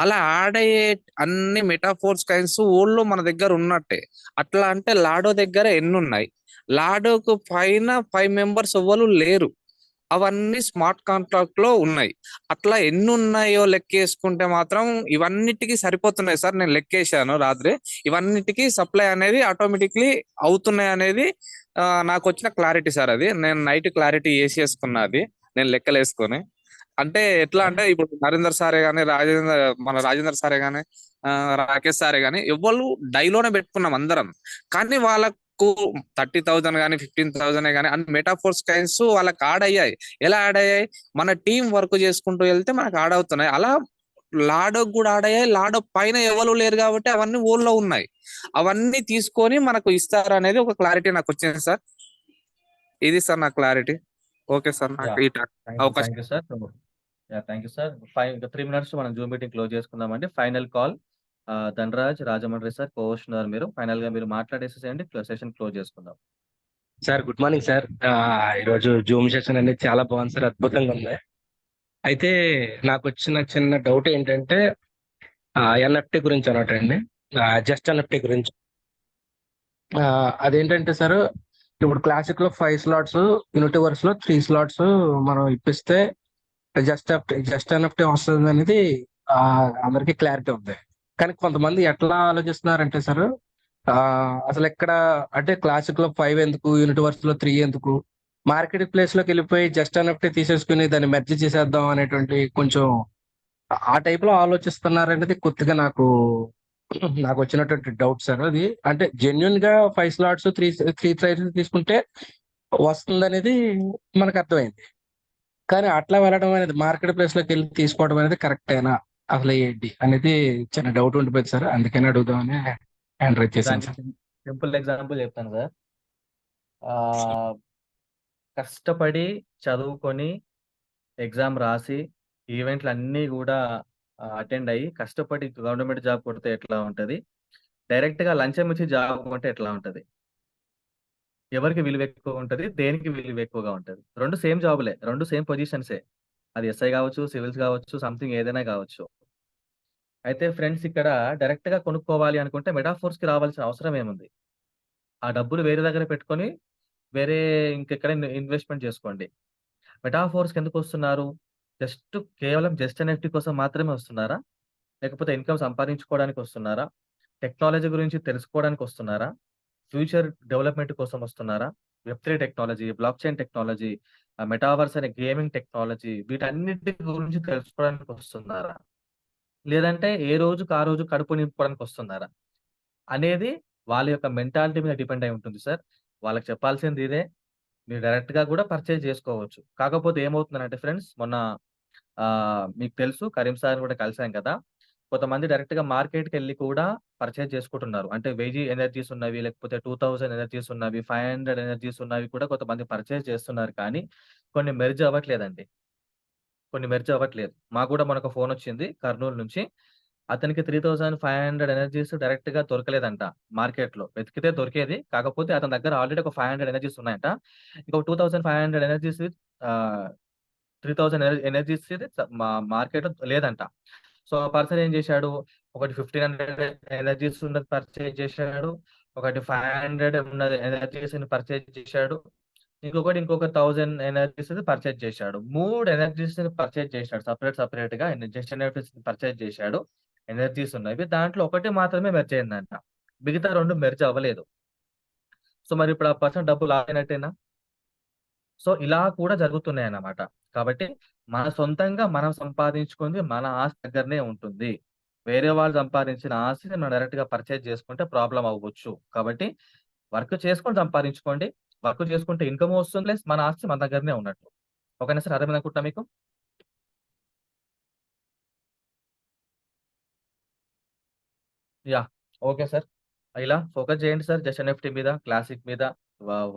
అలా యాడ్ అయ్యే అన్ని మెటాఫోర్స్ కైన్స్ ఊళ్ళో మన దగ్గర ఉన్నట్టే. అట్లా అంటే లాడో దగ్గర ఎన్ని ఉన్నాయి, లాడోకు పైన 5 మెంబర్స్ ఎవ్వరు లేరు. అవన్నీ స్మార్ట్ కాంట్రాక్ట్ లో ఉన్నాయి. అట్లా ఎన్ని ఉన్నాయో లెక్కేసుకుంటే మాత్రం ఇవన్నిటికీ సరిపోతున్నాయి సార్. నేను లెక్కేశాను రాత్రి. ఇవన్నిటికీ సప్లై అనేది ఆటోమేటిక్లీ అవుతున్నాయి అనేది నాకు వచ్చిన క్లారిటీ సార్. అది నేను నైట్ క్లారిటీ వేసేసుకున్నది నేను లెక్కలు వేసుకొని. అంటే ఎట్లా అంటే ఇప్పుడు నరేందర్ సారే గానీ, రాజేందర్ సారే గానీ, రాకేష్ సారే గానీ ఎవ్వరు డైలోనే పెట్టుకున్నాం అందరం. కానీ వాళ్ళకు 30,000 కానీ 15,000 కానీ అన్ని మెటాఫోర్స్ కైన్స్ వాళ్ళకి యాడ్ అయ్యాయి. ఎలా యాడ్ అయ్యాయి? మన టీం వర్క్ చేసుకుంటూ వెళ్తే మనకు యాడ్ అవుతున్నాయి. అలా లాడో కూడా యాడ్ అయ్యాయి. లాడో పైన ఎవరు లేరు కాబట్టి అవన్నీ ఓల్లో ఉన్నాయి. అవన్నీ తీసుకొని మనకు ఇస్తారు అనేది ఒక క్లారిటీ నాకు వచ్చింది సార్. ఇది సార్ నా క్లారిటీ. Okay sir. యా నాకు ఈ అవకాశం thank you sir. Thank you sir. 3 minutes మనం జూమ్ మీటింగ్ క్లోజ్ చేసుకుందామండి. Final call Dhanraj Rajahmundry sir Coast ఉన్నారు. మీరు ఫైనల్ గా మీరు మాట్లాడేసేసేయండి. సెషన్ క్లోజ్ చేసుకుందాం. Sir good morning sir. ఈరోజు జూమ్ సెషన్ అనేది చాలా బాగుంది సార్, అద్భుతంగా ఉంది. అయితే నాకు వచ్చిన చిన్న డౌట్ ఏంటంటే ఎన్ఎఫ్టీ గురించి అనమాట అండి, జస్ట్ ఎన్ఎఫ్టీ గురించి. అదేంటంటే సార్, ఇప్పుడు క్లాసిక్ లో 5 స్లాట్స్, యూనివర్స్ లో 3 స్లాట్స్ మనం ఇప్పిస్తే జస్ట్ ఎన్ఎఫ్టీ వస్తుంది అనేది అందరికీ క్లారిటీ ఉంది. కానీ కొంతమంది ఎట్లా ఆలోచిస్తున్నారంటే సార్, అసలు ఎక్కడ అంటే క్లాసిక్ లో 5 ఎందుకు, యూనివర్స్ లో 3 ఎందుకు, మార్కెట్ ప్లేస్ లోకి వెళ్ళిపోయి జస్ట్ ఎన్ఎఫ్టీ తీసేసుకుని దాన్ని మెర్జ్ చేసేద్దాం అనేటువంటి కొంచెం ఆ టైప్ లో ఆలోచిస్తున్నారనేది కొద్దిగా నాకు వచ్చినటువంటి డౌట్ సార్. అది అంటే జెన్యున్ గా 5 స్లాట్స్ 3 ప్రైజెస్ తీసుకుంటే వస్తుందనేది మనకు అర్థమైంది. కానీ అట్లా వెళ్ళడం అనేది, మార్కెట్ ప్లేస్ లోకి వెళ్ళి తీసుకోవడం అనేది కరెక్టేనా, అసలు ఏంటి అనేది చిన్న డౌట్ ఉండిపోయింది సార్. అందుకని అడుగుదామని హ్యాండ్ రైజ్ చేశాను దానికి సార్. సింపుల్ ఎగ్జాంపుల్ చెప్తాను సార్. కష్టపడి చదువుకొని ఎగ్జామ్ రాసి ఈవెంట్లు అన్నీ కూడా అటెండ్ అయ్యి కష్టపడి గవర్నమెంట్ జాబ్ కొడితే ఎట్లా ఉంటది, డైరెక్ట్ గా లంచం ఇచ్చి జాబ్ కొంటే ఎట్లా ఉంటది, ఎవరికి విలువ ఎక్కువ ఉంటది, దేనికి విలువ ఎక్కువగా ఉంటది? 2 సేమ్ జాబులే, 2 సేమ్ పొజిషన్సే. అది ఎస్ఐ కావచ్చు, సివిల్స్ కావచ్చు, సంథింగ్ ఏదైనా కావచ్చు. అయితే ఫ్రెండ్స్ ఇక్కడ డైరెక్ట్ గా కొనుక్కోవాలి అనుకుంటే మెటాఫోర్స్ కి రావాల్సిన అవసరం ఏముంది? ఆ డబ్బులు వేరే దగ్గర పెట్టుకొని వేరే ఇంకెక్కడ ఇన్వెస్ట్మెంట్ చేసుకోండి. మెటాఫోర్స్ కి ఎందుకు వస్తున్నారు? కేవలం జస్ట్ ఎన్ఎఫ్టీ కోసం మాత్రమే వస్తున్నారా? లేకపోతే ఇన్కమ్ సంపాదించుకోవడానికి వస్తున్నారా? టెక్నాలజీ గురించి తెలుసుకోవడానికి వస్తున్నారా? ఫ్యూచర్ డెవలప్మెంట్ కోసం వస్తున్నారా? వెబ్3 technology, block chain technology, metaverse అనే గేమింగ్ టెక్నాలజీ, వీటన్నిటి గురించి తెలుసుకోవడానికి వస్తున్నారా? లేదంటే ఏ రోజుకి ఆ రోజు కడుపు నింపుకోవడానికి వస్తున్నారా? అనేది వాళ్ళ యొక్క మెంటాలిటీ మీద డిపెండ్ అయి ఉంటుంది సార్. వాళ్ళకి చెప్పాల్సింది ఇదే. మీరు డైరెక్ట్‌గా కూడా పర్చేజ్ చేసుకోవచ్చు. కాకపోతే ఏమవుతుందనంటే ఫ్రెండ్స్, మొన్న మీకు తెలుసు కరీం సార్‌ని కూడా కలిసాం కదా! కొంతమంది డైరెక్ట్‌గా మార్కెట్‌కెళ్ళి కూడా పర్చేజ్ చేసుకుంటున్నారు. అంటే 1000 ఎనర్జీస్ ఉన్నవి, లేకపోతే 2000 ఎనర్జీస్ ఉన్నవి, 500 ఎనర్జీస్ ఉన్నవి కూడా కొంతమంది పర్చేజ్ చేస్తున్నారు. కానీ కొన్ని మెర్జ్ అవ్వట్లేదండి. మాకు కూడా మొన్న ఒక ఫోనొచ్చింది కర్నూలు నుంచి. అతనికి 3500 ఎనర్జీస్ డైరెక్ట్‌గా దొరకలేదంట మార్కెట్‌లో. వెతికితే దొరికేది. కాకపోతే అతని దగ్గర ఆల్రెడీ ఒక 500 ఎనర్జీస్ ఉన్నాయంట. ఇంకొక 2500 ఎనర్జీస్ 3000 ఎనర్జీస్‌ది మార్కెట్‌లో లేదంట. సో, ఆ పర్సన్ ఏం చేశాడు, ఒకటి 1500 ఎనర్జీస్ ఉన్నది పర్చేజ్ చేశాడు. ఒకటి 500 ఉన్న ఎనర్జీస్‌ని పర్చేజ్ చేశాడు. ఇంకొక 1000 ఎనర్జీస్‌ది పర్చేజ్ చేశాడు. 3 ఎనర్జీస్‌ని పర్చేజ్ చేశాడు. సెపరేట్‌గా జస్ట్ ఎనర్జీస్‌ని పర్చేజ్ చేశాడు. ఎనర్జీస్ ఉన్నవి. దాంట్లో ఒకటి మాత్రమే మెర్జ్ అయిందంట. మిగతా 2 మెర్జ్ అవ్వలేదు. సో, మరి ఇప్పుడు ఆ పర్సన్ డబ్బులు ఆగినట్టేనా? సో, ఇలా కూడా జరుగుతున్నాయన్నమాట. కాబట్టి మన సొంతంగా మనం సంపాదించుకుంది మన ఆస్తి దగ్గరనే ఉంటుంది. వేరే వాళ్ళు సంపాదించిన ఆస్తిని మనం డైరెక్ట్‌గా పర్చేజ్ చేసుకుంటే ప్రాబ్లమ్ అవ్వచ్చు. కాబట్టి వర్క్ చేసుకొని సంపాదించుకోండి. వర్క్ చేసుకుంటే ఇన్‌కమ్ వస్తుంది. ప్లస్ మన ఆస్తి మన దగ్గరనే ఉన్నట్టు. ఓకేనా సార్? అర్థమైందనుకుంటా మీకు? యాహ్! Okay sir. ఇలా ఫోకస్ చేయండి సార్. జస్ట్ ఎన్ఎఫ్టీ మీద, క్లాసిక్ మీద,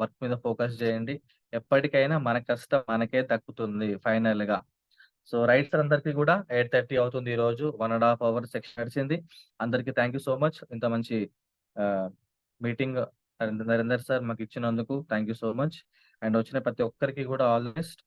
వర్క్ మీద ఫోకస్ చేయండి. ఎప్పటికైనా మన కష్టం మనకే దక్కుతుంది ఫైనల్‌గా. సో, రైట్ సార్ అందరికీ కూడా 8:30 అవుతుంది ఈరోజు. 1 ½ అవర్ సెక్షన్ నడిచింది. అందరికీ థాంక్ యూ సో మచ్. ఇంత మంచి ఆహ్, మీటింగ్ నరేందర్ సార్ మాకిచ్చినందుకు thank you so much. And వచ్చిన ప్రతి ఒక్కరికి కూడా ఆల్ ది బెస్ట్.